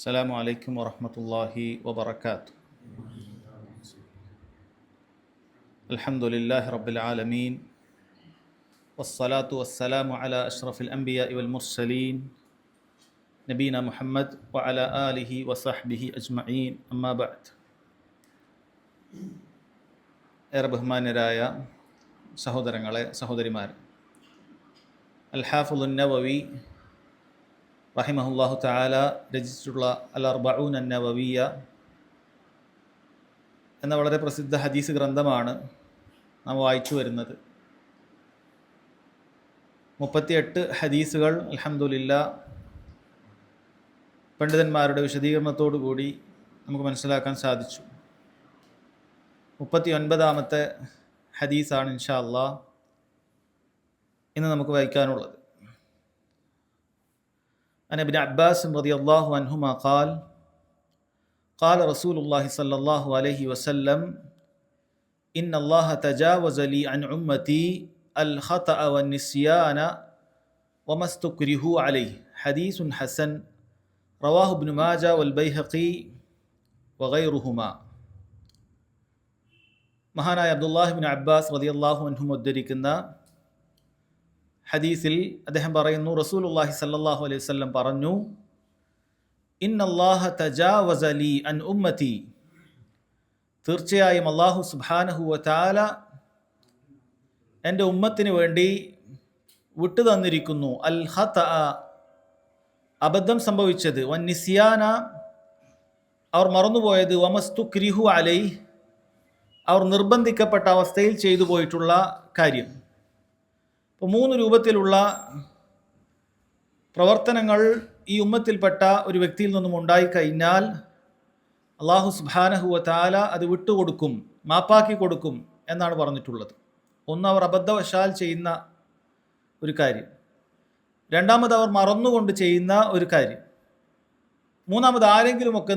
السلام عليكم ورحمة الله وبركاته. الحمد لله رب العالمين والصلاة والسلام على أشرف الأنبياء والمرسلين نبينا محمد وعلى آله وصحبه أجمعين أما بعد. ഏറെ ബഹുമാന്യരായ സഹോദരങ്ങളെ സഹോദരിമാർ, അൽ-ഹാഫിദ് അൻ-നവവി റഹിമഹുല്ലാഹു തആല രചിച്ചിട്ടുള്ള അൽ-അർബഊൻ അൻ-നവവിയ്യ എന്ന വളരെ പ്രസിദ്ധ ഹദീസ് ഗ്രന്ഥമാണ് നാം വായിച്ചു വരുന്നത്. 38 ഹദീസുകൾ അൽഹംദുലില്ലാഹ് പണ്ഡിതന്മാരുടെ വിശദീകരണത്തോടു കൂടി നമുക്ക് മനസ്സിലാക്കാൻ സാധിച്ചു. 39ാമത്തെ ഹദീസാണ് ഇൻഷാ അല്ലാഹ് ഇന്ന് നമുക്ക് വായിക്കാനുള്ളത്. عن ابن عباس رضي الله عنهما قال قال رسول الله صلى الله عليه وسلم إن الله تجاوز لي عن أمتي الخطأ والنسيان وما استكرهوا عليه حديث حسن رواه ابن ماجه والبيهقي وغيرهما. മഹാനായ അബ്ദുല്ലാഹി ഇബ്നു അബ്ബാസ് റളിയല്ലാഹു അൻഹു ഉദ്ധരിക്കുന്ന ഹദീസിൽ അദ്ദേഹം പറയുന്നു, റസൂലുള്ളാഹി സ്വല്ലല്ലാഹു അലൈഹി വസല്ലം പറഞ്ഞു, ഇന്നല്ലാഹ തജാവസ ലി അൻ ഉമ്മതി, തീർച്ചയായും അല്ലാഹു സുബ്ഹാനഹു വ തആല എൻ്റെ ഉമ്മത്തിന് വേണ്ടി വിട്ടു തന്നിരിക്കുന്നു, അൽ ഖതഅ, അബദ്ധം സംഭവിച്ചത്, വൻ നിസ്യാന, അവർ മറന്നുപോയത്, വമസ്തുക്രിഹു അലൈഹി, അവർ നിർബന്ധിക്കപ്പെട്ട അവസ്ഥയിൽ ചെയ്തു പോയിട്ടുള്ള കാര്യം. ഇപ്പോൾ 3 രൂപത്തിലുള്ള പ്രവർത്തനങ്ങൾ ഈ ഉമ്മത്തിൽപ്പെട്ട ഒരു വ്യക്തിയിൽ നിന്നും ഉണ്ടായിക്കഴിഞ്ഞാൽ അല്ലാഹു സുബ്ഹാനഹു വ തആല അത് വിട്ടുകൊടുക്കും, മാപ്പാക്കി കൊടുക്കും എന്നാണ് പറഞ്ഞിട്ടുള്ളത്. ഒന്ന്, അവർ അബദ്ധവശാൽ ചെയ്യുന്ന ഒരു കാര്യം. രണ്ടാമത്, അവർ മറന്നുകൊണ്ട് ചെയ്യുന്ന ഒരു കാര്യം. മൂന്നാമത്, ആരെങ്കിലുമൊക്കെ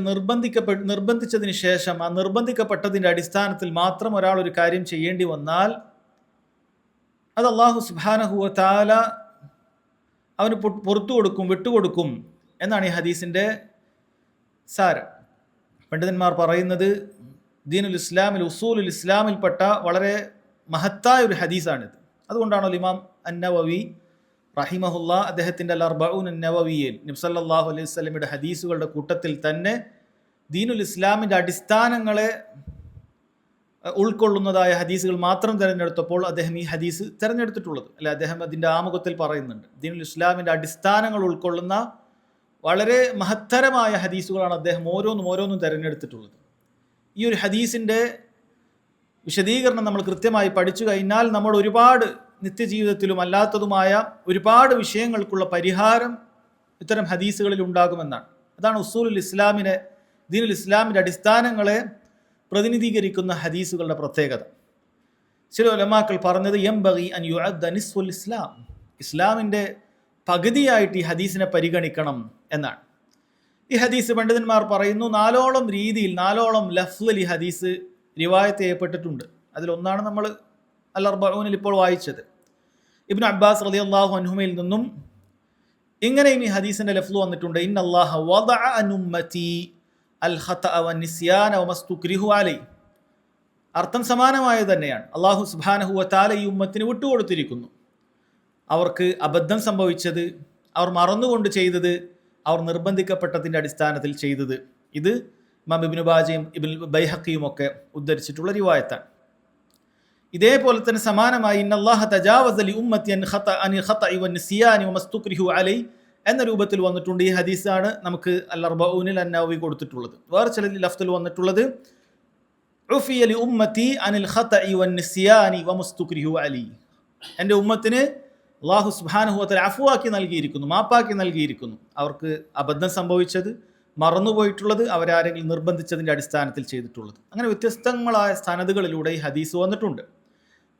നിർബന്ധിച്ചതിന് ശേഷം ആ നിർബന്ധിക്കപ്പെട്ടതിൻ്റെ അടിസ്ഥാനത്തിൽ മാത്രം ഒരാൾ ഒരു കാര്യം ചെയ്യേണ്ടി വന്നാൽ അത് അല്ലാഹു സുബ്ഹാനഹു വ തആല അവന് പുറത്തു കൊടുക്കും, വിട്ടുകൊടുക്കും എന്നാണ് ഈ ഹദീസിൻ്റെ സാരം. പണ്ഡിതന്മാർ പറയുന്നത് ദീനുൽ ഇസ്ലാമിൽ, ഉസൂലുൽ ഇസ്ലാമിൽപ്പെട്ട വളരെ മഹത്തായ ഒരു ഹദീസാണിത്. അതുകൊണ്ടാണല്ലോ ഇമാം അൻ-നവവി റഹിമഹുല്ലാ അദ്ദേഹത്തിൻ്റെ അൽ-അർബഊൻ അൻ-നവവിയിൽ നബി സല്ലല്ലാഹു അലൈഹി വസല്ലമയുടെ ഹദീസുകളുടെ കൂട്ടത്തിൽ തന്നെ ദീനുൽ ഇസ്ലാമിൻ്റെ അടിസ്ഥാനങ്ങളെ ഉൾക്കൊള്ളുന്നതായ ഹദീസുകൾ മാത്രം തിരഞ്ഞെടുത്തപ്പോൾ അദ്ദേഹം ഈ ഹദീസ് തിരഞ്ഞെടുത്തിട്ടുള്ളത്. അല്ലെ, അദ്ദേഹം അതിൻ്റെ ആമുഖത്തിൽ പറയുന്നുണ്ട്, ദീനുൽ ഇസ്ലാമിൻ്റെ അടിസ്ഥാനങ്ങൾ ഉൾക്കൊള്ളുന്ന വളരെ മഹത്തരമായ ഹദീസുകളാണ് അദ്ദേഹം ഓരോന്നും തിരഞ്ഞെടുത്തിട്ടുള്ളത്. ഈ ഒരു ഹദീസിൻ്റെ വിശദീകരണം നമ്മൾ കൃത്യമായി പഠിച്ചു കഴിഞ്ഞാൽ നമ്മൾ ഒരുപാട് നിത്യജീവിതത്തിലും അല്ലാത്തതുമായ ഒരുപാട് വിഷയങ്ങൾക്കുള്ള പരിഹാരം ഇത്തരം ഹദീസുകളിൽ ഉണ്ടാകുമെന്നാണ്. അതാണ് ഉസൂലുൽ ഇസ്ലാമിനെ, ദീനുൽ ഇസ്ലാമിൻ്റെ അടിസ്ഥാനങ്ങളെ പ്രതിനിധീകരിക്കുന്ന ഹദീസുകളുടെ പ്രത്യേകത. ചില ഉലമാക്കൾ പറഞ്ഞത് യംബഗി അൻ യുഅദ്ദ നിസ്ഫുൽ ഇസ്ലാം, ഇസ്ലാമിൻ്റെ പകുതിയായിട്ട് ഈ ഹദീസിനെ പരിഗണിക്കണം എന്നാണ്. ഈ ഹദീസ് പണ്ഡിതന്മാർ പറയുന്നു 4ഓളം രീതിയിൽ, 4ഓളം ലഫ്ളിൽ ഈ ഹദീസ് റിവായത്ത് ചെയ്യപ്പെട്ടിട്ടുണ്ട്. അതിലൊന്നാണ് നമ്മൾ അൽ-അർബഊനിൽ ഇപ്പോൾ വായിച്ചത്. ഇബ്നു അബ്ബാസ് റളിയല്ലാഹു അൻഹുമയിൽ നിന്നും ഇങ്ങനെയും ഈ ഹദീസിന്റെ ലഫ്ള് വന്നിട്ടുണ്ട്, ഇന്നല്ലാഹ വദഅ അൻ ഉമ്മതി അൽ ഖതഅ വൻ നിസ്യാന വമസ്തുക്രിഹു അലൈഹി. അർത്ഥം സമാനമായത് തന്നെയാണ്. അല്ലാഹു സുബ്ഹാനഹു വ തആല ഈ ഉമ്മത്തിന് വിട്ടുകൊടുത്തിരിക്കുന്നു. അവർക്ക് അബദ്ധം സംഭവിച്ചത്, അവർ മറന്നുകൊണ്ട് ചെയ്തത്, അവർ നിർബന്ധിക്കപ്പെട്ടതിൻ്റെ അടിസ്ഥാനത്തിൽ ചെയ്തത്. ഇത് ഇമാം ഇബ്നു ബാജയും ഇബ്നുൽ ബൈഹഖിയും ഒക്കെ ഉദ്ധരിച്ചിട്ടുള്ള റിവായത്താണ്. ഇതേപോലെ തന്നെ സമാനമായി ഇന്നല്ലാഹ തജാവസ ലി ഉമ്മതി അൻ ഖതഇ വൻ നിസ്യാനി വമസ്തുക്രിഹു അലൈഹി എന്ന രൂപത്തിൽ വന്നിട്ടുണ്ട്. ഈ ഹദീസാണ് നമുക്ക് അൽ-അർബഊനിൽ അൻ-നവവി കൊടുത്തിട്ടുള്ളത്. വേറെ ചില ലഫ്ദിൽ വന്നിട്ടുള്ളത് ഉഫിയ ലി ഉമ്മതി അനിൽ ഖതഇ വൻ നിസ്യാനി വമസ്തുക്രിഹു അലൈഹി, എൻ്റെ ഉമ്മത്തിന് അല്ലാഹു സുബ്ഹാനഹു വ തആല അഫ്വാക്കി നൽകിയിരിക്കുന്നു, മാപ്പാക്കി നൽകിയിരിക്കുന്നു. അവർക്ക് അബദ്ധം സംഭവിച്ചത്, മറന്നുപോയിട്ടുള്ളത്, അവരാരെങ്കിലും നിർബന്ധിച്ചതിൻ്റെ അടിസ്ഥാനത്തിൽ ചെയ്തിട്ടുള്ളത്. അങ്ങനെ വ്യത്യസ്തങ്ങളായ സനദുകളിലൂടെ ഈ ഹദീസ് വന്നിട്ടുണ്ട്.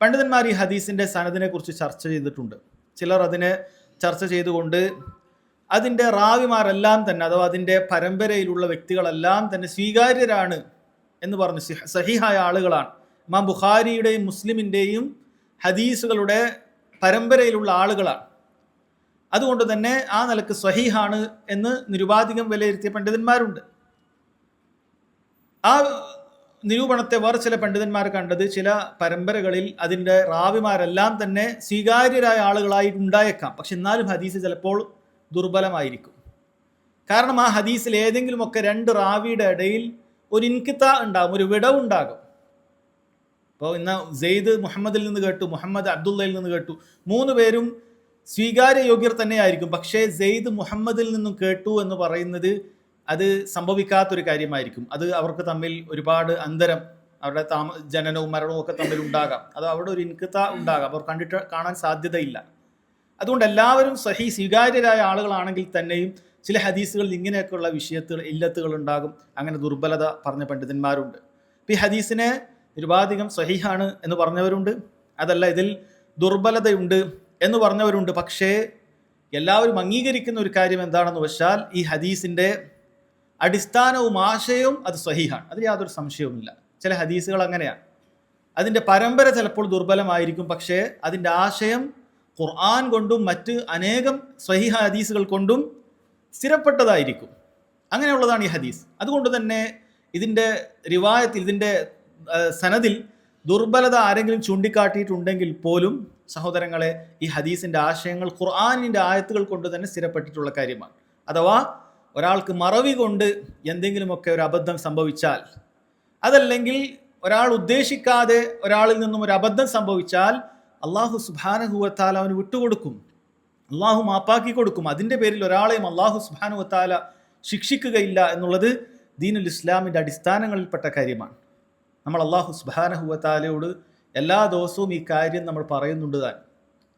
പണ്ഡിതന്മാർ ഈ ഹദീസിൻ്റെ സനദിനെ കുറിച്ച് ചർച്ച ചെയ്തിട്ടുണ്ട്. ചിലർ അതിനെ ചർച്ച ചെയ്തുകൊണ്ട് അതിൻ്റെ റാവിമാരെല്ലാം തന്നെ, അഥവാ അതിൻ്റെ പരമ്പരയിലുള്ള വ്യക്തികളെല്ലാം തന്നെ സ്വീകാര്യരാണ് എന്ന് പറഞ്ഞ് സഹീഹായ ആളുകളാണ്. ഇമാം ബുഖാരിയുടെയും മുസ്ലിമിൻ്റെയും ഹദീസുകളുടെ പരമ്പരയിലുള്ള ആളുകളാണ്. അതുകൊണ്ട് തന്നെ ആ നിലക്ക് സ്വഹീഹാണ് എന്ന് നിരുപാധികം വിലയിരുത്തിയ പണ്ഡിതന്മാരുണ്ട്. ആ നിരൂപണത്തെ വേറെ ചില പണ്ഡിതന്മാർ കണ്ടത് ചില പരമ്പരകളിൽ അതിൻ്റെ റാവിമാരെല്ലാം തന്നെ സ്വീകാര്യരായ ആളുകളായി ഉണ്ടായേക്കാം, പക്ഷെ എന്നാലും ഹദീസ് ചിലപ്പോൾ ദുർബലമായിരിക്കും. കാരണം ആ ഹദീസിൽ ഏതെങ്കിലുമൊക്കെ രണ്ട് റാവിയുടെ ഇടയിൽ ഒരു ഇൻകിത്ത ഉണ്ടാകും, ഒരു വിടവുണ്ടാകും. ഇപ്പോൾ ഇന്ന് സെയ്ദ് മുഹമ്മദിൽ നിന്ന് കേട്ടു, മുഹമ്മദ് അബ്ദുള്ളയിൽ നിന്ന് കേട്ടു, മൂന്ന് പേരും സ്വീകാര്യ യോഗ്യർ തന്നെയായിരിക്കും. പക്ഷേ സെയ്ദ് മുഹമ്മദിൽ നിന്നും കേട്ടു എന്ന് പറയുന്നത് അത് സംഭവിക്കാത്തൊരു കാര്യമായിരിക്കും. അത് അവർക്ക് തമ്മിൽ ഒരുപാട് അന്തരം, അവരുടെ ജനനവും മരണവും ഒക്കെ തമ്മിൽ ഉണ്ടാകാം. അത് അവിടെ ഒരു ഇൻകിത്ത ഉണ്ടാകാം, അവർ കാണാൻ സാധ്യതയില്ല. അതുകൊണ്ട് എല്ലാവരും സ്വീകാര്യരായ ആളുകളാണെങ്കിൽ തന്നെയും ചില ഹദീസുകളിൽ ഇങ്ങനെയൊക്കെയുള്ള ഇല്ലത്തുകൾ ഉണ്ടാകും. അങ്ങനെ ദുർബലത പറഞ്ഞ പണ്ഡിതന്മാരുണ്ട്. ഈ ഹദീസിനെ നിരുപാധികം സ്വഹീഹാണ് എന്ന് പറഞ്ഞവരുണ്ട്, അതല്ല ഇതിൽ ദുർബലതയുണ്ട് എന്ന് പറഞ്ഞവരുണ്ട്. പക്ഷേ എല്ലാവരും അംഗീകരിക്കുന്ന ഒരു കാര്യം എന്താണെന്ന് വെച്ചാൽ ഈ ഹദീസിൻ്റെ അടിസ്ഥാനവും ആശയവും അത് സ്വഹീഹാണ്, അതിൽ യാതൊരു സംശയവുമില്ല. ചില ഹദീസുകൾ അങ്ങനെയാണ്, അതിൻ്റെ പരമ്പര ചിലപ്പോൾ ദുർബലമായിരിക്കും, പക്ഷേ അതിൻ്റെ ആശയം ഖുർആൻ കൊണ്ടും മറ്റ് അനേകം സ്വഹീഹ ഹദീസുകൾ കൊണ്ടും സ്ഥിരപ്പെട്ടതായിരിക്കും. അങ്ങനെയുള്ളതാണ് ഈ ഹദീസ്. അതുകൊണ്ട് തന്നെ ഇതിൻ്റെ റിവായത്തിൽ, ഇതിൻ്റെ സനദിൽ ദുർബലത ആരെങ്കിലും ചൂണ്ടിക്കാട്ടിയിട്ടുണ്ടെങ്കിൽ പോലും സഹോദരങ്ങളെ, ഈ ഹദീസിൻ്റെ ആശയങ്ങൾ ഖുർആനിൻ്റെ ആയത്തുകൾ കൊണ്ട് തന്നെ സ്ഥിരപ്പെട്ടിട്ടുള്ള കാര്യമാണ്. അഥവാ ഒരാൾക്ക് മറവി കൊണ്ട് എന്തെങ്കിലുമൊക്കെ ഒരു അബദ്ധം സംഭവിച്ചാൽ, അതല്ലെങ്കിൽ ഒരാൾ ഉദ്ദേശിക്കാതെ ഒരാളിൽ നിന്നും ഒരു അബദ്ധം സംഭവിച്ചാൽ അള്ളാഹു സുബ്ഹാനഹു വ തആല അവന് വിട്ടുകൊടുക്കും, അള്ളാഹു മാപ്പാക്കി കൊടുക്കും. അതിൻ്റെ പേരിൽ ഒരാളെയും അള്ളാഹു സുബ്ഹാനഹു വ തആല ശിക്ഷിക്കുകയില്ല എന്നുള്ളത് ദീനുൽ ഇസ്ലാമിൻ്റെ അടിസ്ഥാനങ്ങളിൽപ്പെട്ട കാര്യമാണ്. നമ്മൾ അള്ളാഹു സുബ്ഹാനഹു വ തആലയോട് എല്ലാ ദിവസവും ഈ കാര്യം നമ്മൾ പറയുന്നുണ്ട് താൻ.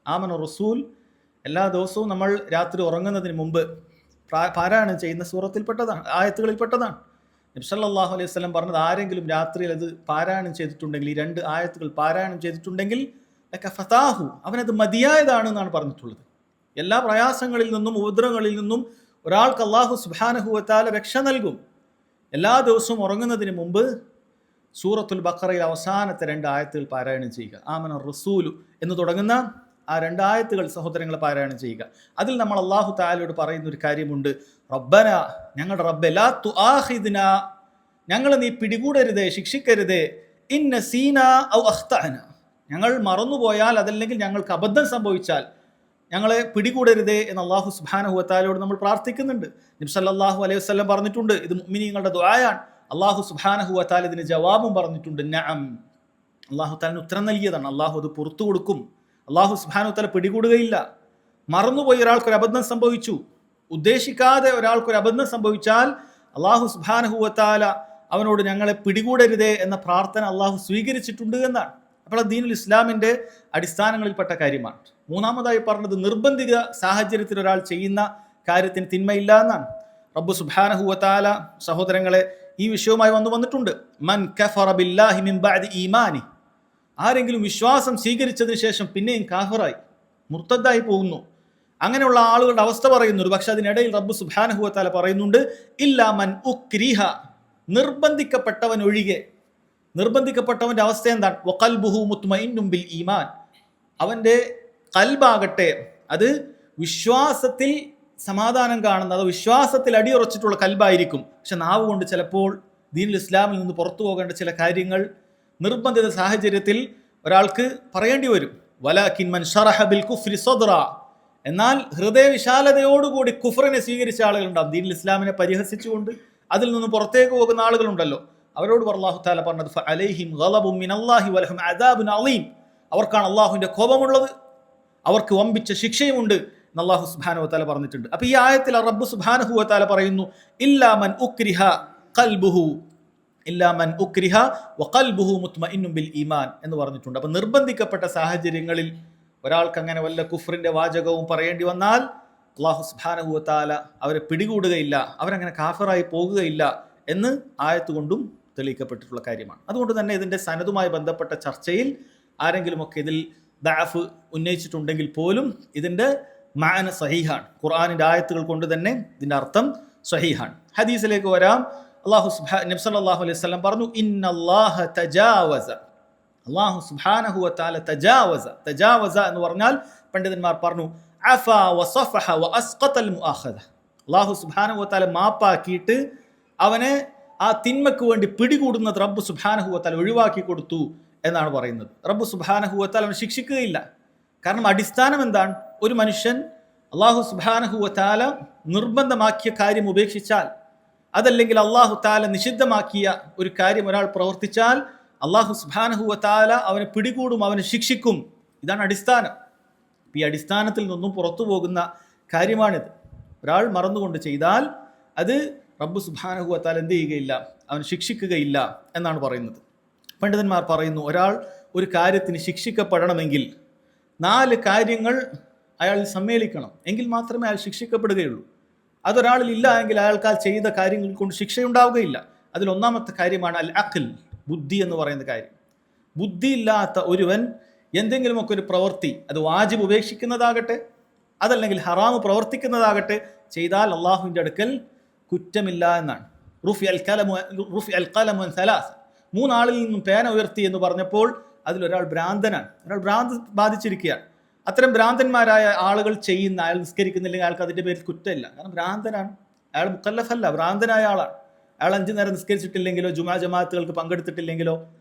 ആമന റസൂൽ എല്ലാ ദിവസവും നമ്മൾ രാത്രി ഉറങ്ങുന്നതിന് മുമ്പ് പാരായണം ചെയ്യുന്ന സൂറത്തിൽപ്പെട്ടതാണ്, ആയത്തുകളിൽപ്പെട്ടതാണ്. നബി സല്ലല്ലാഹു അലൈഹി വസല്ലം പറഞ്ഞത്, ആരെങ്കിലും രാത്രിയിൽ അത് പാരായണം ചെയ്തിട്ടുണ്ടെങ്കിൽ, ഈ രണ്ട് ആയത്തുകൾ പാരായണം ചെയ്തിട്ടുണ്ടെങ്കിൽ ഫതാഹു, അവനത് മതിയായതാണ് എന്നാണ് പറഞ്ഞിട്ടുള്ളത്. എല്ലാ പ്രയാസങ്ങളിൽ നിന്നും ഉപദ്രവങ്ങളിൽ നിന്നും ഒരാൾക്ക് അള്ളാഹു സുബ്ഹാനഹു വ തആല രക്ഷ നൽകും. എല്ലാ ദിവസവും ഉറങ്ങുന്നതിന് മുമ്പ് സൂറത്തുൽ ബഖറയിൽ അവസാനത്തെ രണ്ട് ആയത്തുകൾ പാരായണം ചെയ്യുക. ആമന റസൂലു എന്ന് തുടങ്ങുന്ന ആ രണ്ട് ആയത്തുകൾ സഹോദരങ്ങളെ പാരായണം ചെയ്യുക. അതിൽ നമ്മൾ അള്ളാഹു തആലയോട് പറയുന്ന ഒരു കാര്യമുണ്ട്, റബ്ബന, ഞങ്ങളുടെ റബ്ബേ, ലാ തുആഖിദ്ന, ഞങ്ങൾ നീ പിടികൂടരുതേ, ശിക്ഷിക്കരുതേ, ഇൻ നസീന ഔ അഖ്തഅന, ഞങ്ങൾ മറന്നുപോയാൽ അതല്ലെങ്കിൽ ഞങ്ങൾക്ക് അബദ്ധം സംഭവിച്ചാൽ ഞങ്ങളെ പിടികൂടരുതേ എന്ന് അള്ളാഹു സുബ്ഹാനഹു വ തആലയോട് നമ്മൾ പ്രാർത്ഥിക്കുന്നുണ്ട്. നബി സല്ലല്ലാഹു അലൈഹി വസല്ലം പറഞ്ഞിട്ടുണ്ട്, ഇത് മുഅ്മിനീങ്ങളുടെ ദുആയാണ്. അള്ളാഹു സുബ്ഹാനഹു വ തആല ഇതിന് ജവാബും പറഞ്ഞിട്ടുണ്ട്, നഅം, അള്ളാഹു തആലന് ഉത്തരം നൽകിയതാണ്. അള്ളാഹു അത് പുറത്തു കൊടുക്കും. അള്ളാഹു സുബ്ഹാനഹു വ തആല പിടികൂടുകയില്ല. മറന്നുപോയി ഒരാൾക്കൊരു അബദ്ധം സംഭവിച്ചു, ഉദ്ദേശിക്കാതെ ഒരാൾക്കൊരു അബദ്ധം സംഭവിച്ചാൽ അള്ളാഹു സുബ്ഹാനഹു വ തആല അവനോട് ഞങ്ങളെ പിടികൂടരുതേ എന്ന പ്രാർത്ഥന അള്ളാഹു സ്വീകരിച്ചിട്ടുണ്ട് എന്നാണ്. അപ്പോൾ ദീനുൽ ഇസ്ലാമിൻ്റെ അടിസ്ഥാനങ്ങളിൽപ്പെട്ട കാര്യമാണ്. മൂന്നാമതായി പറഞ്ഞത്, നിർബന്ധിത സാഹചര്യത്തിൽ ഒരാൾ ചെയ്യുന്ന കാര്യത്തിന് തിന്മയില്ല എന്നാണ്. റബ്ബ് സുബ്ഹാനഹു വ തആല സഹോദരങ്ങളെ ഈ വിഷയവുമായി വന്നിട്ടുണ്ട്. മൻ കഫറ ബില്ലാഹി മിൻ ബഅദി ഈമാനി, ആരെങ്കിലും വിശ്വാസം സ്വീകരിച്ചതിന് ശേഷം പിന്നെയും കാഫിറായി, മുർത്തദ്ദായി പോകുന്നു, അങ്ങനെയുള്ള ആളുകളുടെ അവസ്ഥ പറയുന്നുണ്ട്. പക്ഷെ അതിനിടയിൽ റബ്ബ് സുബ്ഹാനഹു വ തആല പറയുന്നുണ്ട്, ഇല്ലാ മൻ ഉക്രിഹ, നിർബന്ധിക്കപ്പെട്ടവൻ ഒഴികെ. നിർബന്ധിക്കപ്പെട്ടവൻ്റെ അവസ്ഥ എന്താണ്? വഖൽബുഹു മുത്മഇന്നും ബിൽ ഈമാൻ, അവൻ്റെ ഖൽബാകട്ടെ അത് വിശ്വാസത്തിൽ സമാധാനം കാണുന്ന, അത് വിശ്വാസത്തിൽ അടിയുറച്ചിട്ടുള്ള കൽബായിരിക്കും. പക്ഷെ നാവ് കൊണ്ട് ചിലപ്പോൾ ദീനുൽ ഇസ്ലാമിൽ നിന്ന് പുറത്തു പോകേണ്ട ചില കാര്യങ്ങൾ നിർബന്ധിത സാഹചര്യത്തിൽ ഒരാൾക്ക് പറയേണ്ടി വരും. വലാകിൻ മൻ ശറഹ ബിൽ കുഫ്രി സദ്റ, എന്നാൽ ഹൃദയവിശാലതയോടുകൂടി കുഫറിനെ സ്വീകരിച്ച ആളുകളുണ്ടാകും. ദീനുൽ ഇസ്ലാമിനെ പരിഹസിച്ചുകൊണ്ട് അതിൽ നിന്ന് പുറത്തേക്ക് പോകുന്ന ആളുകളുണ്ടല്ലോ, അവരോട് അല്ലാഹു തആല പറഞ്ഞത്, ഫഅലൈഹിം ഗളബും മിനല്ലാഹി വലഹും അദാബുൻ അളീം, അവർക്കാണ് അള്ളാഹുവിൻ്റെ കോപമുള്ളത്, അവർക്ക് വമ്പിച്ച ശിക്ഷയുമുണ്ട് എന്ന് അല്ലാഹു സുബ്ഹാനഹു വ തആല പറഞ്ഞിട്ടുണ്ട്. അപ്പോൾ ഈ ആയത്തിൽ റബ്ബ് സുബ്ഹാനഹു വ തആല പറയുന്നു, ഇല്ലാ മൻ ഉക്രിഹ ഖൽബുഹു, ഇല്ലാ മൻ ഉക്രിഹ വഖൽബുഹു മുത്മഇന്നും ബിൽ ഈമാൻ എന്ന് പറഞ്ഞിട്ടുണ്ട്. അപ്പോൾ നിർബന്ധിക്കപ്പെട്ട സാഹചര്യങ്ങളിൽ ഒരാൾക്ക് അങ്ങനെ വല്ല കുഫറിന്റെ വാചകവും പറയേണ്ടി വന്നാൽ അല്ലാഹു സുബ്ഹാനഹു വ തആല അവരെ പിടികൂടുകയില്ല, അവരങ്ങനെ കാഫിറായി പോകുകയില്ല എന്ന് ആയത്തുകൊണ്ടും തെളിയിക്കപ്പെട്ടിട്ടുള്ള കാര്യമാണ്. അതുകൊണ്ട് തന്നെ ഇതിൻ്റെ സനദുമായി ബന്ധപ്പെട്ട ചർച്ചയിൽ ആരെങ്കിലുമൊക്കെ ഇതിൽ ദഅഫ് ഉന്നയിച്ചിട്ടുണ്ടെങ്കിൽ പോലും ഇതിൻ്റെ മഅന സഹീഹാണ്. ഖുർആനിൻ്റെ ആയത്തുകൾ കൊണ്ട് തന്നെ ഇതിൻ്റെ അർത്ഥം സഹീഹാണ്. ഹദീസിലേക്ക് വരാം. നബി സല്ലല്ലാഹു അലൈഹി വസല്ലം പറഞ്ഞു, ഇന്നല്ലാഹ തജാവസ, അല്ലാഹു സുബ്ഹാനഹു വ തആല തജാവസ എന്ന് പറഞ്ഞാൽ പണ്ഡിതന്മാർ പറഞ്ഞു അഫ വസഫഹ വഅസ്ഖതൽ മുആഖദ. അല്ലാഹു സുബ്ഹാനഹു വ തആല മാപ്പാക്കിയിട്ട് അവനെ ആ തിന്മയ്ക്ക് വേണ്ടി പിടികൂടുന്നത് റബ്ബ് സുബ്ഹാനഹു വ തആല ഒഴിവാക്കി കൊടുത്തു എന്നാണ് പറയുന്നത്. റബ്ബ് സുബ്ഹാനഹു വ തആല അവനെ ശിക്ഷിക്കുകയില്ല. കാരണം അടിസ്ഥാനം എന്താണ്? ഒരു മനുഷ്യൻ അല്ലാഹു സുബ്ഹാനഹു വ തആല നിർബന്ധമാക്കിയ കാര്യം ഉപേക്ഷിച്ചാൽ, അതല്ലെങ്കിൽ അല്ലാഹു തആല നിഷിദ്ധമാക്കിയ ഒരു കാര്യം ഒരാൾ പ്രവർത്തിച്ചാൽ അല്ലാഹു സുബ്ഹാനഹു വ തആല അവനെ പിടികൂടും, അവനെ ശിക്ഷിക്കും. ഇതാണ് അടിസ്ഥാനം. ഈ അടിസ്ഥാനത്തിൽ നിന്നും പുറത്തു പോകുന്ന കാര്യമാണിത്. ഒരാൾ മറന്നുകൊണ്ട് ചെയ്താൽ അത് റബ്ബ് സുബ്ഹാനഹു വ തആല എന്ത് ചെയ്യുകയില്ല, അവൻ ശിക്ഷിക്കുകയില്ല എന്നാണ് പറയുന്നത്. പണ്ഡിതന്മാർ പറയുന്നു, ഒരാൾ ഒരു കാര്യത്തിന് ശിക്ഷിക്കപ്പെടണമെങ്കിൽ 4 കാര്യങ്ങൾ അയാൾ സമ്മേളിക്കണം, എങ്കിൽ മാത്രമേ അയാൾ ശിക്ഷിക്കപ്പെടുകയുള്ളൂ. അതൊരാളിൽ ഇല്ല എങ്കിൽ അയാൾക്ക് ആ ചെയ്ത കാര്യങ്ങൾ കൊണ്ട് ശിക്ഷയുണ്ടാവുകയില്ല. അതിൽ ഒന്നാമത്തെ കാര്യമാണ് അൽ അഖ്ൽ, ബുദ്ധി എന്ന് പറയുന്ന കാര്യം. ബുദ്ധിയില്ലാത്ത ഒരുവൻ എന്തെങ്കിലുമൊക്കെ ഒരു പ്രവൃത്തി, അത് വാജിബ് ഉപേക്ഷിക്കുന്നതാകട്ടെ അതല്ലെങ്കിൽ ഹറാമ് പ്രവർത്തിക്കുന്നതാകട്ടെ, ചെയ്താൽ അള്ളാഹുവിൻ്റെ അടുക്കൽ കുറ്റമില്ല എന്നാണ്. റുഫി അൽ ഖലമു അൻ സലാസ്, 3 ആളിൽ നിന്നും പേന ഉയർത്തി എന്ന് പറഞ്ഞപ്പോൾ അതിലൊരാൾ ഭ്രാന്തനാണ്, ഒരാൾ ഭ്രാന്ത് ബാധിച്ചിരിക്കുകയാണ്. അത്തരം ഭ്രാന്തന്മാരായ ആളുകൾ ചെയ്യുന്ന, അയാൾ നിസ്കരിക്കുന്നില്ലെങ്കിൽ അയാൾക്ക് അതിൻ്റെ പേരിൽ കുറ്റമില്ല. കാരണം ഭ്രാന്തനാണ്, അയാൾ മുക്കല്ലഫല്ല, ഭ്രാന്തനായ ആളാണ്. അയാൾ 5 നേരം നിസ്കരിച്ചിട്ടില്ലെങ്കിലോ ജുമാ ജമാഅത്തുകൾക്ക് പങ്കെടുത്തിട്ടില്ലെങ്കിലോ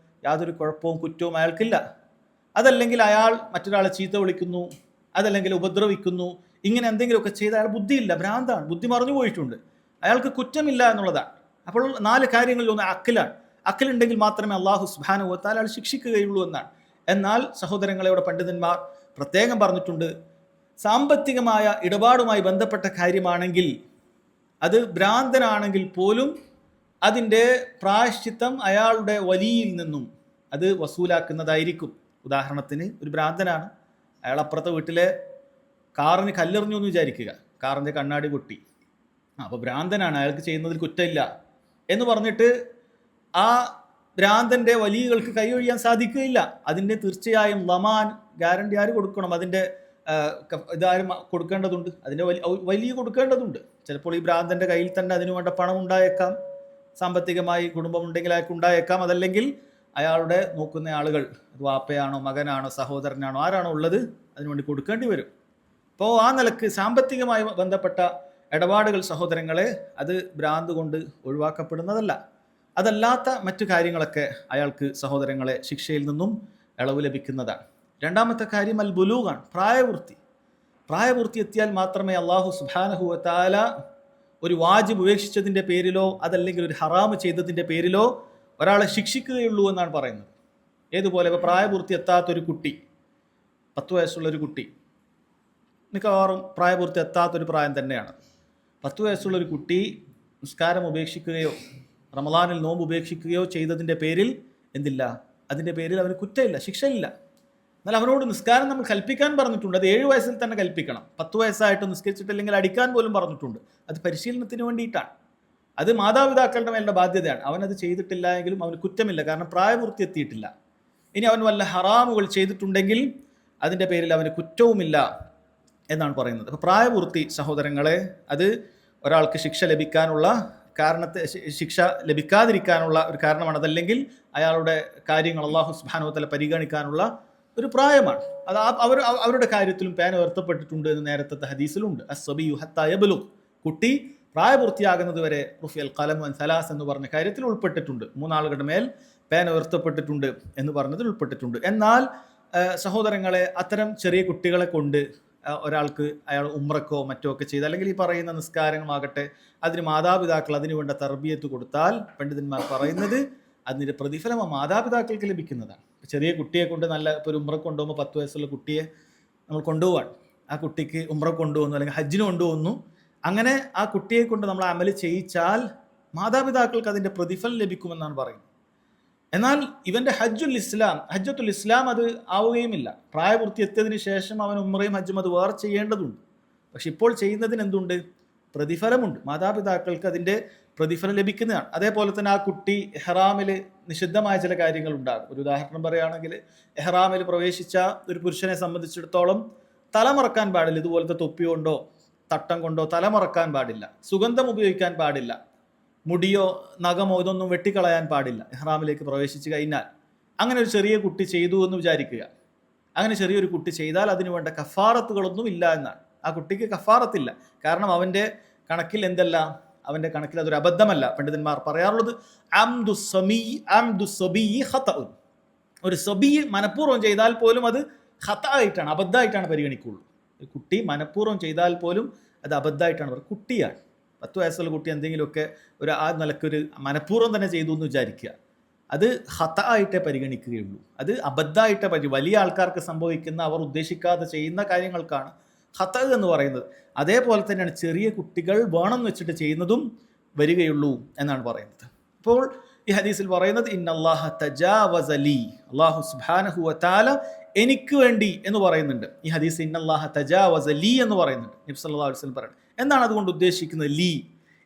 യാതൊരു കുഴപ്പവും കുറ്റവും അയാൾക്കില്ല. അതല്ലെങ്കിൽ അയാൾ മറ്റൊരാളെ ചീത്ത വിളിക്കുന്നു, അതല്ലെങ്കിൽ ഉപദ്രവിക്കുന്നു, ഇങ്ങനെ എന്തെങ്കിലുമൊക്കെ ചെയ്ത് അയാൾ ബുദ്ധിയില്ല, ഭ്രാന്താണ്, ബുദ്ധി മറഞ്ഞു പോയിട്ടുണ്ട്, അയാൾക്ക് കുറ്റമില്ല എന്നുള്ളതാണ്. അപ്പോൾ 4 കാര്യങ്ങളിൽ ഒന്ന് അഖിലാണ്. അഖിലുണ്ടെങ്കിൽ മാത്രമേ അല്ലാഹു സുബ്ഹാനഹു വ തആല ശിക്ഷിക്കുകയുള്ളൂ എന്നാണ്. എന്നാൽ സഹോദരങ്ങളെ, പണ്ഡിതന്മാർ പ്രത്യേകം പറഞ്ഞിട്ടുണ്ട്, സാമ്പത്തികമായ ഇടപാടുമായി ബന്ധപ്പെട്ട കാര്യമാണെങ്കിൽ അത് ഭ്രാന്തനാണെങ്കിൽ പോലും അതിൻ്റെ പ്രായശ്ചിത്തം അയാളുടെ വലിയിൽ നിന്നും അത് വസൂലാക്കുന്നതായിരിക്കും. ഉദാഹരണത്തിന്, ഒരു ഭ്രാന്തനാണ്, അയാൾ അപ്പുറത്തെ വീട്ടിലെ കാറിന് കല്ലെറിഞ്ഞു എന്ന് വിചാരിക്കുക, കാറിൻ്റെ കണ്ണാടി പൊട്ടി. അപ്പോൾ ഭ്രാന്തനാണ്, അയാൾക്ക് ചെയ്യുന്നതിൽ കുറ്റമില്ല എന്ന് പറഞ്ഞിട്ട് ആ ഭ്രാന്തൻ്റെ വലിയകൾക്ക് കൈയൊഴിയാൻ സാധിക്കുകയില്ല. അതിൻ്റെ തീർച്ചയായും ലമാൻ, ഗ്യാരണ്ടി ആര് കൊടുക്കണം? അതിൻ്റെ ഇതാരും കൊടുക്കേണ്ടതുണ്ട്, അതിൻ്റെ വലിയ കൊടുക്കേണ്ടതുണ്ട്. ചിലപ്പോൾ ഈ ഭ്രാന്തൻ്റെ കയ്യിൽ തന്നെ അതിനു വേണ്ട പണം ഉണ്ടായേക്കാം, സാമ്പത്തികമായി കുടുംബമുണ്ടെങ്കിൽ അയാൾക്ക് ഉണ്ടായേക്കാം, അതല്ലെങ്കിൽ അയാളുടെ നോക്കുന്ന ആളുകൾ, വാപ്പയാണോ മകനാണോ സഹോദരനാണോ ആരാണോ ഉള്ളത്, അതിനുവേണ്ടി കൊടുക്കേണ്ടി വരും. അപ്പോൾ ആ നിലക്ക് സാമ്പത്തികമായി ബന്ധപ്പെട്ട ഇടപാടുകൾ സഹോദരങ്ങളെ, അത് ഭ്രാന്ത് കൊണ്ട് ഒഴിവാക്കപ്പെടുന്നതല്ല. അതല്ലാത്ത മറ്റു കാര്യങ്ങളൊക്കെ അയാൾക്ക് സഹോദരങ്ങളെ ശിക്ഷയിൽ നിന്നും ഇളവ് ലഭിക്കുന്നതാണ്. രണ്ടാമത്തെ കാര്യം അൽ ബുലൂഗാണ്, പ്രായപൂർത്തി. പ്രായപൂർത്തി എത്തിയാൽ മാത്രമേ അല്ലാഹു സുബ്ഹാനഹു വ തആല ഒരു വാജിബ് ഉപേക്ഷിച്ചതിൻ്റെ പേരിലോ അതല്ലെങ്കിൽ ഒരു ഹറാമ് ചെയ്തതിൻ്റെ പേരിലോ ഒരാളെ ശിക്ഷിക്കുകയുള്ളൂ എന്നാണ് പറയുന്നത്. ഏതുപോലെ ഇപ്പോൾ പ്രായപൂർത്തി എത്താത്തൊരു കുട്ടി, 10 വയസ്സുള്ളൊരു കുട്ടി, മിക്കവാറും പ്രായപൂർത്തി എത്താത്തൊരു പ്രായം തന്നെയാണ്. 10 വയസ്സുള്ളൊരു കുട്ടി നിസ്കാരം ഉപേക്ഷിക്കുകയോ റമളാനിൽ നോമ്പ് ഉപേക്ഷിക്കുകയോ ചെയ്തതിൻ്റെ പേരിൽ എന്തില്ല, അതിൻ്റെ പേരിൽ അവന് കുറ്റമില്ല, ശിക്ഷയില്ല. എന്നാൽ അവനോട് നിസ്കാരം നമ്മൾ കൽപ്പിക്കാൻ പറഞ്ഞിട്ടുണ്ട്, അത് 7 വയസ്സിൽ തന്നെ കൽപ്പിക്കണം. 10 വയസ്സായിട്ട് നിസ്കരിച്ചിട്ടില്ലെങ്കിൽ അടിക്കാൻ പോലും പറഞ്ഞിട്ടുണ്ട്. അത് പരിശീലനത്തിന് വേണ്ടിയിട്ടാണ്, അത് മാതാപിതാക്കളുടെ മേലുള്ള ബാധ്യതയാണ്. അവനത് ചെയ്തിട്ടില്ല എങ്കിലും അവന് കുറ്റമില്ല, കാരണം പ്രായപൂർത്തി എത്തിയിട്ടില്ല. ഇനി അവൻ വല്ല ഹറാമുകൾ ചെയ്തിട്ടുണ്ടെങ്കിൽ അതിൻ്റെ പേരിൽ അവന് കുറ്റവുമില്ല എന്നാണ് പറയുന്നത്. അപ്പോൾ പ്രായപൂർത്തി സഹോദരങ്ങളെ, അത് ഒരാൾക്ക് ശിക്ഷ ലഭിക്കാനുള്ള ശിക്ഷ ലഭിക്കാതിരിക്കാനുള്ള ഒരു കാരണമാണ്. അതല്ലെങ്കിൽ അയാളുടെ കാര്യങ്ങൾ അല്ലാഹു സുബ്ഹാനഹു വ തആല പരിഗണിക്കാനുള്ള ഒരു പ്രായമാണ്. അത് അവരുടെ കാര്യത്തിലും പേന ഉയർത്തപ്പെട്ടിട്ടുണ്ട് എന്ന് നേരത്തെ ഹദീസിലുണ്ട്. അസ്സബിയു ഹത്താ യബ്ലുഗ്, കുട്ടി പ്രായപൂർത്തിയാകുന്നത് വരെ റുഫി അൽ ഖലമു അൻ സലാസ് എന്ന് പറഞ്ഞ കാര്യത്തിൽ ഉൾപ്പെട്ടിട്ടുണ്ട്. 3 ആളുകളുടെ മേൽ പേന ഉയർത്തപ്പെട്ടിട്ടുണ്ട് എന്ന് പറഞ്ഞതിൽ ഉൾപ്പെട്ടിട്ടുണ്ട്. എന്നാൽ സഹോദരങ്ങളെ, അത്തരം ചെറിയ കുട്ടികളെ കൊണ്ട് ഒരാൾക്ക് അയാൾ ഉംറക്കോ മറ്റോ ഒക്കെ ചെയ്ത്, അല്ലെങ്കിൽ ഈ പറയുന്ന നിസ്കാരമാകട്ടെ, അതിന് മാതാപിതാക്കൾ അതിനു വേണ്ട തർബിയത്ത് കൊടുത്താൽ പണ്ഡിതന്മാർ പറയുന്നത് അതിൻ്റെ പ്രതിഫലം മാതാപിതാക്കൾക്ക് ലഭിക്കുന്നതാണ്. ചെറിയ കുട്ടിയെ കൊണ്ട് ഇപ്പോൾ ഒരു ഉംറക്ക് കൊണ്ടുപോകുമ്പോൾ 10 വയസ്സുള്ള കുട്ടിയെ നമ്മൾ കൊണ്ടുപോവാണ്, ആ കുട്ടിക്ക് ഉംറക്ക് കൊണ്ടുപോകുന്നു അല്ലെങ്കിൽ ഹജ്ജിന് കൊണ്ടുപോകുന്നു, അങ്ങനെ ആ കുട്ടിയെ കൊണ്ട് നമ്മൾ അമല് ചെയ്യിച്ചാൽ മാതാപിതാക്കൾക്ക് അതിൻ്റെ പ്രതിഫലം ലഭിക്കുമെന്നാണ് പറയുന്നത്. എന്നാൽ ഇവൻ്റെ ഹജ്ജത്തുൽ ഇസ്ലാം അത് ആവുകയുമില്ല. പ്രായപൂർത്തി എത്തിയതിന് ശേഷം അവൻ ഉംറയും ഹജ്ജും അത് വേറെ ചെയ്യേണ്ടതുണ്ട്. പക്ഷെ ഇപ്പോൾ ചെയ്യുന്നതിന് എന്തുണ്ട്? പ്രതിഫലമുണ്ട്, മാതാപിതാക്കൾക്ക് അതിൻ്റെ പ്രതിഫലം ലഭിക്കുന്നതാണ്. അതേപോലെ തന്നെ ആ കുട്ടി എഹ്റാമിൽ നിഷിദ്ധമായ ചില കാര്യങ്ങൾ ഉണ്ടാകും. ഒരു ഉദാഹരണം പറയുകയാണെങ്കിൽ, എഹ്റാമിൽ പ്രവേശിച്ച ഒരു പുരുഷനെ സംബന്ധിച്ചിടത്തോളം തലമറക്കാൻ പാടില്ല, ഇതുപോലത്തെ തൊപ്പി കൊണ്ടോ തട്ടം കൊണ്ടോ തലമറക്കാൻ പാടില്ല, സുഗന്ധം ഉപയോഗിക്കാൻ പാടില്ല, മുടിയോ നഖമോ ഇതൊന്നും വെട്ടിക്കളയാൻ പാടില്ല ഇഹ്റാമിലേക്ക് പ്രവേശിച്ച് കഴിഞ്ഞാൽ. അങ്ങനെ ഒരു ചെറിയ കുട്ടി ചെയ്തു എന്ന് വിചാരിക്കുക. അങ്ങനെ ചെറിയൊരു കുട്ടി ചെയ്താൽ അതിനു വേണ്ട കഫാറത്തുകളൊന്നും ഇല്ല എന്നാണ്. ആ കുട്ടിക്ക് കഫാറത്തില്ല. കാരണം അവൻ്റെ കണക്കിൽ എന്തല്ല, അവൻ്റെ കണക്കിൽ അതൊരു അബദ്ധമല്ല. പണ്ഡിതന്മാർ പറയാറുള്ളത് ഒരു സബി മനഃപൂർവ്വം ചെയ്താൽ പോലും അത് ഖത ആയിട്ടാണ്, അബദ്ധമായിട്ടാണ് പരിഗണിക്കുള്ളൂ. ഒരു കുട്ടി മനഃപൂർവ്വം ചെയ്താൽ പോലും അത് അബദ്ധമായിട്ടാണ് പറയുക. കുട്ടിയാണ്, 10 വയസ്സുള്ള കുട്ടി എന്തെങ്കിലുമൊക്കെ ഒരു ആ നിലക്കൊരു മനഃപൂർവ്വം തന്നെ ചെയ്തു എന്ന് വിചാരിക്കുക, അത് ഖത ആയിട്ടേ പരിഗണിക്കുകയുള്ളൂ. അത് അബദ്ധമായിട്ടേ വലിയ ആൾക്കാർക്ക് സംഭവിക്കുന്ന, അവർ ഉദ്ദേശിക്കാതെ ചെയ്യുന്ന കാര്യങ്ങൾക്കാണ് ഖത എന്ന് പറയുന്നത്. അതേപോലെ തന്നെയാണ് ചെറിയ കുട്ടികൾ വേണം വെച്ചിട്ട് ചെയ്യുന്നതും വരികയുള്ളൂ എന്നാണ് പറയുന്നത്. അപ്പോൾ ഈ ഹദീസിൽ പറയുന്നത് ഇന്നല്ലാഹ തജാവസ ലീ, അല്ലാഹു സുബ്ഹാനഹു വ തആല എനിക്ക് വേണ്ടി എന്ന് പറയുന്നുണ്ട്. ഈ ഹദീസ് ഇന്നല്ലാഹ തജാവസ ലീ എന്ന് പറയുന്നുണ്ട്. നബി സല്ലല്ലാഹു അലൈഹി വസല്ലം പറയുന്നത് എന്താണ് അതുകൊണ്ട് ഉദ്ദേശിക്കുന്നത്? ലീ,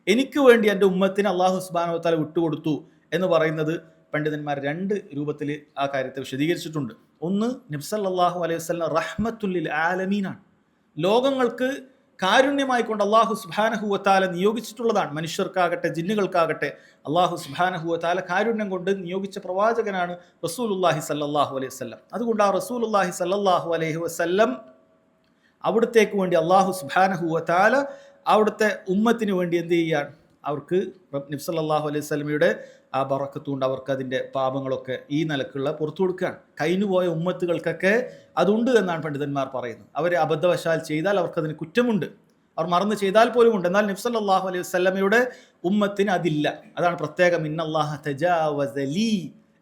എനിക്ക് വേണ്ടി എൻ്റെ ഉമ്മത്തിന് അല്ലാഹു സുബ്ഹാനഹു വ തആല വിട്ടുകൊടുത്തു എന്ന് പറയുന്നത് പണ്ഡിതന്മാർ 2 രൂപത്തിൽ ആ കാര്യത്തെ വിശദീകരിച്ചിട്ടുണ്ട്. ഒന്ന്, നബി സല്ലല്ലാഹു അലൈഹി വസല്ലം റഹ്മത്തുൽ ലിൽ ആലമീനാണ്, ലോകങ്ങൾക്ക് കാരുണ്യമായിക്കൊണ്ട് അള്ളാഹു സുബ്ഹാനഹു വ തആല നിയോഗിച്ചിട്ടുള്ളതാണ്. മനുഷ്യർക്കാകട്ടെ ജിന്നുകൾക്കാകട്ടെ അള്ളാഹു സുബ്ഹാനഹു വ തആല കാരുണ്യം കൊണ്ട് നിയോഗിച്ച പ്രവാചകനാണ് റസൂലുള്ളാഹി സല്ലല്ലാഹു അലൈഹി വസല്ലം. അതുകൊണ്ട് ആ റസൂലുള്ളാഹി സല്ലല്ലാഹു അലൈഹി വസല്ലം അവിടത്തേക്ക് വേണ്ടി അള്ളാഹു സുബ്ഹാനഹു വ തആല അവിടുത്തെ ഉമ്മത്തിന് വേണ്ടി എന്ത് ചെയ്യാൻ, അവർക്ക് നബി സല്ലല്ലാഹു അലൈഹി വസല്ലമയുടെ ആ ബറക്കത്ത് കൊണ്ട് അവർക്ക് അതിൻ്റെ പാപങ്ങളൊക്കെ ഈ നിലക്കുള്ള പുറത്തു കൊടുക്കുകയാണ്. കഴിഞ്ഞുപോയ ഉമ്മത്തുകൾക്കൊക്കെ അതുണ്ട് എന്നാണ് പണ്ഡിതന്മാർ പറയുന്നത്. അവർ അബദ്ധവശാൽ ചെയ്താൽ അവർക്കതിന് കുറ്റമുണ്ട്, അവർ മറന്ന് ചെയ്താൽ പോലും ഉണ്ട്. എന്നാൽ നബി സല്ലല്ലാഹു അലൈഹി വസല്ലമയുടെ ഉമ്മത്തിന് അതില്ല. അതാണ് പ്രത്യേകം ഇന്നല്ലാഹ തജാവസ ലീ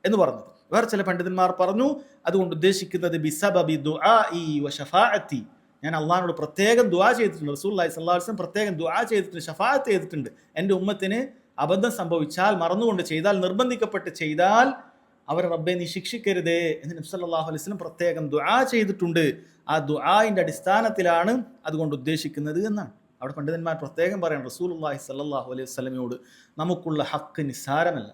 എന്ന് പറഞ്ഞത്. വേറെ ചില പണ്ഡിതന്മാർ പറഞ്ഞു അതുകൊണ്ട് ഉദ്ദേശിക്കുന്നത് ബിസബബി ദുആഇ വ ശഫാഅത്തി, ഞാൻ അള്ളാഹിനോട് പ്രത്യേകം ദുആ ചെയ്തിട്ടുണ്ട്, റസൂലുള്ളാഹി സ്വല്ലല്ലാഹു അലൈഹി വസല്ലം പ്രത്യേകം ദുആ ചെയ്തിട്ടുണ്ട്, ശഫാഅത്ത് ചെയ്തിട്ടുണ്ട്. എൻ്റെ ഉമ്മത്തിന് അബദ്ധം സംഭവിച്ചാൽ, മറന്നുകൊണ്ട് ചെയ്താൽ, നിർബന്ധിക്കപ്പെട്ട് ചെയ്താൽ അവരെ റബ്ബെ നീ ശിക്ഷിക്കരുതേ എന്ന് നബി സല്ലല്ലാഹു അലൈഹി വസല്ലം പ്രത്യേകം ദുആ ചെയ്തിട്ടുണ്ട്. ആ ദുആഇന്റെ അടിസ്ഥാനത്തിലാണ് അതുകൊണ്ട് ഉദ്ദേശിക്കുന്നത് എന്നാണ്. അവിടെ പണ്ഡിതന്മാർ പ്രത്യേകം പറയണം, റസൂലുള്ളാഹി സ്വല്ലല്ലാഹു അലൈഹി വസല്ലമയോട് നമുക്കുള്ള ഹക്ക് നിസ്സാരമല്ല.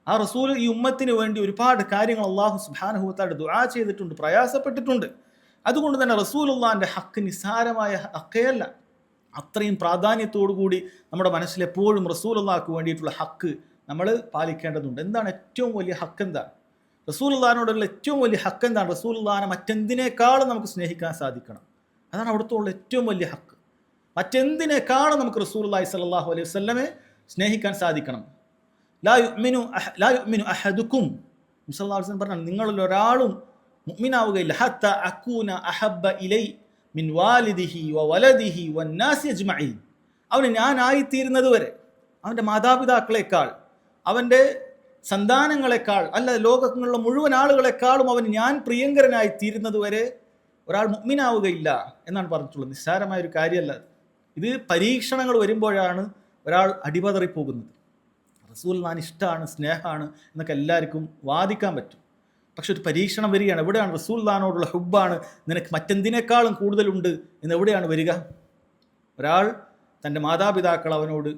ആ റസൂൽ ഈ ഉമ്മത്തിന് വേണ്ടി ഒരുപാട് കാര്യങ്ങൾ അല്ലാഹു സുബ്ഹാനഹു വ തആല ദുആ ചെയ്തിട്ടുണ്ട്, പ്രയാസപ്പെട്ടിട്ടുണ്ട്. അതുകൊണ്ട് തന്നെ റസൂലുള്ളാഹിന്റെ ഹക്ക് നിസ്സാരമായ ഹക്കയല്ല. അത്രയും പ്രാധാന്യത്തോടു കൂടി നമ്മുടെ മനസ്സിൽ എപ്പോഴും റസൂലുള്ളാഹിക്ക് വേണ്ടിയിട്ടുള്ള ഹക്ക് നമ്മൾ പാലിക്കേണ്ടതുണ്ട്. എന്താണ് ഏറ്റവും വലിയ ഹക്ക്? എന്താണ് റസൂലുള്ളാഹിനോടുള്ള ഏറ്റവും വലിയ ഹക്ക്? എന്താണ്? റസൂലുള്ളാഹിനെ മറ്റെന്തിനേക്കാളും നമുക്ക് സ്നേഹിക്കാൻ സാധിക്കണം. അതാണ് അവിടുത്തെ ഏറ്റവും വലിയ ഹക്ക്. മറ്റെന്തിനേക്കാളും നമുക്ക് റസൂലുള്ളാഹി സ്വല്ലല്ലാഹു അലൈഹി വസല്ലമയെ സ്നേഹിക്കാൻ സാധിക്കണം. ലാ യുഅ്മിനു അഹദുക്കും, സല്ലല്ലാഹു അലൈഹി വസല്ലം പറഞ്ഞു, നിങ്ങളിൽ ഒരാളും മുഅ്മിനാവുകയില്ല ഹത്താ അകൂന അഹബ്ബ ഇലൈ മിൻ വാലിദിഹി വ വലദിഹി വന്നാസി അജ്മഈൻ, അവന് ഞാനായിത്തീരുന്നത് വരെ, അവൻ്റെ മാതാപിതാക്കളെക്കാൾ, അവൻ്റെ സന്താനങ്ങളെക്കാൾ, അല്ല ലോകത്തിലുള്ള മുഴുവൻ ആളുകളെക്കാളും അവന് ഞാൻ പ്രിയങ്കരനായി തീരുന്നത് വരെ ഒരാൾ മുഅ്മിനാവുകയില്ല എന്നാണ് പറഞ്ഞിട്ടുള്ളത്. നിസ്സാരമായൊരു കാര്യമല്ല ഇത്. പരീക്ഷണങ്ങൾ വരുമ്പോഴാണ് ഒരാൾ അടിപതറിപ്പോകുന്നത്. റസൂലുള്ളാഹിനെ ഇഷ്ടമാണ്, സ്നേഹമാണ് എന്നൊക്കെ എല്ലാവർക്കും വാദിക്കാൻ പറ്റും. പക്ഷെ ഒരു പരീക്ഷണം വരികയാണ്. എവിടെയാണ് റസൂലുള്ളാഹിനോടുള്ള ഹുബ്ബാണ് നിനക്ക് മറ്റെന്തിനേക്കാളും കൂടുതലുണ്ട് എന്ന് എവിടെയാണ് വരിക? ഒരാൾ തൻ്റെ മാതാപിതാക്കൾ അവനോട്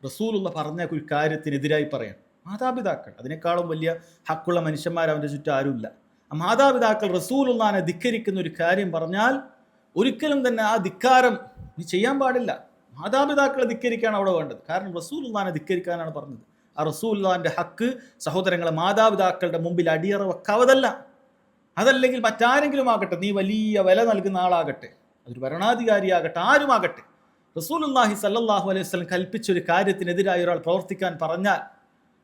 റസൂലുള്ള പറഞ്ഞ ഒരു കാര്യത്തിനെതിരായി പറയാം. മാതാപിതാക്കൾ, അതിനേക്കാളും വലിയ ഹക്കുള്ള മനുഷ്യന്മാർ അവൻ്റെ ചുറ്റും ആരുമില്ല. ആ മാതാപിതാക്കൾ റസൂലുള്ളാഹിനെ ധിക്കരിക്കുന്ന ഒരു കാര്യം പറഞ്ഞാൽ ഒരിക്കലും തന്നെ ആ ധിക്കാരം നീ ചെയ്യാൻ പാടില്ല. മാതാപിതാക്കളെ ധിക്കരിക്കാണ് അവിടെ വേണ്ടത്. കാരണം റസൂലുള്ളാഹിനെ ധിക്കരിക്കാനാണ് പറഞ്ഞത്. ആ റസൂലുള്ളാഹിന്റെ ഹക്ക് സഹോദരങ്ങളെ മാതാപിതാക്കളുടെ മുമ്പിൽ അടിയറ വെക്കാവതല്ല. അതല്ലെങ്കിൽ മറ്റാരെങ്കിലും ആകട്ടെ, നീ വലിയ വില നൽകുന്ന ആളാകട്ടെ, അതൊരു ഭരണാധികാരിയാകട്ടെ, ആരുമാകട്ടെ, റസൂലുള്ളാഹി സ്വല്ലല്ലാഹു അലൈഹി വസല്ലം കൽപ്പിച്ചൊരു കാര്യത്തിനെതിരായി ഒരാൾ പ്രവർത്തിക്കാൻ പറഞ്ഞാൽ,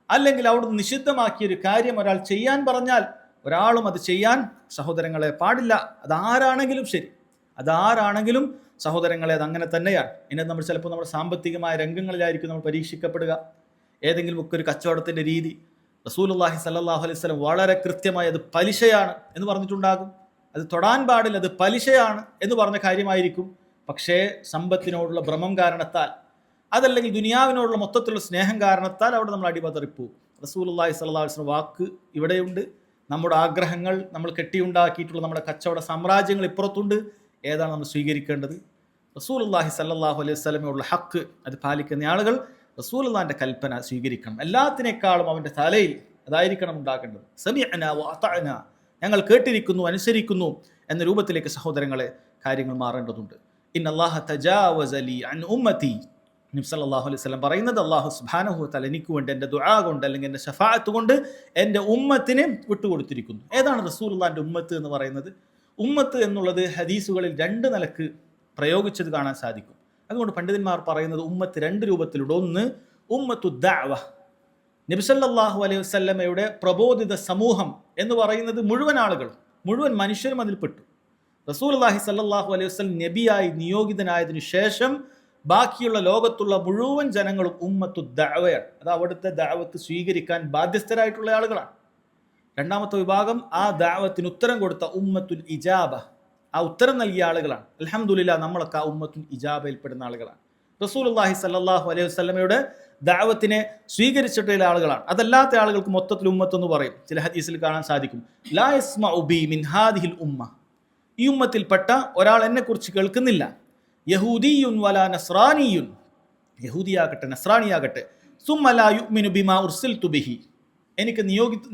അല്ലെങ്കിൽ അവിടുന്ന് നിഷിദ്ധമാക്കിയൊരു കാര്യം ഒരാൾ ചെയ്യാൻ പറഞ്ഞാൽ, ഒരാളും അത് ചെയ്യാൻ സഹോദരങ്ങളെ പാടില്ല. അതാരാണെങ്കിലും ശരി, അതാരാണെങ്കിലും സഹോദരങ്ങളെ അതങ്ങനെ തന്നെയാണ്. ഇനി നമ്മൾ ചിലപ്പോൾ നമ്മുടെ സാമ്പത്തികമായ രംഗങ്ങളിലായിരിക്കും നമ്മൾ പരീക്ഷിക്കപ്പെടുക. ഏതെങ്കിലും ഒക്കെ ഒരു കച്ചവടത്തിൻ്റെ രീതി റസൂലുള്ളാഹി സ്വല്ലല്ലാഹു അലൈഹി വസല്ലം വളരെ കൃത്യമായി അത് പലിശയാണ് എന്ന് പറഞ്ഞിട്ടുണ്ടാകും. അത് തൊടാൻ പാടില്ല, അത് പലിശയാണ് എന്ന് പറഞ്ഞ കാര്യമായിരിക്കും. പക്ഷേ സമ്പത്തിനോടുള്ള ഭ്രമം കാരണത്താൽ, അതല്ലെങ്കിൽ ദുനിയാവിനോടുള്ള മൊത്തത്തിലുള്ള സ്നേഹം കാരണത്താൽ അവിടെ നമ്മൾ അടിപതറിപ്പോകും. റസൂലുള്ളാഹി സ്വല്ലല്ലാഹു അലൈഹി വസല്ലം വാക്ക് ഇവിടെയുണ്ട്. നമ്മുടെ ആഗ്രഹങ്ങൾ, നമ്മൾ കെട്ടിയുണ്ടാക്കിയിട്ടുള്ള നമ്മുടെ കച്ചവട സാമ്രാജ്യങ്ങൾ ഇപ്പുറത്തുണ്ട്. ഏതാണ് നമ്മൾ സ്വീകരിക്കേണ്ടത്? റസൂലുള്ളാഹി സ്വല്ലല്ലാഹു അലൈഹി വസല്ലമയുള്ള ഹക്ക് അത് പാലിക്കുന്ന ആളുകൾ റസൂലുള്ളാഹിന്റെ കൽപ്പന സ്വീകരിക്കണം. എല്ലാത്തിനേക്കാളും അവൻ്റെ തലയിൽ അതായിരിക്കണം ഉണ്ടാക്കേണ്ടത്. സമിഅനാ വ അതഅനാ, ഞങ്ങൾ കേട്ടിരിക്കുന്നു, അനുസരിക്കുന്നു എന്ന രൂപത്തിലേക്ക് സഹോദരങ്ങളെ കാര്യങ്ങൾ മാറേണ്ടതുണ്ട്. ഇന്നല്ലാഹ തജാവസ ലീ അൻ ഉമ്മതി, നബി സല്ലല്ലാഹു അലൈഹി വസല്ലം പറയുന്നത് അല്ലാഹു സുബ്ഹാനഹു വ തആല എനിക്ക് വേണ്ടി എൻ്റെ ദുആ കൊണ്ട്, അല്ലെങ്കിൽ എൻ്റെ ശഫാഅത്ത് കൊണ്ട് എൻ്റെ ഉമ്മത്തിനെ വിട്ടുകൊടുത്തിരിക്കുന്നു. ഏതാണ് റസൂലുള്ളാഹിന്റെ ഉമ്മത്ത് എന്ന് പറയുന്നത്? ഉമ്മത്ത് എന്നുള്ളത് ഹദീസുകളിൽ 2 നിലക്ക് പ്രയോഗിച്ചത് കാണാൻ സാധിക്കും. അതുകൊണ്ട് പണ്ഡിതന്മാർ പറയുന്നത് ഉമ്മത്ത് രണ്ട് രൂപത്തിലുണ്ട്. ഒന്ന് ഉമ്മത്തു ദഅവ, നബി സല്ലല്ലാഹു അലൈഹി വസല്ലമയുടെ പ്രബോധിത സമൂഹം എന്ന് പറയുന്നത് മുഴുവൻ ആളുകളും, മുഴുവൻ മനുഷ്യരും അതിൽപ്പെട്ടു. റസൂലുള്ളാഹി സല്ലല്ലാഹു അലൈഹി വസല്ലം നബിയായി നിയോഗിതനായതിനു ശേഷം ബാക്കിയുള്ള ലോകത്തുള്ള മുഴുവൻ ജനങ്ങളും ഉമ്മത്തു ദഅവയാണ്. അത് അവിടുത്തെ ദഅവത്ത് സ്വീകരിക്കാൻ ബാധ്യസ്ഥരായിട്ടുള്ള ആളുകളാണ്. രണ്ടാമത്തെ വിഭാഗം ആ ദഅവത്തിന് ഉത്തരം കൊടുത്ത ഉമ്മത്തുൽ ഇജാബ, ആ ഉത്തരം നൽകിയ ആളുകളാണ്. അൽഹംദുലില്ലാഹ് നമ്മളൊക്കെ ആ ഉമ്മത്തുൽ ഇജാബയിൽപ്പെടുന്ന ആളുകളാണ്. റസൂലുള്ളാഹി സല്ലല്ലാഹു അലൈഹി വസല്ലമയുടെ ദഅവത്തിനെ സ്വീകരിച്ചിട്ടുള്ള ആളുകളാണ്. അതല്ലാത്ത ആളുകൾക്ക് മൊത്തത്തിൽ ഉമ്മത്ത് എന്ന് പറയും. ചില ഹദീസിൽ കാണാൻ സാധിക്കും, ലാ യസ്മഉ ബി മിൻ ഹാദിഹിൽ ഉമ്മ, ഈ ഉമ്മത്തിൽപ്പെട്ട ഒരാൾ എന്നെ കുറിച്ച് കേൾക്കുന്നില്ല, യഹൂദിയുൻ വലാ നസ്രാനിയുൻ, യഹൂദിയാകട്ടെ നസ്രാനിയാകട്ടെ, സുമ്മ ലാ യുഅ്മിനു ബിമാ ഉർസിൽതു ബിഹി, എനിക്ക്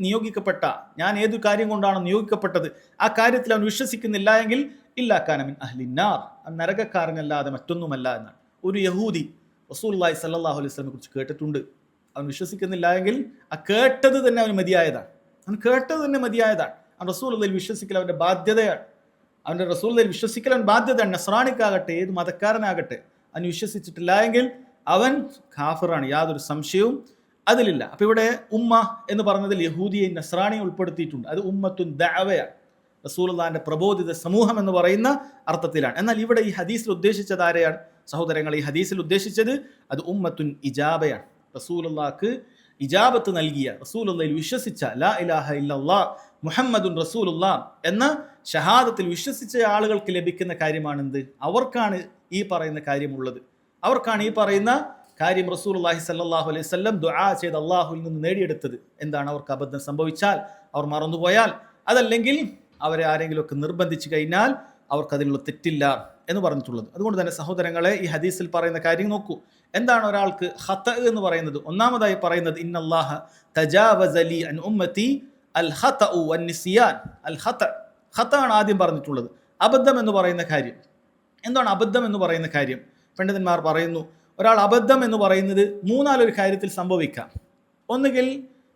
നിയോഗിക്കപ്പെട്ട, ഞാൻ ഏതു കാര്യം കൊണ്ടാണ് നിയോഗിക്കപ്പെട്ടത് ആ കാര്യത്തിൽ അവൻ വിശ്വസിക്കുന്നില്ല എങ്കിൽ ഇല്ലാ കാന മിൻ അഹ്ലിന്നാർ, നരകക്കാരനല്ലാതെ മറ്റൊന്നുമല്ല എന്നാണ്. ഒരു യഹൂദി റസൂലുള്ളാഹി സ്വല്ലല്ലാഹു അലൈഹി വസല്ലമയെ കുറിച്ച് കേട്ടിട്ടുണ്ട്, അവൻ വിശ്വസിക്കുന്നില്ല എങ്കിൽ ആ കേട്ടത് തന്നെ അവന് മതിയായതാണ്. അവൻ കേട്ടത് തന്നെ മതിയായതാണ്. അവൻ റസൂലുള്ളാഹിൽ വിശ്വസിക്കൽ അവൻ്റെ ബാധ്യതയാണ്. അവൻ്റെ റസൂലുള്ളാഹിൽ വിശ്വസിക്കൽ അവൻ ബാധ്യതയാണ്. നസ്രാനിക്കാകട്ടെ ഏത് മതക്കാരനാകട്ടെ അവൻ വിശ്വസിച്ചിട്ടില്ല എങ്കിൽ അവൻ കാഫിറാണ്, യാതൊരു സംശയവും അതിലില്ല. അപ്പൊ ഇവിടെ ഉമ്മ എന്ന് പറഞ്ഞതിൽ യഹൂദിയെയും നസ്രാനിയും ഉൾപ്പെടുത്തിയിട്ടുണ്ട്. അത് ഉമ്മത്തുൻ ദഅവയാണ്, റസൂലുള്ളാഹിന്റെ പ്രബോധിത സമൂഹം എന്ന് പറയുന്ന അർത്ഥത്തിലാണ്. എന്നാൽ ഇവിടെ ഈ ഹദീസിൽ ഉദ്ദേശിച്ചത് ആരെയാണ് സഹോദരങ്ങൾ? ഈ ഹദീസിൽ ഉദ്ദേശിച്ചത് അത് ഉമ്മത്തുൻ ഇജാബയാണ്. റസൂലുള്ളാഹിക്ക് ഇജാബത്ത് നൽകിയ, റസൂലുള്ളാഹിൽ വിശ്വസിച്ച, ലാ ഇലാഹ ഇല്ലല്ലാഹ് മുഹമ്മദുൻ റസൂലുള്ളാഹ് എന്ന ഷഹാദത്തിൽ വിശ്വസിച്ച ആളുകൾക്ക് ലഭിക്കുന്ന കാര്യമാണെന്ത്? അവർക്കാണ് ഈ പറയുന്ന കാര്യമുള്ളത്. അവർക്കാണ് ഈ പറയുന്ന കാര്യം റസൂലുള്ളാഹി സ്വല്ലല്ലാഹു അലൈഹി വസല്ലം ദുആ ചെയ്ത് അള്ളാഹുവിൽ നിന്ന് നേടിയെടുത്തത്. എന്താണ്? അവർക്ക് അബദ്ധം സംഭവിച്ചാൽ, അവർ മറന്നുപോയാൽ, അതല്ലെങ്കിൽ അവരെ ആരെങ്കിലുമൊക്കെ നിർബന്ധിച്ചു കഴിഞ്ഞാൽ അവർക്ക് അതിനുള്ള തെറ്റില്ല എന്ന് പറഞ്ഞിട്ടുള്ളത്. അതുകൊണ്ട് തന്നെ സഹോദരങ്ങളെ, ഈ ഹദീസിൽ പറയുന്ന കാര്യം നോക്കൂ. എന്താണ് ഒരാൾക്ക് ഖത എന്ന് പറയുന്നത്? ഒന്നാമതായി പറയുന്നത് ഇന്നല്ലാഹ തജാവസ ലി അൻ ഉമ്മതി അൽ ഖതഉ വൻ നിസ്യാൻ. അൽ ഖത ആണ് ആദ്യം പറഞ്ഞിട്ടുള്ളത്, അബദ്ധം എന്ന് പറയുന്ന കാര്യം. എന്താണ് അബദ്ധം എന്ന് പറയുന്ന കാര്യം? പണ്ഡിതന്മാർ പറയുന്നു, ഒരാൾ അബദ്ധം എന്ന് പറയുന്നത് മൂന്നാലൊരു കാര്യത്തിൽ സംഭവിക്കാം. ഒന്നുകിൽ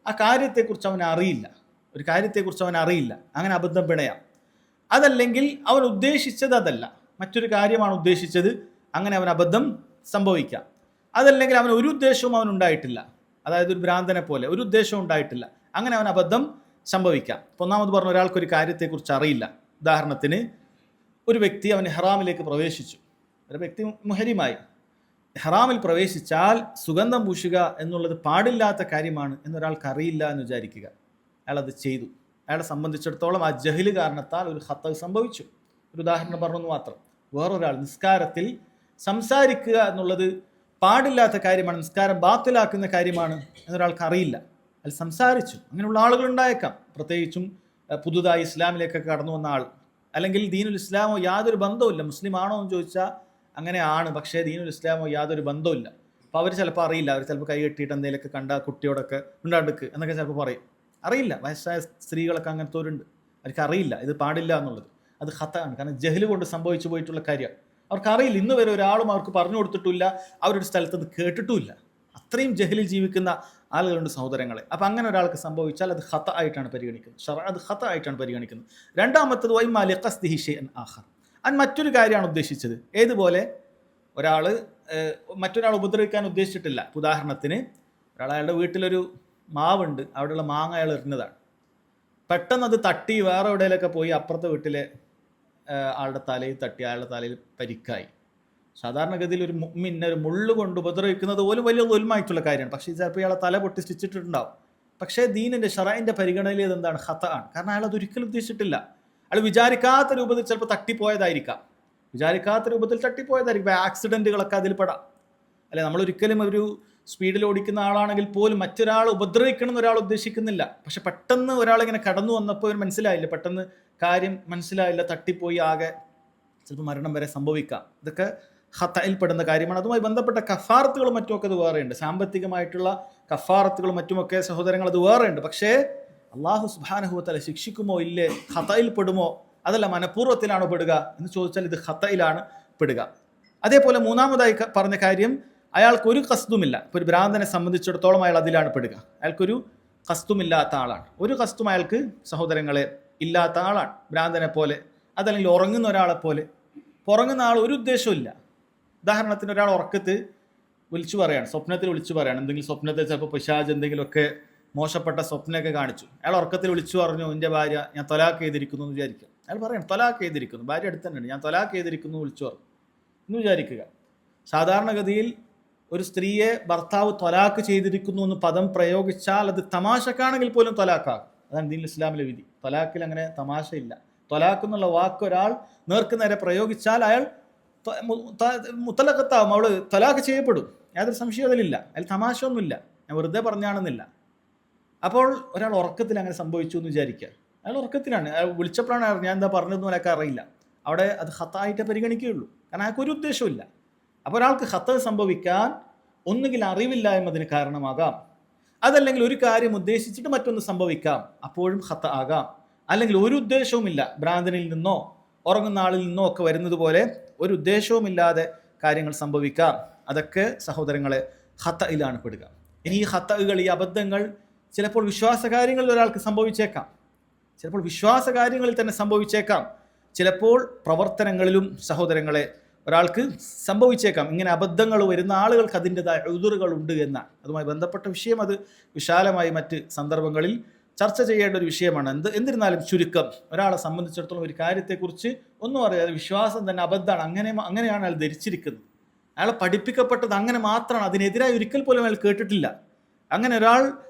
ആ കാര്യത്തെക്കുറിച്ച് അവൻ അറിയില്ല, ഒരു കാര്യത്തെക്കുറിച്ച് അവൻ അറിയില്ല, അങ്ങനെ അബദ്ധം പിണയാം. അതല്ലെങ്കിൽ അവൻ ഉദ്ദേശിച്ചത് അതല്ല, മറ്റൊരു കാര്യമാണ് ഉദ്ദേശിച്ചത്, അങ്ങനെ അവൻ അബദ്ധം സംഭവിക്കാം. അതല്ലെങ്കിൽ അവൻ ഒരു ഉദ്ദേശവും അവനുണ്ടായിട്ടില്ല, അതായത് ഒരു ഭ്രാന്തനെ പോലെ ഒരു ഉദ്ദേശവും ഉണ്ടായിട്ടില്ല, അങ്ങനെ അവൻ അബദ്ധം സംഭവിക്കാം. ഇപ്പോൾ ഒന്നാമത് പറഞ്ഞ ഒരാൾക്കൊരു കാര്യത്തെക്കുറിച്ച് അറിയില്ല. ഉദാഹരണത്തിന് ഒരു വ്യക്തി അവൻ ഇഹ്റാമിലേക്ക് പ്രവേശിച്ചു, ഒരു വ്യക്തി മുഹരിമായി ഇഹ്റാമിൽ പ്രവേശിച്ചാൽ സുഗന്ധം പൂശുക എന്നുള്ളത് പാടില്ലാത്ത കാര്യമാണ് എന്നൊരാൾക്ക് അറിയില്ല എന്ന് വിചാരിക്കുക. അയാൾ അത് ചെയ്തു. അയാളെ സംബന്ധിച്ചിടത്തോളം ആ ജഹല് കാരണത്താൽ ഒരു ഖത സംഭവിച്ചു. ഒരു ഉദാഹരണം പറഞ്ഞു മാത്രം. വേറൊരാൾ നിസ്കാരത്തിൽ സംസാരിക്കുക എന്നുള്ളത് പാടില്ലാത്ത കാര്യമാണ്, നിസ്കാരം ബാത്തിലാക്കുന്ന കാര്യമാണ് എന്നൊരാൾക്ക് അറിയില്ല, അയാൾ സംസാരിച്ചു. അങ്ങനെയുള്ള ആളുകൾ ഉണ്ടായേക്കാം. പ്രത്യേകിച്ചും പുതുതായി ഇസ്ലാമിലേക്കൊക്കെ കടന്നു വന്ന ആൾ, അല്ലെങ്കിൽ ദീനുൽ ഇസ്ലാമോ യാതൊരു ബന്ധവുമില്ല, മുസ്ലിം ആണോ എന്ന് ചോദിച്ചാൽ അങ്ങനെയാണ്, പക്ഷേ ദീനുൽ ഇസ്ലാമോ യാതൊരു ബന്ധവുമില്ല. അപ്പോൾ അവർ ചിലപ്പോൾ അറിയില്ല, അവർ ചിലപ്പോൾ കൈ കെട്ടിയിട്ട് എന്തെങ്കിലുമൊക്കെ കണ്ട കുട്ടിയോടൊക്കെ ഉണ്ടാടുക്ക് എന്നൊക്കെ ചിലപ്പോൾ പറയും. അറിയില്ല. വയസ്സായ സ്ത്രീകളൊക്കെ അങ്ങനത്തോരുണ്ട്, അവർക്ക് അറിയില്ല ഇത് പാടില്ല എന്നുള്ളത്. അത് ഖതആണ്, കാരണം ജഹല് കൊണ്ട് സംഭവിച്ചു പോയിട്ടുള്ള കാര്യമാണ്. അവർക്ക് അറിയില്ല, ഇന്ന് വരെ ഒരാളും അവർക്ക് പറഞ്ഞു കൊടുത്തിട്ടില്ല, അവരൊരു സ്ഥലത്ത് അത് കേട്ടിട്ടുമില്ല. അത്രയും ജഹലിൽ ജീവിക്കുന്ന ആളുകളുണ്ട് സഹോദരങ്ങളെ. അപ്പം അങ്ങനെ ഒരാൾക്ക് സംഭവിച്ചാൽ അത് ഖത ആയിട്ടാണ് പരിഗണിക്കുന്നത്, ശർഅ അത് ഖത ആയിട്ടാണ് പരിഗണിക്കുന്നത്. രണ്ടാമത്തത് വൈമാ ലിഖസ്ദിഹി ഷൈഅൻ ആഖർ, അത് മറ്റൊരു കാര്യമാണ് ഉദ്ദേശിച്ചത്. ഏതുപോലെ ഒരാൾ മറ്റൊരാൾ ഉപദ്രവിക്കാൻ ഉദ്ദേശിച്ചിട്ടില്ല. ഉദാഹരണത്തിന് ഒരാൾ അയാളുടെ വീട്ടിലൊരു മാവുണ്ട്, അവിടെയുള്ള മാങ്ങ അയാൾ എറിഞ്ഞതാണ്. പെട്ടെന്ന് അത് തട്ടി വേറെ എവിടെയെങ്കിലൊക്കെ പോയി അപ്പുറത്തെ വീട്ടിലെ ആളുടെ തലയിൽ തട്ടി, അയാളുടെ തലയിൽ പരിക്കായി. സാധാരണഗതിയിൽ ഒരു മുഅ്മിനെ ഒരു മുള്ളു കൊണ്ട് ഉപദ്രവിക്കുന്നത് പോലും വലിയ ദുൽമായിട്ടുള്ള കാര്യമാണ്. പക്ഷേ ചിലപ്പോൾ ഇയാളെ തല പൊട്ടി സ്റ്റിച്ചിട്ടുണ്ടാവും. പക്ഷേ ദീനിൻ്റെ ശറഇൻ്റെ പരിഗണനയിൽ ഇതെന്താണ്? ഖത ആണ്. കാരണം അയാൾ അതൊരിക്കലും ഉദ്ദേശിച്ചിട്ടില്ല. അയാൾ വിചാരിക്കാത്ത രൂപത്തിൽ ചിലപ്പോൾ തട്ടിപ്പോയതായിരിക്കാം, വിചാരിക്കാത്ത രൂപത്തിൽ തട്ടിപ്പോയതായിരിക്കും. ആക്സിഡൻറ്റുകളൊക്കെ അതിൽ പെടാം, അല്ലെ? നമ്മളൊരിക്കലും ഒരു സ്പീഡിൽ ഓടിക്കുന്ന ആളാണെങ്കിൽ പോലും മറ്റൊരാൾ ഉപദ്രവിക്കണം എന്ന് ഒരാൾ ഉദ്ദേശിക്കുന്നില്ല. പക്ഷെ പെട്ടെന്ന് ഒരാളിങ്ങനെ കടന്നു വന്നപ്പോൾ ഇവർ മനസ്സിലായില്ല, പെട്ടെന്ന് കാര്യം മനസ്സിലായില്ല, തട്ടിപ്പോയി, ആകെ ചിലപ്പോൾ മരണം വരെ സംഭവിക്കാം. ഇതൊക്കെ ഖതയിൽപ്പെടുന്ന കാര്യമാണ്. അതുമായി ബന്ധപ്പെട്ട കഫാറത്തുകളും മറ്റുമൊക്കെ അത് വേറെയുണ്ട്, സാമ്പത്തികമായിട്ടുള്ള കഫാറത്തുകളും മറ്റുമൊക്കെ സഹോദരങ്ങൾ അത് വേറെയുണ്ട്. പക്ഷേ അള്ളാഹു സുബ്ഹാനഹു വ തആല ശിക്ഷിക്കുമോ ഇല്ലേ, ഖതയിൽ പെടുമോ, അതല്ല മനഃപൂർവ്വത്തിലാണോ പെടുക എന്ന് ചോദിച്ചാൽ ഇത് ഖതയിലാണ് പെടുക. അതേപോലെ മൂന്നാമതായി പറഞ്ഞ കാര്യം, അയാൾക്ക് ഒരു ഖസ്തുമില്ല. ഇപ്പോൾ ഒരു ഭ്രാന്തനെ സംബന്ധിച്ചിടത്തോളം അയാൾ അതിലാണ് പെടുക. അയാൾക്കൊരു ഖസ്തുമില്ലാത്ത ആളാണ്, ഒരു ഖസ്തും അയാൾക്ക് സഹോദരങ്ങളെ ഇല്ലാത്ത ആളാണ്, ഭ്രാന്തനെ പോലെ, അതല്ലെങ്കിൽ ഉറങ്ങുന്ന ഒരാളെ പോലെ. പുറങ്ങുന്ന ആൾ ഒരു ഉദ്ദേശവും ഇല്ല. ഉദാഹരണത്തിന് ഒരാൾ ഉറക്കത്ത് വിളിച്ചു പറയാണ്, സ്വപ്നത്തിൽ വിളിച്ചു പറയാണ്, എന്തെങ്കിലും സ്വപ്നത്തിൽ ചിലപ്പോൾ പിശാച് എന്തെങ്കിലുമൊക്കെ മോശപ്പെട്ട സ്വപ്നമൊക്കെ കാണിച്ചു. അയാൾ ഉറക്കത്തിൽ വിളിച്ചു പറഞ്ഞു, എൻ്റെ ഭാര്യ ഞാൻ തൊലാക്ക് ചെയ്തിരിക്കുന്നു എന്ന് വിചാരിക്കുക. അയാൾ പറയണം തൊലാക്ക് ചെയ്തിരിക്കുന്നു, ഭാര്യ അടുത്ത് തന്നെയാണ്, ഞാൻ തൊലാക്ക് ചെയ്തിരിക്കുന്നു വിളിച്ചു പറഞ്ഞു എന്ന് വിചാരിക്കുക. സാധാരണഗതിയിൽ ഒരു സ്ത്രീയെ ഭർത്താവ് തൊലാക്ക് ചെയ്തിരിക്കുന്നു എന്ന് പദം പ്രയോഗിച്ചാൽ അത് തമാശക്കാണെങ്കിൽ പോലും തൊലാക്കാകും. അതാണ് ദീനുൽ ഇസ്ലാമിലെ വിധി. തൊലാക്കിൽ അങ്ങനെ തമാശയില്ല. തൊലാക്ക് എന്നുള്ള വാക്ക് ഒരാൾ നേർക്ക് നേരെ പ്രയോഗിച്ചാൽ അയാൾ മുത്തലക്കത്താവും, അവൾ തൊലാക്ക് ചെയ്യപ്പെടും. യാതൊരു സംശയം അതിലില്ല. അതിൽ തമാശ ഒന്നുമില്ല, ഞാൻ വെറുതെ പറഞ്ഞാണെന്നില്ല. അപ്പോൾ ഒരാൾ ഉറക്കത്തിൽ അങ്ങനെ സംഭവിച്ചു എന്ന് വിചാരിക്കുക. അയാൾ ഉറക്കത്തിലാണ്, അയാൾ വിളിച്ചപ്പോഴാണ് ഞാൻ എന്താ പറഞ്ഞതെന്ന് അയാൾക്ക് അറിയില്ല. അവിടെ അത് ഖത്തായിട്ടേ പരിഗണിക്കുകയുള്ളൂ, കാരണം അയാൾക്ക് ഒരു ഉദ്ദേശമില്ല. അപ്പോൾ ഒരാൾക്ക് ഖത്ത സംഭവിക്കാൻ ഒന്നുകിൽ അറിവില്ലായ്മ അതിന് കാരണമാകാം, അതല്ലെങ്കിൽ ഒരു കാര്യം ഉദ്ദേശിച്ചിട്ട് മറ്റൊന്ന് സംഭവിക്കാം, അപ്പോഴും ഖത്ത ആകാം. അല്ലെങ്കിൽ ഒരു ഉദ്ദേശവുമില്ല, ഭ്രാന്തനിൽ നിന്നോ ഉറങ്ങുന്ന ആളിൽ നിന്നോ ഒക്കെ വരുന്നത് പോലെ ഒരു ഉദ്ദേശവുമില്ലാതെ കാര്യങ്ങൾ സംഭവിക്കാം. അതൊക്കെ സഹോദരങ്ങളെ ഖത്തയിലാണ് പെടുക. ഇനി ഈ ഖത്തകൾ, ഈ അബദ്ധങ്ങൾ ചിലപ്പോൾ വിശ്വാസകാര്യങ്ങളിൽ ഒരാൾക്ക് സംഭവിച്ചേക്കാം, ചിലപ്പോൾ വിശ്വാസകാര്യങ്ങളിൽ തന്നെ സംഭവിച്ചേക്കാം, ചിലപ്പോൾ പ്രവർത്തനങ്ങളിലും സഹോദരങ്ങളെ ഒരാൾക്ക് സംഭവിച്ചേക്കാം. ഇങ്ങനെ അബദ്ധങ്ങൾ വരുന്ന ആളുകൾക്ക് അതിൻ്റെതായ ഉദുറുകളുണ്ട് എന്നാണ്. അതുമായി ബന്ധപ്പെട്ട വിഷയം അത് വിശാലമായി മറ്റ് സന്ദർഭങ്ങളിൽ ചർച്ച ചെയ്യേണ്ട ഒരു വിഷയമാണ്. എന്നിരുന്നാലും ചുരുക്കം, ഒരാളെ സംബന്ധിച്ചിടത്തോളം ഒരു കാര്യത്തെക്കുറിച്ച് ഒന്നും അറിയാതെ വിശ്വാസം തന്നെ അബദ്ധമാണ്, അങ്ങനെയാണ് അയാൾ ധരിച്ചിരിക്കുന്നത്. അയാളെ പഠിപ്പിക്കപ്പെട്ടത് അങ്ങനെ മാത്രമാണ്, അതിനെതിരായി ഒരിക്കൽ പോലും അയാൾ കേട്ടിട്ടില്ല. അങ്ങനെ ഒരാൾ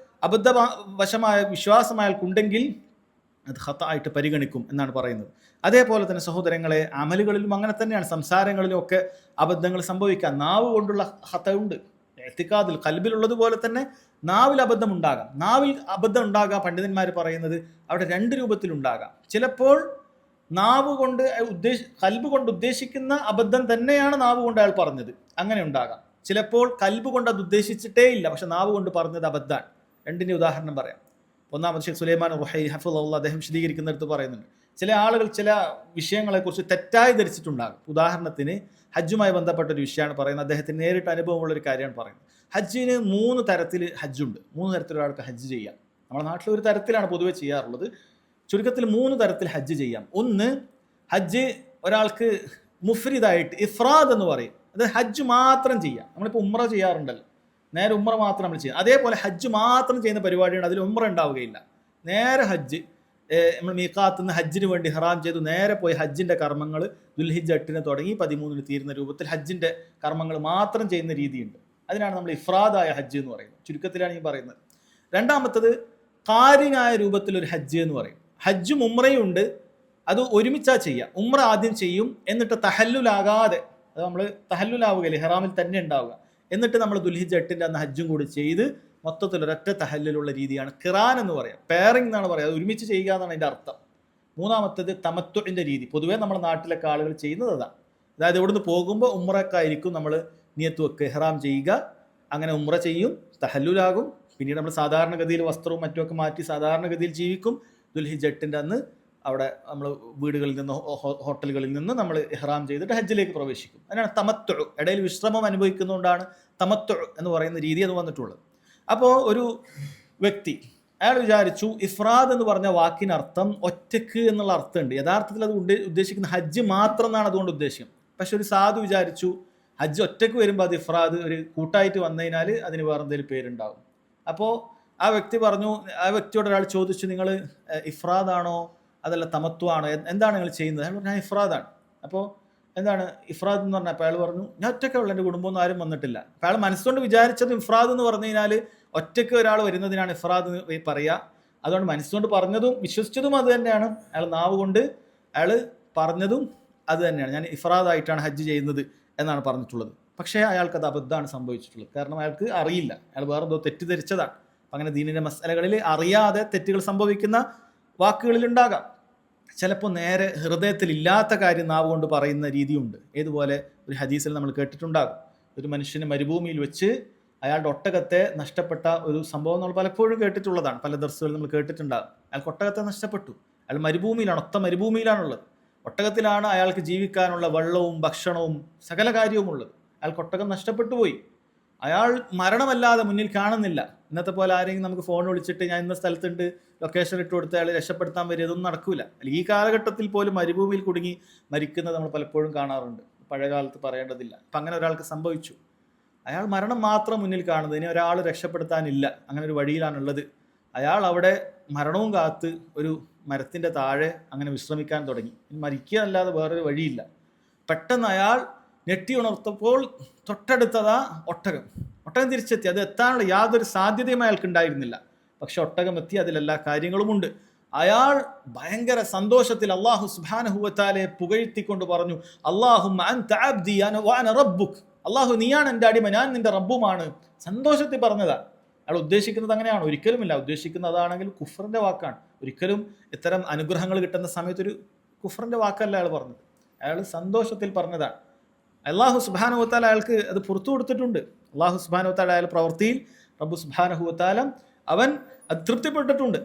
അബദ്ധവശമായ വിശ്വാസം അയാൾക്കുണ്ടെങ്കിൽ അത് ഖത്തായിട്ട് പരിഗണിക്കും എന്നാണ് പറയുന്നത്. അതേപോലെ തന്നെ സഹോദരങ്ങളെ അമലുകളിലും അങ്ങനെ തന്നെയാണ്, സംസാരങ്ങളിലും ഒക്കെ അബദ്ധങ്ങൾ സംഭവിക്കാം. നാവ് കൊണ്ടുള്ള ഖത്തയുണ്ട്. ഇഅ്തിഖാദിൽ ഖൽബിലുള്ളതുപോലെ തന്നെ നാവിൽ അബദ്ധം ഉണ്ടാകാം. നാവിൽ അബദ്ധം ഉണ്ടാകാം, പണ്ഡിതന്മാർ പറയുന്നത് അവിടെ രണ്ട് രൂപത്തിലുണ്ടാകാം. ചിലപ്പോൾ നാവ് കൊണ്ട് ഖൽബ് കൊണ്ട് ഉദ്ദേശിക്കുന്ന അബദ്ധം തന്നെയാണ് നാവ് കൊണ്ട് അയാൾ പറഞ്ഞത്, അങ്ങനെ ഉണ്ടാകാം. ചിലപ്പോൾ ഖൽബ് കൊണ്ട് അത് ഉദ്ദേശിച്ചിട്ടേ ഇല്ല, പക്ഷെ നാവ് കൊണ്ട് പറഞ്ഞത് അബദ്ധാണ്. രണ്ടിൻ്റെ ഉദാഹരണം പറയാം. ഒന്നാമത് ഷെയ്ഖ് സുലൈമാൻ റുഹൈലി ഹഫിളഹുല്ലാഹ് അദ്ദേഹം വിശദീകരിക്കുന്നിടത്ത് പറയുന്നുണ്ട്, ചില ആളുകൾ ചില വിഷയങ്ങളെക്കുറിച്ച് തെറ്റായി ധരിച്ചിട്ടുണ്ടാകും. ഉദാഹരണത്തിന് ഹജ്ജുമായി ബന്ധപ്പെട്ട ഒരു വിഷയമാണ് പറയുന്നത്. അദ്ദേഹത്തിന് നേരിട്ട് അനുഭവമുള്ളൊരു കാര്യമാണ് പറയുന്നത്. ഹജ്ജിന് 3 തരത്തിൽ ഹജ്ജുണ്ട്. 3 തരത്തിൽ ഒരാൾക്ക് ഹജ്ജ് ചെയ്യാം. നമ്മുടെ നാട്ടിൽ ഒരു തരത്തിലാണ് പൊതുവെ ചെയ്യാറുള്ളത്. ചുരുക്കത്തിൽ 3 തരത്തിൽ ഹജ്ജ് ചെയ്യാം. ഒന്ന്, ഹജ്ജ് ഒരാൾക്ക് മുഫ്രിദായിട്ട് ഇഫ്രാദ് എന്ന് പറയും, അത് ഹജ്ജ് മാത്രം ചെയ്യാം. നമ്മളിപ്പോൾ ഉംറ ചെയ്യാറുണ്ടല്ലോ, നേരെ ഉംറ മാത്രം നമ്മൾ ചെയ്യാം. അതേപോലെ ഹജ്ജ് മാത്രം ചെയ്യുന്ന പരിപാടിയാണ്, അതിൽ ഉംറ ഉണ്ടാവുകയില്ല. നേരെ ഹജ്ജ്, നമ്മൾ മീഖാത്ത് നിന്ന് ഹജ്ജിന് വേണ്ടി ഹറാം ചെയ്തു നേരെ പോയി ഹജ്ജിൻ്റെ കർമ്മങ്ങൾ ദുൽഹിജ്ജ് 8 തുടങ്ങി 13 തീരുന്ന രൂപത്തിൽ ഹജ്ജിൻ്റെ കർമ്മങ്ങൾ മാത്രം ചെയ്യുന്ന രീതിയുണ്ട്. അതിനാണ് നമ്മൾ ഇഫ്രാദായ ഹജ്ജ് എന്ന് പറയുന്നത്. ചുരുക്കത്തിലാണ് ഈ പറയുന്നത്. രണ്ടാമത്തത് ഖാരിനായ രൂപത്തിലൊരു ഹജ്ജ് എന്ന് പറയും. ഹജ്ജും ഉംറയും ഉണ്ട്, അത് ഒരുമിച്ചാ ചെയ്യുക. ഉംറ ആദ്യം ചെയ്യും, എന്നിട്ട് തഹല്ലുലാകാതെ, അത് നമ്മൾ തഹല്ലുലാവുകയില്ല, ഹറാമിൽ തന്നെ ഉണ്ടാവുക, എന്നിട്ട് നമ്മൾ ദുൽഹിജ്ജ് 8 അന്ന് ഹജ്ജും കൂടി ചെയ്ത് മൊത്തത്തിൽ ഒരൊറ്റ തഹല്ലിലുള്ള രീതിയാണ് ഖിറാൻ എന്ന് പറയാം. പെയറിംഗ് എന്നാണ് പറയുക, അത് ഒരുമിച്ച് ചെയ്യുക എന്നാണ് അതിൻ്റെ അർത്ഥം. മൂന്നാമത്തേത് തമത്തുഇൻ്റെ രീതി. പൊതുവേ നമ്മുടെ നാട്ടിലൊക്കെ ആളുകൾ ചെയ്യുന്നത് അതാണ്. അതായത് ഇവിടുന്ന് പോകുമ്പോൾ ഉംറക്കായിരിക്കും നമ്മൾ നിയത്ത് വെക്കുക, ഇഹ്റാം ചെയ്യുക, അങ്ങനെ ഉംറ ചെയ്യും, തഹല്ലുലാകും, പിന്നീട് നമ്മൾ സാധാരണഗതിയിൽ വസ്ത്രവും മറ്റുമൊക്കെ മാറ്റി സാധാരണഗതിയിൽ ജീവിക്കും. ദുൽഹിജ്ജ് 8 അന്ന് അവിടെ നമ്മൾ വീടുകളിൽ നിന്ന് ഹോട്ടലുകളിൽ നിന്ന് നമ്മൾ ഇഹ്റാം ചെയ്തിട്ട് ഹജ്ജിലേക്ക് പ്രവേശിക്കും. അതിനാണ് തമത്തുഉ. ഇടയിൽ വിശ്രമം അനുഭവിക്കുന്നതുകൊണ്ടാണ് തമത്തുഉ എന്ന് പറയുന്ന രീതി അത് വന്നിട്ടുള്ളത്. അപ്പോൾ ഒരു വ്യക്തി അയാൾ വിചാരിച്ചു ഇഫ്രാദ് എന്ന് പറഞ്ഞ വാക്കിനർത്ഥം ഒറ്റക്ക് എന്നുള്ള അർത്ഥമുണ്ട്. യഥാർത്ഥത്തിൽ അത് ഉദ്ദേശിക്കുന്ന ഹജ്ജ് മാത്രം എന്നാണ് അതുകൊണ്ട് ഉദ്ദേശം. പക്ഷെ ഒരു സാധു വിചാരിച്ചു ഹജ്ജ് ഒറ്റക്ക് വരുമ്പോൾ അത് ഇഫ്രാദ്, ഒരു കൂട്ടായിട്ട് വന്നതിനാൽ അതിന് വേറെ എന്തെങ്കിലും പേരുണ്ടാകും. അപ്പോൾ ആ വ്യക്തി പറഞ്ഞു, ആ വ്യക്തിയോട് ഒരാൾ ചോദിച്ചു, നിങ്ങൾ ഇഫ്രാദാണോ അതല്ല തമത്വ ആണോ, എന്താണ് നിങ്ങൾ ചെയ്യുന്നത്? അയാൾ പറഞ്ഞു ഞാൻ ഇഫ്രാദാണ്. അപ്പോൾ എന്താണ് ഇഫ്രാദ് എന്ന് പറഞ്ഞാൽ അയാൾ പറഞ്ഞു ഞാൻ ഒറ്റയ്ക്കുള്ള, എൻ്റെ കുടുംബമൊന്നും ആരും വന്നിട്ടില്ല. അപ്പോൾ അയാൾ മനസ്സുകൊണ്ട് വിചാരിച്ചത് ഇഫ്രാദ് എന്ന് പറഞ്ഞു കഴിഞ്ഞാൽ ഒറ്റയ്ക്ക് ഒരാൾ വരുന്നതിനാണ് ഇഫ്രാദ് എന്ന് പറയുക. അതുകൊണ്ട് മനസ്സുകൊണ്ട് പറഞ്ഞതും വിശ്വസിച്ചതും അത് തന്നെയാണ്, അയാൾ നാവ് കൊണ്ട് അയാൾ പറഞ്ഞതും അത് തന്നെയാണ്, ഞാൻ ഇഫ്രാദായിട്ടാണ് ഹജ്ജ് ചെയ്യുന്നത് എന്നാണ് പറഞ്ഞിട്ടുള്ളത്. പക്ഷേ അയാൾക്കത് അബദ്ധമാണ് സംഭവിച്ചിട്ടുള്ളത്. കാരണം അയാൾക്ക് അറിയില്ല, അയാൾ വേറെ എന്തോ തെറ്റിദ്ധരിച്ചതാണ്. അപ്പം അങ്ങനെ ദീനിൻ്റെ മസലകളിൽ അറിയാതെ തെറ്റുകൾ സംഭവിക്കുന്ന വാക്കുകളിലുണ്ടാകാം. ചിലപ്പോൾ നേരെ ഹൃദയത്തിലില്ലാത്ത കാര്യം നാവ് കൊണ്ട് പറയുന്ന രീതിയുണ്ട്. ഏതുപോലെ ഒരു ഹദീസിൽ നമ്മൾ കേട്ടിട്ടുണ്ടാകും, ഒരു മനുഷ്യന് മരുഭൂമിയിൽ വെച്ച് അയാളുടെ ഒട്ടകത്തെ നഷ്ടപ്പെട്ട ഒരു സംഭവം നമ്മൾ പലപ്പോഴും കേട്ടിട്ടുള്ളതാണ്, പല ദർസുകളിൽ നമ്മൾ കേട്ടിട്ടുണ്ടാകും. അയാൾക്ക് ഒട്ടകത്തെ നഷ്ടപ്പെട്ടു, അയാൾ മരുഭൂമിയിലാണ്, ഒത്ത മരുഭൂമിയിലാണുള്ളത്. ഒട്ടകത്തിലാണ് അയാൾക്ക് ജീവിക്കാനുള്ള വെള്ളവും ഭക്ഷണവും സകല കാര്യവും ഉള്ളത്. അയാൾക്ക് ഒട്ടകം നഷ്ടപ്പെട്ടു പോയി. അയാൾ മരണമല്ലാതെ മുന്നിൽ കാണുന്നില്ല. ഇന്നത്തെ പോലെ ആരെങ്കിലും നമുക്ക് ഫോൺ വിളിച്ചിട്ട് ഞാൻ ഇന്ന സ്ഥലത്തുണ്ട് ലൊക്കേഷൻ ഇട്ട് കൊടുത്ത് അയാൾ രക്ഷപ്പെടുത്താൻ വരും, ഇതൊന്നും നടക്കൂല. ഈ കാലഘട്ടത്തിൽ പോലും മരുഭൂമിയിൽ കുടുങ്ങി മരിക്കുന്നത് നമ്മൾ പലപ്പോഴും കാണാറുണ്ട്. പഴയ കാലത്ത് പറയേണ്ടതില്ല. അപ്പം അങ്ങനെ ഒരാൾക്ക് സംഭവിച്ചു. അയാൾ മരണം മാത്രം മുന്നിൽ കാണുന്നത്, ഇനി ഒരാൾ രക്ഷപ്പെടുത്താനില്ല, അങ്ങനെ ഒരു വഴിയിലാണുള്ളത്. അയാൾ അവിടെ മരണവും കാത്ത് ഒരു മരത്തിൻ്റെ താഴെ അങ്ങനെ വിശ്രമിക്കാൻ തുടങ്ങി. മരിക്കുക അല്ലാതെ വേറൊരു വഴിയില്ല. പെട്ടെന്ന് അയാൾ ഞെട്ടി ഉണർത്തപ്പോൾ തൊട്ടടുത്തതാ ഒട്ടകം തിരിച്ചെത്തി. അത് എത്താനുള്ള യാതൊരു സാധ്യതയും അയാൾക്ക് ഉണ്ടായിരുന്നില്ല. പക്ഷെ ഒട്ടകം എത്തി, അതിലെല്ലാ കാര്യങ്ങളുമുണ്ട്. അയാൾ ഭയങ്കര സന്തോഷത്തിൽ അള്ളാഹു സുബ്ഹാനഹു വ തആലയെ പുകഴ്ത്തിക്കൊണ്ട് പറഞ്ഞു, അല്ലാഹുമ്മ അൻത അബ്ദി വഅന റബ്ബുക്, അള്ളാഹു നീയാണ് എൻ്റെ അടിമ, ഞാൻ നിന്റെ റബ്ബുമാണ്. സന്തോഷത്തിൽ പറഞ്ഞതാ. അയാൾ ഉദ്ദേശിക്കുന്നത് അങ്ങനെയാണ്? ഒരിക്കലുമില്ല. ഉദ്ദേശിക്കുന്നത് അതാണെങ്കിൽ കുഫറിന്റെ വാക്കാണ്. ഒരിക്കലും ഇത്തരം അനുഗ്രഹങ്ങൾ കിട്ടുന്ന സമയത്ത് ഒരു കുഫറിന്റെ വാക്കല്ല അയാൾ പറഞ്ഞത്. അയാൾ സന്തോഷത്തിൽ പറഞ്ഞതാണ്. അല്ലാഹു സുബ്ഹാനഹു വ തആല അയാൾക്ക് അത് പുറത്തു കൊടുത്തിട്ടുണ്ട്. അല്ലാഹു സുബ്ഹാനഹു വ തആല അയാൾ പ്രവൃത്തിയിൽ റബ്ബ് സുബ്ഹാനഹു വ തആല അവൻ അത് തൃപ്തിപ്പെട്ടിട്ടുണ്ട്.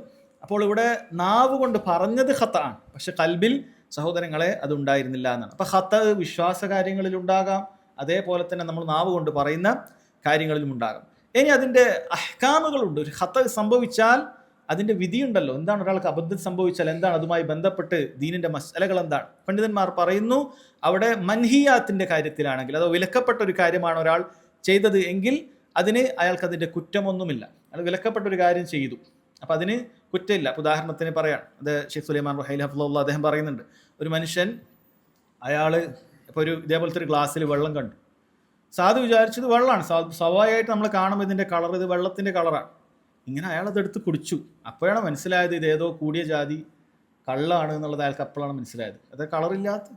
അപ്പോൾ ഇവിടെ നാവ് കൊണ്ട് പറഞ്ഞത് ഖത്അാണ്, പക്ഷെ കൽബിൽ സഹോദരങ്ങളെ അത് ഉണ്ടായിരുന്നില്ല എന്നാണ്. അപ്പൊ ഖത്അ വിശ്വാസ കാര്യങ്ങളിൽ ഉണ്ടാകാം, അതേപോലെ തന്നെ നമ്മൾ നാവ് കൊണ്ട് പറയുന്ന കാര്യങ്ങളിലും ഉണ്ടാകാം. ഇനി അതിൻ്റെ അഹ്കാമുകളുണ്ട്. ഒരു ഖത്അ സംഭവിച്ചാൽ അതിൻ്റെ വിധിയുണ്ടല്ലോ. എന്താണ് ഒരാൾക്ക് അബദ്ധം സംഭവിച്ചാൽ എന്താണ്, അതുമായി ബന്ധപ്പെട്ട് ദീനിൻ്റെ മസ്അലകൾ എന്താണ്? പണ്ഡിതന്മാർ പറയുന്നു, അവിടെ മൻഹിയാത്തിൻ്റെ കാര്യത്തിലാണെങ്കിൽ, അതോ വിലക്കപ്പെട്ട ഒരു കാര്യമാണ് ഒരാൾ ചെയ്തത് എങ്കിൽ അതിന് അയാൾക്ക് അതിൻ്റെ കുറ്റമൊന്നുമില്ല. അയാൾ വിലക്കപ്പെട്ട ഒരു കാര്യം ചെയ്തു, അപ്പം അതിന് കുറ്റമില്ല. ഉദാഹരണത്തിന് പറയാം, അത് ഷെയ്ഖ് സുലൈമാൻ റുഹൈലി ഹഫ്ളഹുല്ലാഹ് അദ്ദേഹം പറയുന്നുണ്ട്, ഒരു മനുഷ്യൻ അയാൾ ഇപ്പോൾ ഒരു ഇതേപോലത്തെ ഒരു ഗ്ലാസ്സിൽ വെള്ളം കണ്ടു. സാധു വിചാരിച്ചത് വെള്ളമാണ്. സ്വാഭാവികമായിട്ട് നമ്മൾ കാണുമ്പോൾ ഇതിൻ്റെ കളർ, ഇത് വെള്ളത്തിൻ്റെ കളറാണ്. ഇങ്ങനെ അയാളതെടുത്ത് കുടിച്ചു. അപ്പോഴാണ് മനസ്സിലായത് ഇത് ഏതോ കൂടിയ ജാതി കള്ളാണ് എന്നുള്ളത് അയാൾക്ക് അപ്പോഴാണ് മനസ്സിലായത്. അത് കളറില്ലാത്ത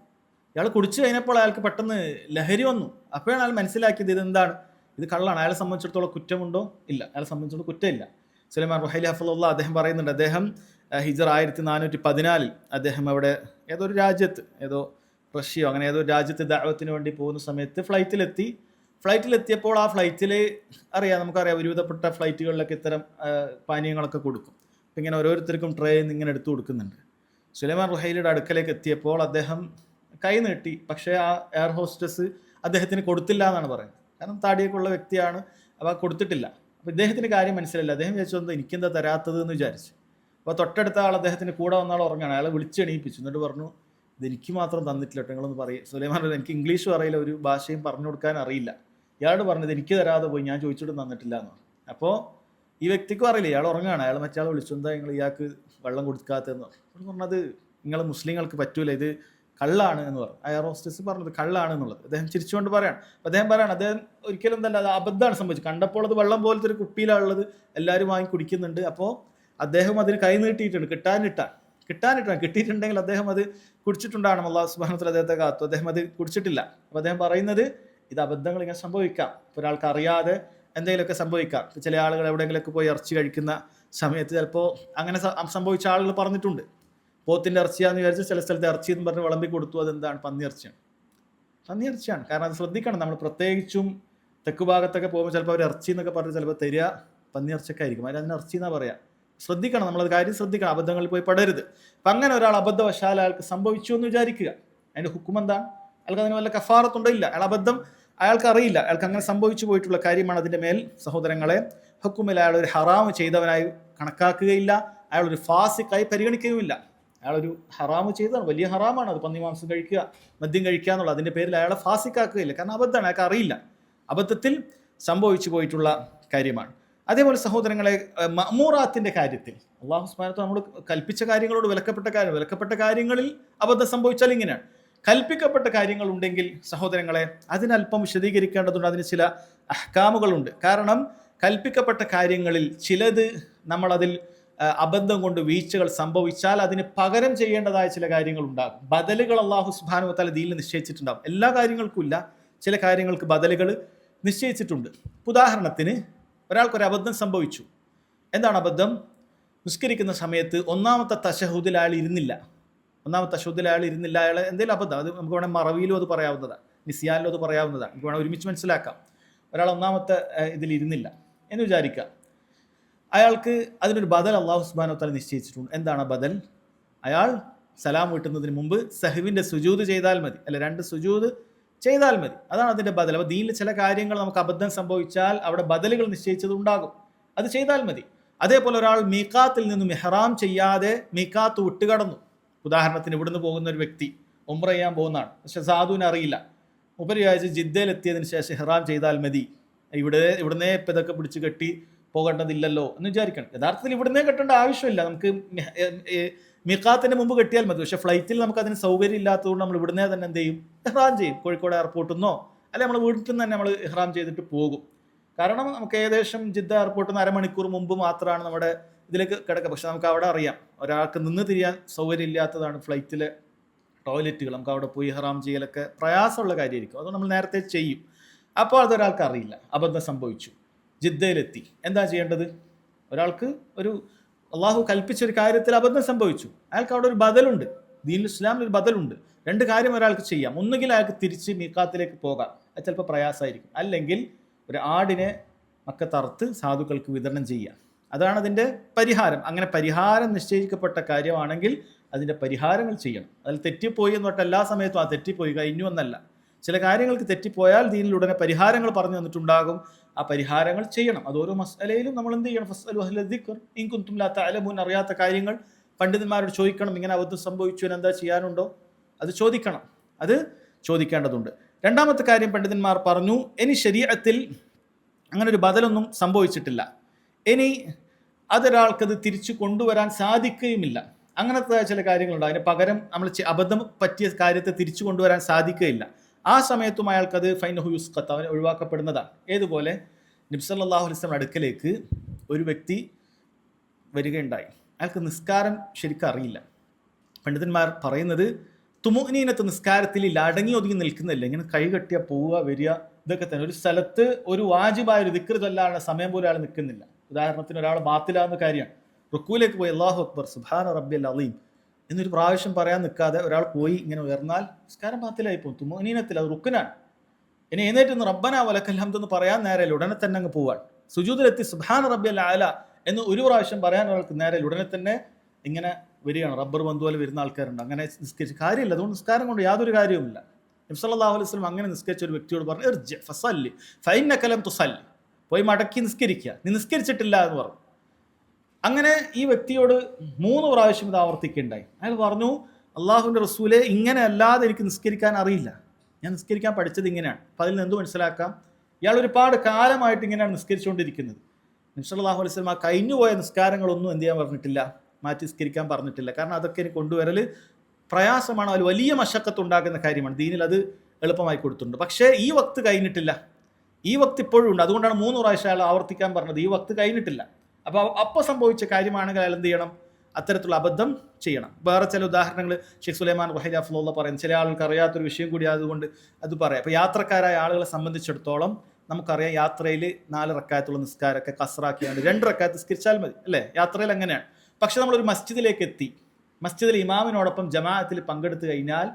ഇയാൾ കുടിച്ചു കഴിഞ്ഞപ്പോൾ അയാൾക്ക് പെട്ടെന്ന് ലഹരി വന്നു. അപ്പോഴാണ് അയാൾ മനസ്സിലാക്കിയത് ഇതെന്താണ്, ഇത് കള്ളാണ്. അയാളെ സംബന്ധിച്ചിടത്തോളം കുറ്റമുണ്ടോ? ഇല്ല. അയാളെ സംബന്ധിച്ചിടത്തോളം കുറ്റമില്ല. സുലൈമാൻ റുഹൈലി ഹഫ്ളഹുല്ലാഹ് അദ്ദേഹം പറയുന്നുണ്ട്, അദ്ദേഹം ഹിജ്റ 1414 അദ്ദേഹം അവിടെ ഏതോ ഒരു രാജ്യത്ത്, ഏതോ റഷ്യയോ അങ്ങനെ ഏതോ രാജ്യത്ത് ദഅവത്തിന് വേണ്ടി പോകുന്ന സമയത്ത് ഫ്ലൈറ്റിലെത്തിയപ്പോൾ ആ ഫ്ലൈറ്റിൽ നമുക്കറിയാം ഒരുവിധപ്പെട്ട ഫ്ലൈറ്റുകളിലൊക്കെ ഇത്തരം പാനീയങ്ങളൊക്കെ കൊടുക്കും. അപ്പം ഇങ്ങനെ ഓരോരുത്തർക്കും ട്രേയിൽ ഇങ്ങനെ എടുത്തു കൊടുക്കുന്നുണ്ട്. സുലൈമാൻ റുഹൈലിയുടെ അടുക്കലേക്ക് എത്തിയപ്പോൾ അദ്ദേഹം കൈ നീട്ടി, പക്ഷേ ആ എയർ ഹോസ്റ്റസ് അദ്ദേഹത്തിന് കൊടുത്തില്ല എന്നാണ് പറയുന്നത്. കാരണം താടിയൊക്കെ ഉള്ള വ്യക്തിയാണ്, അപ്പോൾ കൊടുത്തിട്ടില്ല. അപ്പോൾ ഇദ്ദേഹത്തിന് കാര്യം മനസ്സിലായില്ല. അദ്ദേഹം വിചാരിച്ചു എനിക്കെന്താ തരാത്തത് എന്ന് വിചാരിച്ചു. അപ്പോൾ തൊട്ടടുത്ത ആൾ അദ്ദേഹത്തിന് കൂടെ വന്ന ആൾ ഉറങ്ങുകയാണ്. അയാളെ വിളിച്ചെണീപ്പിച്ചു. എന്നിട്ട് പറഞ്ഞു, ഇതെനിക്ക് മാത്രം തന്നിട്ടില്ല, നിങ്ങളൊന്ന് പറയും. സുലൈമാൻ പറഞ്ഞു, എനിക്ക് ഇംഗ്ലീഷും അറിയില്ല, ഒരു ഭാഷയും പറഞ്ഞു കൊടുക്കാൻ അറിയില്ല. ഇയാളോട് പറഞ്ഞത് എനിക്ക് തരാതെ പോയി, ഞാൻ ചോദിച്ചിട്ട് തന്നിട്ടില്ല എന്ന് പറഞ്ഞു. അപ്പോൾ ഈ വ്യക്തിക്കും അറിയില്ല, ഇയാൾ ഉറങ്ങുകയാണ്. അയാൾ മറ്റേ വിളിച്ചു, എന്താ നിങ്ങൾ ഇയാൾക്ക് വെള്ളം കൊടുക്കാത്തതെന്ന് പറഞ്ഞു. പറഞ്ഞത് നിങ്ങൾ മുസ്ലിങ്ങൾക്ക് പറ്റൂല, ഇത് കള്ളാണ് എന്ന് പറഞ്ഞു. എയർ ഹോസ്റ്റസ് പറഞ്ഞത് കള്ളാണ് എന്നുള്ളത്. അദ്ദേഹം ചിരിച്ചുകൊണ്ട് പറയാണ്. അദ്ദേഹം അദ്ദേഹം ഒരിക്കലും തന്നെ അത് അബദ്ധമാണ് സംഭവിച്ചത്. കണ്ടപ്പോൾ അത് വെള്ളം പോലത്തെ ഒരു കുപ്പിയിലാണുള്ളത്, എല്ലാവരും വാങ്ങി കുടിക്കുന്നുണ്ട്. അപ്പോൾ അദ്ദേഹം അതിന് കൈ നീട്ടിയിട്ടുണ്ട്, കിട്ടിയിട്ടുണ്ടെങ്കിൽ അദ്ദേഹം അത് കുടിച്ചിട്ടുണ്ടാണ്. അല്ലാഹു സുബ്ഹാനഹു വ തആല അദ്ദേഹത്തെ കാത്തു. അദ്ദേഹം അത് കുടിച്ചിട്ടില്ല. അപ്പോൾ അദ്ദേഹം പറയുന്നത് ഇത് അബദ്ധങ്ങൾ ഇങ്ങനെ സംഭവിക്കാം. ഒരാൾക്ക് അറിയാതെ എന്തെങ്കിലുമൊക്കെ സംഭവിക്കാം. ചില ആളുകൾ എവിടെയെങ്കിലുമൊക്കെ പോയി ഇറച്ചി കഴിക്കുന്ന സമയത്ത് ചിലപ്പോൾ അങ്ങനെ സംഭവിച്ച ആളുകൾ പറഞ്ഞിട്ടുണ്ട്. പോത്തിൻ്റെ ഇറച്ചിയാന്ന് വിചാരിച്ച് ചില സ്ഥലത്ത് ഇറച്ചി എന്ന് പറഞ്ഞ് വിളമ്പി കൊടുത്തു. അതെന്താണ്? പന്നിയിറച്ചിയാണ്. കാരണം അത് ശ്രദ്ധിക്കണം. നമ്മൾ പ്രത്യേകിച്ചും തെക്ക് ഭാഗത്തൊക്കെ പോകുമ്പോൾ ചിലപ്പോൾ അവർ ഇറച്ചി എന്നൊക്കെ പറഞ്ഞ് ചിലപ്പോൾ തരിക പന്നിയിറച്ചിയൊക്കെ ആയിരിക്കും. അതിന് ഇറച്ചി എന്നാ പറയാം. ശ്രദ്ധിക്കണം, നമ്മളത് കാര്യം ശ്രദ്ധിക്കണം, അബദ്ധങ്ങളിൽ പോയി പെടരുത്. അപ്പം അങ്ങനെ ഒരാൾ അബദ്ധവശാൽ അയാൾക്ക് സംഭവിച്ചു എന്ന് വിചാരിക്കുക, അതിൻ്റെ ഹുക്കും എന്താണ്? അയാൾക്ക് അതിന് വല്ല കഫാറത്തുണ്ടോ? ഇല്ല. അയാൾക്ക് അറിയില്ല, അയാൾക്ക് അങ്ങനെ സംഭവിച്ചു പോയിട്ടുള്ള കാര്യമാണ്. അതിൻ്റെ മേൽ സഹോദരങ്ങളെ ഹുക്കുമിൽ അയാൾ ഒരു ഹറാമ് ചെയ്തവനായി കണക്കാക്കുകയില്ല, അയാളൊരു ഫാസിക്കായി പരിഗണിക്കുകയുമില്ല. അയാളൊരു ഹറാമ് ചെയ്തതാണ്, വലിയ ഹറാമാണ് അത്, പന്നിമാംസം കഴിക്കുക, മദ്യം കഴിക്കുക എന്നുള്ളത്. അതിൻ്റെ പേരിൽ അയാളെ ഫാസിക്കാക്കുകയില്ല. കാരണം അബദ്ധമാണ്, അയാൾക്ക് അറിയില്ല, അബദ്ധത്തിൽ സംഭവിച്ചു പോയിട്ടുള്ള കാര്യമാണ്. അതേപോലെ സഹോദരങ്ങളെ മഅ്മൂറാത്തിൻ്റെ കാര്യത്തിൽ അല്ലാഹു സുബ്ഹാനഹു വ തആല നമ്മൾ കൽപ്പിച്ച കാര്യങ്ങളോട് വിലക്കപ്പെട്ട കാര്യങ്ങളിൽ അബദ്ധം സംഭവിച്ചാൽ ഇങ്ങനെയാണ്. കൽപ്പിക്കപ്പെട്ട കാര്യങ്ങളുണ്ടെങ്കിൽ സഹോദരങ്ങളെ അതിനല്പം വിശദീകരിക്കേണ്ടതുണ്ട്. അതിന് ചില അഹ്കാമുകളുണ്ട്. കാരണം കൽപ്പിക്കപ്പെട്ട കാര്യങ്ങളിൽ ചിലത് നമ്മളതിൽ അബദ്ധം കൊണ്ട് വീഴ്ചകൾ സംഭവിച്ചാൽ അതിന് പകരം ചെയ്യേണ്ടതായ ചില കാര്യങ്ങളുണ്ടാകും. ബദലുകൾ അല്ലാഹു സുബ്ഹാനഹു വ തആല ദീനിൽ നിശ്ചയിച്ചിട്ടുണ്ടാകും. എല്ലാ കാര്യങ്ങൾക്കും ഇല്ല, ചില കാര്യങ്ങൾക്ക് ബദലുകൾ നിശ്ചയിച്ചിട്ടുണ്ട്. ഉദാഹരണത്തിന് ഒരാൾക്കൊരു അബദ്ധം സംഭവിച്ചു. എന്താണ് അബദ്ധം? നിസ്കരിക്കുന്ന സമയത്ത് ഒന്നാമത്തെ തശഹുദിൽ അയാൾ ഇരുന്നില്ല. അയാൾ എന്തെങ്കിലും അബദ്ധം, അത് നമുക്ക് വേണമെങ്കിൽ മറവിയിലും അത് പറയാവുന്നതാണ്, നിസ്യാനിലും അത് പറയാവുന്നതാണ്. നമുക്ക് വേണമെങ്കിൽ ഒരുമിച്ച് മനസ്സിലാക്കാം. ഒരാൾ ഒന്നാമത്തെ ഇതിൽ ഇരുന്നില്ല എന്ന് വിചാരിക്കുക. അയാൾക്ക് അതിനൊരു ബദൽ അല്ലാഹു സുബ്ഹാനഹു വ തആല നിശ്ചയിച്ചിട്ടുണ്ട്. എന്താണ് ബദൽ? അയാൾ സലാം വീട്ടുന്നതിന് മുമ്പ് സഹ്വിൻ്റെ സുജൂദ് ചെയ്താൽ മതി, അല്ല 2 സുജൂദ് ചെയ്താൽ മതി. അതാണ് അതിൻ്റെ ബദൽ. അപ്പോൾ ദീനിൽ ചില കാര്യങ്ങൾ നമുക്ക് അബദ്ധം സംഭവിച്ചാൽ അവിടെ ബദലുകൾ നിശ്ചയിച്ചത് ഉണ്ടാകും, അത് ചെയ്താൽ മതി. അതേപോലെ ഒരാൾ മീഖാത്തിൽ നിന്നും ഇഹ്റാം ചെയ്യാതെ മീഖാത്ത് വിട്ടുകടന്നു. ഉദാഹരണത്തിന് ഇവിടുന്ന് പോകുന്ന ഒരു വ്യക്തി ഉംറ ചെയ്യാൻ പോകുന്നതാണ്, പക്ഷെ സാധുവിനെ അറിയില്ല. ഉപരിയാഴ്ച ജിദ്ദയിലെത്തിയതിന് ശേഷം ഇഹ്റാം ചെയ്താൽ മതി, ഇവിടുന്നേ ഇപ്പം ഇതൊക്കെ പിടിച്ച് കെട്ടി പോകേണ്ടതില്ലല്ലോ എന്ന് വിചാരിക്കണം. യഥാർത്ഥത്തിൽ ഇവിടുന്നേ കെട്ടേണ്ട ആവശ്യമില്ല, നമുക്ക് മീഖാത്തിന് മുമ്പ് കെട്ടിയാൽ മതി. പക്ഷേ ഫ്ലൈറ്റിൽ നമുക്ക് അതിന് സൗകര്യം ഇല്ലാത്തതുകൊണ്ട് നമ്മൾ ഇവിടുന്നേ തന്നെ എന്ത് ചെയ്യും, ഇഹ്റാം ചെയ്യും. കോഴിക്കോട് എയർപോർട്ടിൽ നിന്നോ അല്ലെങ്കിൽ നമ്മൾ വീട്ടിൽ നിന്ന് തന്നെ നമ്മൾ ഇഹ്റാം ചെയ്തിട്ട് പോകും. കാരണം നമുക്ക് ഏകദേശം ജിദ്ദ എയർപോർട്ടിൽ നിന്ന് അരമണിക്കൂർ മുമ്പ് മാത്രമാണ് നമ്മുടെ ഇതിലേക്ക് കിടക്കുക. പക്ഷെ നമുക്ക് അവിടെ അറിയാം ഒരാൾക്ക് നിന്ന് തിരിയാൻ സൗകര്യം ഇല്ലാത്തതാണ് ഫ്ലൈറ്റിലെ ടോയ്ലറ്റുകൾ. നമുക്ക് അവിടെ പോയി ഇഹ്റാം ചെയ്യലൊക്കെ പ്രയാസമുള്ള കാര്യമായിരിക്കും, അതുകൊണ്ട് നമ്മൾ നേരത്തെ ചെയ്യും. അപ്പോൾ അതൊരാൾക്ക് അറിയില്ല, അബദ്ധം സംഭവിച്ചു, ജിദ്ദയിലെത്തി. എന്താ ചെയ്യേണ്ടത്? ഒരാൾക്ക് ഒരു അള്ളാഹു കൽപ്പിച്ചൊരു കാര്യത്തിൽ അബദ്ധം സംഭവിച്ചു, അയാൾക്ക് അവിടെ ഒരു ബദലുണ്ട്, ദീനുൽ ഇസ്ലാമിൽ ഒരു ബദലുണ്ട്. രണ്ട് കാര്യം ഒരാൾക്ക് ചെയ്യാം. ഒന്നുകിൽ അയാൾക്ക് തിരിച്ച് മീഖാത്തിലേക്ക് പോകാം, അത് ചിലപ്പോൾ പ്രയാസമായിരിക്കും. അല്ലെങ്കിൽ ഒരു ആടിനെ മക്കത്തറുത്ത് സാധുക്കൾക്ക് വിതരണം ചെയ്യാം, അതാണ് അതിൻ്റെ പരിഹാരം. അങ്ങനെ പരിഹാരം നിശ്ചയിക്കപ്പെട്ട കാര്യമാണെങ്കിൽ അതിൻ്റെ പരിഹാരങ്ങൾ ചെയ്യണം. അതിൽ തെറ്റിപ്പോയി എന്ന് പറഞ്ഞാൽ എല്ലാ സമയത്തും ആ തെറ്റിപ്പോയി കഴിഞ്ഞു എന്നല്ല. ചില കാര്യങ്ങൾക്ക് തെറ്റിപ്പോയാൽ ദീനിൽ ഉടനെ പരിഹാരങ്ങൾ പറഞ്ഞു തന്നിട്ടുണ്ടാകും, ആ പരിഹാരങ്ങൾ ചെയ്യണം. അത് ഓരോ മസ്അലയിലും നമ്മൾ എന്ത് ചെയ്യണം? ഫസ്അലു അഹ്ല ദിക്ർ ഇൻ കുൻതും ലാ തഅലമൂൻ. അറിയാത്ത കാര്യങ്ങൾ പണ്ഡിതന്മാരോട് ചോദിക്കണം. ഇങ്ങനെ അബദ്ധം സംഭവിച്ചു, എന്താ ചെയ്യാനുണ്ടോ അത് ചോദിക്കണം, അത് ചോദിക്കേണ്ടതുണ്ട്. രണ്ടാമത്തെ കാര്യം പണ്ഡിതന്മാർ പറഞ്ഞു, ഇനി ശരീഅത്തിൽ അങ്ങനെ ഒരു ബദലൊന്നും സംഭവിച്ചിട്ടില്ല, ഇനി അതൊരാൾക്കത് തിരിച്ചു കൊണ്ടുവരാൻ സാധിക്കുകയുമില്ല. അങ്ങനത്തെ ചില കാര്യങ്ങളുണ്ട്, അതിന് പകരം നമ്മൾ അബദ്ധം പറ്റിയ കാര്യത്തെ തിരിച്ചു കൊണ്ടുവരാൻ സാധിക്കുകയില്ല. ആ സമയത്തും അയാൾക്കത് ഫൈനഹു യുസ്ഖത്ത്, അവൻ ഒഴിവാക്കപ്പെടുന്നതാണ്. ഏതുപോലെ നബി സല്ലല്ലാഹു അലൈഹി വസല്ലം അടുക്കലേക്ക് ഒരു വ്യക്തി വരികയുണ്ടായി, അയാൾക്ക് നിസ്കാരം ശരിക്കും അറിയില്ല. പണ്ഡിതന്മാർ പറയുന്നത് തുമുഅ്നീനത്ത് നിസ്കാരത്തിൽ അടങ്ങി ഒതുങ്ങി നിൽക്കുന്നില്ല, ഇങ്ങനെ കൈ കെട്ടിയ പോവുക വരിക ഇതൊക്കെ തന്നെ. ഒരു സ്ഥലത്ത് ഒരു വാജിബായ ഒരു ദിക്ർ ചൊല്ലാനുള്ള സമയം പോലും അയാൾ നിൽക്കുന്നില്ല. ഉദാഹരണത്തിന് ഒരാൾ ബാത്തിലാവുന്ന കാര്യമാണ്, റുക്കൂലേക്ക് പോയി അല്ലാഹു അക്ബർ സുബ്ഹാന റബ്ബിയൽ അളീം എന്നൊരു പ്രാവശ്യം പറയാൻ നിൽക്കാതെ ഒരാൾ പോയി ഇങ്ങനെ ഉയർന്നാൽ നിസ്കാരം ബാത്തിലായി പോകും. തുമുഅ്നീനത്തിൽ അത് റുക്നാണ്. ഇനി എഴുന്നേറ്റ് റബ്ബന വലക്കൽ ഹംദ് എന്ന് പറയാൻ നേരെയല്ല, ഉടനെ തന്നെ അങ്ങ് പോവാൻ. സുജൂദിലെത്തി സുബ്ഹാന റബ്ബിയൽ അഅല എന്ന് ഒരു പ്രാവശ്യം പറയാൻ ഒരാൾക്ക് നേരെയല്ല, ഉടനെ തന്നെ ഇങ്ങനെ വരികയാണ്. റബ്ബർ ബന്ധു പോലെ വരുന്ന ആൾക്കാരുണ്ട്, അങ്ങനെ നിസ്കരിച്ച് കാര്യമില്ല. അതുകൊണ്ട് നിസ്കാരം കൊണ്ട് യാതൊരു കാര്യവുമില്ല. നബി സല്ലല്ലാഹു അലൈഹി വസല്ലം അങ്ങനെ നിസ്കരിച്ച ഒരു വ്യക്തിയോട് പറഞ്ഞു, ഇർജി ഫസല്ലി ഫഇന്നക ലം തുസല്ലി, പോയി മടക്കി നിസ്കരിക്കുക, നീ നിസ്കരിച്ചിട്ടില്ല എന്ന് പറഞ്ഞു. അങ്ങനെ ഈ വ്യക്തിയോട് 3 പ്രാവശ്യം ഇത് ആവർത്തിക്കുകയുണ്ടായി. അയാൾ പറഞ്ഞു, അള്ളാഹുവിൻ്റെ റസൂലെ, ഇങ്ങനെ അല്ലാതെ എനിക്ക് നിസ്കരിക്കാൻ അറിയില്ല, ഞാൻ നിസ്കരിക്കാൻ പഠിച്ചത് ഇങ്ങനെയാണ്. അപ്പം അതിൽ നിന്ന് എന്ത് മനസ്സിലാക്കാം? ഇയാൾ ഒരുപാട് കാലമായിട്ട് ഇങ്ങനെയാണ് നിസ്കരിച്ചുകൊണ്ടിരിക്കുന്നത്. നബി സല്ലല്ലാഹു അലൈഹി വസല്ലം ആ കഴിഞ്ഞുപോയ നിസ്കാരങ്ങളൊന്നും എന്ത് ചെയ്യാൻ പറഞ്ഞിട്ടില്ല, മാറ്റി നിസ്കരിക്കാൻ പറഞ്ഞിട്ടില്ല. കാരണം അതൊക്കെ എനിക്ക് കൊണ്ടുവരൽ പ്രയാസമാണ്, അതിൽ വലിയ മശക്കത്ത് ഉണ്ടാക്കുന്ന കാര്യമാണ്. ദീനിൽ അത് എളുപ്പമായി കൊടുത്തിട്ടുണ്ട്. പക്ഷേ ഈ വക്ത് കഴിഞ്ഞിട്ടില്ല, ഈ വക്ത് ഇപ്പോഴും ഉണ്ട്. അതുകൊണ്ടാണ് 3 പ്രാവശ്യം അയാൾ ആവർത്തിക്കാൻ പറഞ്ഞത്. ഈ വക്ത് കഴിഞ്ഞിട്ടില്ല. അപ്പോൾ സംഭവിച്ച കാര്യമാണെങ്കിൽ അയാൾ എന്ത് ചെയ്യണം? അത്തരത്തിലുള്ള അബദ്ധം ചെയ്യണം. വേറെ ചില ഉദാഹരണങ്ങൾ ഷെയ്ഖ് സുലൈമാൻ റഹില ഫുള്ള പറയുന്നത്, ചില ആൾക്ക് അറിയാത്തൊരു വിഷയം കൂടി അതുകൊണ്ട് അത് പറയാം. അപ്പോൾ യാത്രക്കാരായ ആളുകളെ സംബന്ധിച്ചിടത്തോളം നമുക്കറിയാം, യാത്രയിൽ 4 റക്അത്തുള്ള നിസ്കാരമൊക്കെ കസ്റാക്കിയാണ് 2 റക്അത്ത് നിസ്കരിച്ചാൽ മതി അല്ലേ? യാത്രയിൽ അങ്ങനെയാണ്. പക്ഷെ നമ്മളൊരു മസ്ജിദിലേക്ക് എത്തി, മസ്ജിദിൽ ഇമാമിനോടൊപ്പം ജമാഅത്തിൽ പങ്കെടുത്തു കഴിഞ്ഞാൽ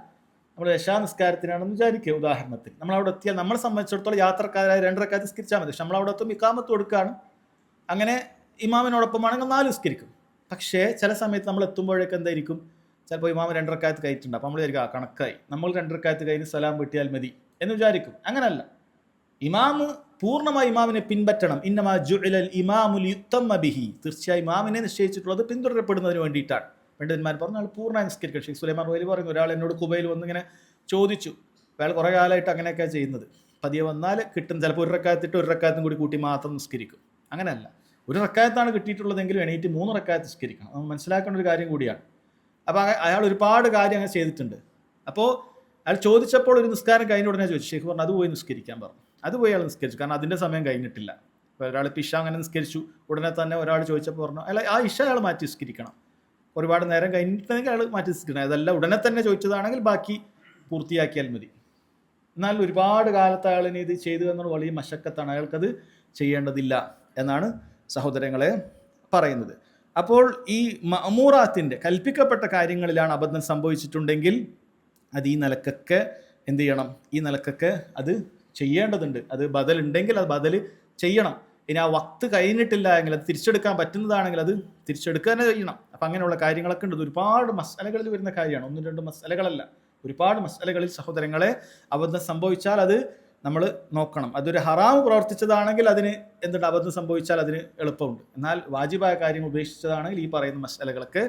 നമ്മൾ ഇശാ നിസ്കാരത്തിനാണെന്ന് വിചാരിക്കുക. ഉദാഹരണത്തിന് നമ്മളവിടെ എത്തിയാൽ നമ്മളെ സംബന്ധിച്ചിടത്തോളം യാത്രക്കാരായ 2 റക്അത്ത് നിസ്കരിച്ചാൽ മതി. പക്ഷെ നമ്മളവിടെ എത്തും ഇഖാമത്ത് കൊടുക്കുകയാണ്, അങ്ങനെ ഇമാമിനോടൊപ്പമാണെങ്കിൽ 4 നിസ്കരിക്കും. പക്ഷേ ചില സമയത്ത് നമ്മൾ എത്തുമ്പോഴേക്ക് എന്തായിരിക്കും, ചിലപ്പോൾ ഇമാമ് 2 റക്അത്ത് കഴിച്ചിട്ടുണ്ട്. അപ്പോൾ നമ്മൾ വിചാരിക്കും കണക്കായി, നമ്മൾ 2 റക്അത്ത് കഴിഞ്ഞ് സലാം വീട്ടിയാൽ മതി എന്ന് വിചാരിക്കും. അങ്ങനല്ല, ഇമാമ് പൂർണ്ണമായി ഇമാമിനെ പിൻപറ്റണം. ഇന്നമാ ജുഇലൽ ഇമാമു ലിയുത്തമ്മ ബിഹി, തീർച്ചയായും ഇമാമിനെ നിശ്ചയിച്ചിട്ടുള്ളത് പിന്തുടരപ്പെടുന്നതിന് വേണ്ടിയിട്ടാണ്. പണ്ഡിതന്മാർ പറഞ്ഞു അയാൾ പൂർണ്ണമായി നിസ്കരിക്കണം. ഷെയ്ഖ് സുലൈമാൻ റഹ്ലി പറയുന്നു, ഒരാൾ എന്നോട് കുബൈൽ വന്നിങ്ങനെ ചോദിച്ചു, അയാൾ കുറേ കാലമായിട്ട് അങ്ങനെയൊക്കെയാണ് ചെയ്യുന്നത്. പതിയെ വന്നാൽ കിട്ടും, ചിലപ്പോൾ 1 റക്അത്തിട്ട് 1 റക്അത്തും കൂടി കൂട്ടി മാത്രം നിസ്കരിക്കും. അങ്ങനെയല്ല, 1 റക്അത്താണ് കിട്ടിയിട്ടുള്ളതെങ്കിലും എണീറ്റ് 3 റക്അത്ത് നിസ്കരിക്കണം. നമ്മൾ മനസ്സിലാക്കേണ്ട ഒരു കാര്യം കൂടിയാണ്. അപ്പോൾ അയാൾ ഒരുപാട് കാര്യം അങ്ങനെ ചെയ്തിട്ടുണ്ട്. അപ്പോൾ അയാൾ ചോദിച്ചപ്പോൾ ഒരു നിസ്കാരം കഴിഞ്ഞ ഉടനെ ചോദിച്ചു, ഷെയ്ഖ് പറഞ്ഞു അത് പോയി നിസ്കരിക്കാൻ പറഞ്ഞു. അത് പോയി അയാൾ നിസ്കരിച്ചു, കാരണം അതിൻ്റെ സമയം കഴിഞ്ഞിട്ടില്ല. അപ്പോൾ ഒരാൾ ഇഷ അങ്ങനെ നിസ്കരിച്ചു, ഉടനെ തന്നെ ഒരാൾ ചോദിച്ചപ്പോൾ പറഞ്ഞു അയാൾ ആ ഇഷ അയാൾ മാറ്റി നിസ്കരിക്കണം, ഒരുപാട് നേരം കഴിഞ്ഞിട്ടുണ്ടെങ്കിൽ അയാൾ മാറ്റി നിസ്കരിക്കണം. അതല്ല ഉടനെ തന്നെ ചോദിച്ചതാണെങ്കിൽ ബാക്കി പൂർത്തിയാക്കിയാൽ മതി. എന്നാൽ ഒരുപാട് കാലത്ത് അയാളിന് ഇത് ചെയ്തു എന്നുള്ള വലിയ മശക്കത്താണ്, അയാൾക്കത് ചെയ്യേണ്ടതില്ല എന്നാണ് സഹോദരങ്ങളെ പറയുന്നത്. അപ്പോൾ ഈ മഅമൂറാത്തിൻ്റെ കൽപ്പിക്കപ്പെട്ട കാര്യങ്ങളിലാണ് അബദ്ധം സംഭവിച്ചിട്ടുണ്ടെങ്കിൽ അത് ഈ നിലക്കൊക്കെ എന്ത് ചെയ്യണം? ഈ നിലക്കൊക്കെ അത് ചെയ്യേണ്ടതുണ്ട്. അത് ബദലുണ്ടെങ്കിൽ അത് ബദൽ ചെയ്യണം. ഇനി ആ വക്ത് കഴിഞ്ഞിട്ടില്ല എങ്കിൽ, അത് തിരിച്ചെടുക്കാൻ പറ്റുന്നതാണെങ്കിൽ അത് തിരിച്ചെടുക്കുക തന്നെ ചെയ്യണം. അപ്പം അങ്ങനെയുള്ള കാര്യങ്ങളൊക്കെ ഉണ്ട്. ഒരുപാട് മസലകളിൽ വരുന്ന കാര്യമാണ്, 1-2 മസലകളല്ല. ഒരുപാട് മസലകളിൽ സഹോദരങ്ങളെ അബദ്ധം സംഭവിച്ചാൽ അത് നമ്മൾ നോക്കണം. അതൊരു ഹറാം പ്രവർത്തിച്ചതാണെങ്കിൽ അതിന് എന്തുണ്ട്, അബദ്ധം സംഭവിച്ചാൽ അതിന് എളുപ്പമുണ്ട്. എന്നാൽ വാജിബായ കാര്യങ്ങൾ ഉപേക്ഷിച്ചതാണെങ്കിൽ ഈ പറയുന്ന മസലകളൊക്കെ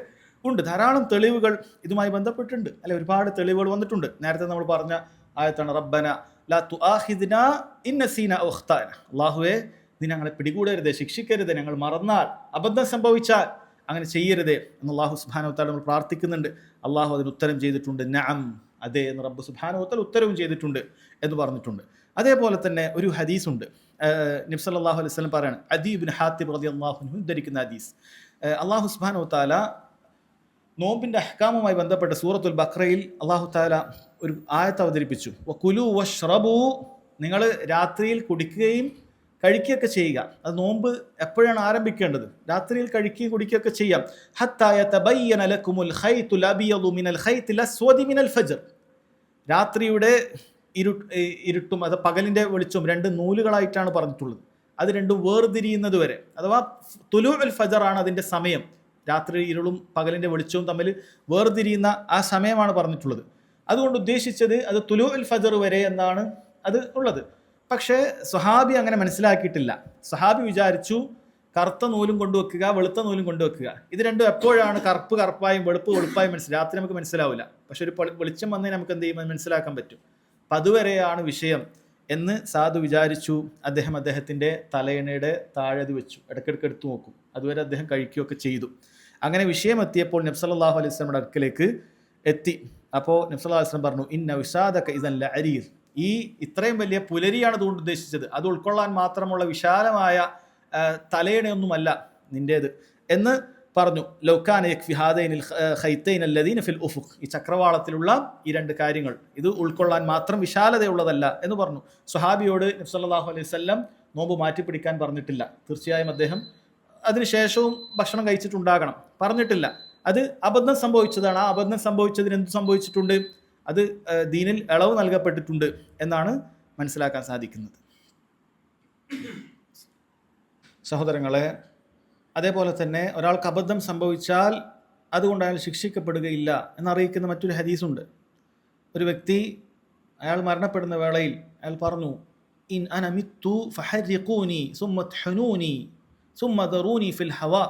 ഉണ്ട്. ധാരാളം തെളിവുകൾ ഇതുമായി ബന്ധപ്പെട്ടുണ്ട്, അല്ലെ? ഒരുപാട് തെളിവുകൾ വന്നിട്ടുണ്ട്. നേരത്തെ നമ്മൾ പറഞ്ഞ ആയത്താണ് റബ്ബന ലാ തുആഖിദ്നാ ഇൻ നസീന ഔ അഖ്തഅന. അല്ലാഹുവേ, നീ ഞങ്ങളെ പിടികൂടരുതേ, ശിക്ഷിക്കരുതേ, ഞങ്ങൾ മറന്നാൽ, അബദ്ധം സംഭവിച്ചാൽ അങ്ങനെ ചെയ്യരുതേ എന്ന് അല്ലാഹു സുബ്ഹാനഹു വ തആല നമ്മൾ പ്രാർത്ഥിക്കുന്നുണ്ട്. അല്ലാഹു അതിന് ഉത്തരം ചെയ്തിട്ടുണ്ട്. നഅം, അതെ എന്ന് റബ്ബ് സുബ്ഹാനഹു വ തആല ഉത്തരവും ചെയ്തിട്ടുണ്ട് എന്ന് പറഞ്ഞിട്ടുണ്ട്. അതേപോലെ തന്നെ ഒരു ഹദീസുണ്ട്, നബി സല്ലല്ലാഹു അലൈഹി വസല്ലം പറയാണ്, അദീ ഇബ്നു ഹാത്തിബ് റളിയല്ലാഹു അൻഹു ഉദ്ധരിക്കുന്ന ഹദീസ്. അല്ലാഹു സുബ്ഹാനഹു വ തആല നോമ്പിന്റെ അഹ്കാമുമായി ബന്ധപ്പെട്ട് സൂറത്തുൽ ബഖറയിൽ അല്ലാഹു തആല ഒരു ആയത്ത് അവതരിപ്പിച്ചു. വകുലു വഷ്റബു, നിങ്ങൾ രാത്രിയിൽ കുടിക്കുകയും കഴിക്കുകയൊക്കെ ചെയ്യുക. അത് നോമ്പ് എപ്പോഴാണ് ആരംഭിക്കേണ്ടത്? രാത്രിയിൽ കഴിക്കുകയും കുടിക്കുകയൊക്കെ ചെയ്യാം. ഹത്താ യതബയ്യന ലക്കുമുൽ ഖൈതുൽ അബിയദു മിനൽ ഖൈതിൽ അസ്വദി മിനൽ ഫജ്ർ. രാത്രിയുടെ ഇരുട്ടും അത് പകലിന്റെ വെളിച്ചവും രണ്ട് നൂലുകളായിട്ടാണ് പറഞ്ഞിട്ടുള്ളത്. അത് രണ്ടും വേർതിരിയുന്നത് വരെ, അഥവാ തുലൂഉൽ ഫജ്ർ ആണ് അതിന്റെ സമയം. രാത്രി ഇരുളും പകലിന്റെ വെളിച്ചവും തമ്മിൽ വേർതിരിയുന്ന ആ സമയമാണ് പറഞ്ഞിട്ടുള്ളത്. അതുകൊണ്ട് ഉദ്ദേശിച്ചത് അത് തുലൂഉൽ ഫജ്ർ വരെ എന്നാണ് അത് ഉള്ളത്. പക്ഷേ സ്വഹാബി അങ്ങനെ മനസ്സിലാക്കിയിട്ടില്ല. സ്വഹാബി വിചാരിച്ചു കറുത്ത നൂലും കൊണ്ടുവെക്കുക, വെളുത്ത നൂലും കൊണ്ടുവെക്കുക, ഇത് രണ്ടും എപ്പോഴാണ് കറുപ്പ് കറുപ്പായും വെളുപ്പ് വെളുപ്പായും രാത്രി നമുക്ക് മനസ്സിലാവില്ല. പക്ഷെ ഒരു വെളിച്ചം വന്നേ നമുക്ക് എന്ത് ചെയ്യും, മനസ്സിലാക്കാൻ പറ്റും. അപ്പം അതുവരെയാണ് വിഷയം എന്ന് സാധു വിചാരിച്ചു. അദ്ദേഹം അദ്ദേഹത്തിൻ്റെ തലയണയുടെ താഴെ അത് വെച്ചു, ഇടയ്ക്കിടയ്ക്ക് എടുത്തു നോക്കും. അതുവരെ അദ്ദേഹം കഴിക്കുകയൊക്കെ ചെയ്തു. അങ്ങനെ വിഷയം എത്തിയപ്പോൾ നബി സല്ലല്ലാഹു അലൈഹി വസല്ലമയുടെ അടുക്കലേക്ക് എത്തി. അപ്പോൾ നബി സല്ലല്ലാഹു അലൈഹി വസല്ലം പറഞ്ഞു, ഇന്ന വിസാദക ഇദൻ ലഅരീർ, ഈ ഇത്രയും വലിയ പുലരിയാണ് അതുകൊണ്ട് ഉദ്ദേശിച്ചത്, അത് ഉൾക്കൊള്ളാൻ മാത്രമുള്ള വിശാലമായ തലയണയൊന്നുമല്ല നിൻ്റേത് എന്ന് പറഞ്ഞു. ലൗകാന യക്ഫി ഹാദൈനിൽ ഖൈതൈൻ അല്ലദീന ഫിൽ ഉഫുഖ്, ഈ ചക്രവാളത്തിലുള്ള ഈ രണ്ട് കാര്യങ്ങൾ ഇത് ഉൾക്കൊള്ളാൻ മാത്രം വിശാലതയുള്ളതല്ല എന്ന് പറഞ്ഞു. സ്വഹാബിയോട് നബി സല്ലല്ലാഹു അലൈഹി വസല്ലം നോമ്പ് മാറ്റിപ്പിടിക്കാൻ പറഞ്ഞിട്ടില്ല. തീർച്ചയായും അദ്ദേഹം അതിനുശേഷവും ഭക്ഷണം കഴിച്ചിട്ടുണ്ടാകണം, പറഞ്ഞിട്ടില്ല. അത് അബദ്ധം സംഭവിച്ചതാണ്. ആ അബദ്ധം സംഭവിച്ചതിന് എന്ത് സംഭവിച്ചിട്ടുണ്ട്? അത് ദീനിൽ ഇളവ് നൽകപ്പെട്ടിട്ടുണ്ട് എന്നാണ് മനസ്സിലാക്കാൻ സാധിക്കുന്നത്. സഹോദരങ്ങളെ, അതേപോലെ തന്നെ ഒരാൾക്ക് അബദ്ധം സംഭവിച്ചാൽ അതുകൊണ്ട് അയാൾ ശിക്ഷിക്കപ്പെടുകയില്ല എന്നറിയിക്കുന്ന മറ്റൊരു ഹദീസുണ്ട്. ഒരു വ്യക്തി അയാൾ മരണപ്പെടുന്ന വേളയിൽ അയാൾ പറഞ്ഞു, ഇൻ അന മിത്തു ഫഹരിഖൂനി സുമ്മ തഹ്നൂനി സുമ്മ ദറൂനി ഫിൽ ഹവാ.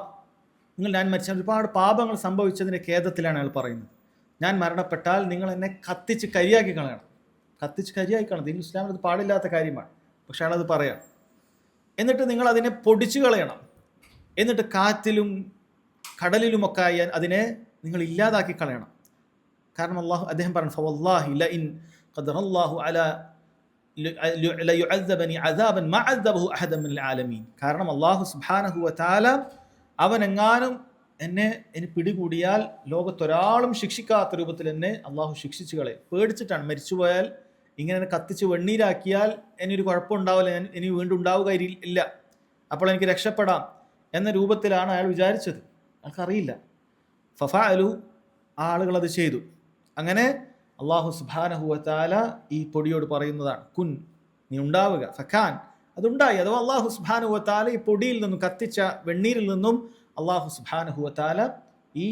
ഞാൻ മരിച്ച ഒരുപാട് പാപങ്ങൾ സംഭവിച്ചതിൻ്റെ ഖേദത്തിലാണ് അയാൾ പറയുന്നത്. ഞാൻ മരണപ്പെട്ടാൽ നിങ്ങൾ എന്നെ കത്തിച്ച് കരിയാക്കി കളയണം. കത്തിച്ച് കരിയാക്കി കളയണം, ദീനുൽ ഇസ്ലാമിൽ അത് പാടില്ലാത്ത കാര്യമാണ്. പക്ഷെ അയാളത് പറയാം. എന്നിട്ട് നിങ്ങൾ അതിനെ പൊടിച്ചു കളയണം. എന്നിട്ട് കാറ്റിലും കടലിലുമൊക്കെ അതിനെ നിങ്ങൾ ഇല്ലാതാക്കി കളയണം. കാരണം അദ്ദേഹം പറഞ്ഞു, ഫവല്ലാഹി ലഇൻ ഖദറല്ലാഹു അലാ ലയുഅദ്ദബനി അദാബൻ മാ അദ്ദബഹു അഹദൻ മിനൽ ആലമീൻ. കാരണം അല്ലാഹു സുബ്ഹാനഹു വ തആല അവനെങ്ങാനും എന്നെ പിടികൂടിയാൽ ലോകത്തൊരാളും ശിക്ഷിക്കാത്ത രൂപത്തിൽ എന്നെ അള്ളാഹു ശിക്ഷിച്ചു കളയും. പേടിച്ചിട്ടാണ്. മരിച്ചുപോയാൽ ഇങ്ങനെ കത്തിച്ച് വെണ്ണീരാക്കിയാൽ എനിയൊരു കുഴപ്പമുണ്ടാവില്ല, ഞാൻ ഇനി വീണ്ടും ഉണ്ടാവുക ഇല്ല, അപ്പോൾ എനിക്ക് രക്ഷപ്പെടാം എന്ന രൂപത്തിലാണ് അയാൾ വിചാരിച്ചത്. അയാൾക്കറിയില്ല. ഫഫഅലു, ആ ആളുകൾ അത് ചെയ്തു. അങ്ങനെ അള്ളാഹു സുബ്ഹാനഹു വ തആല ഈ പൊടിയോട് പറയുന്നതാണ്, കുൻ, നീ ഉണ്ടാവുക. ഫഖാൻ, അതുണ്ടായി. അഥവാ അള്ളാഹു സുബ്ഹാനഹു വ തആല ഈ പൊടിയിൽ നിന്നും, കത്തിച്ച വെണ്ണീരിൽ നിന്നും അള്ളാഹു സുബ്ഹാനഹു വ തആല ഈ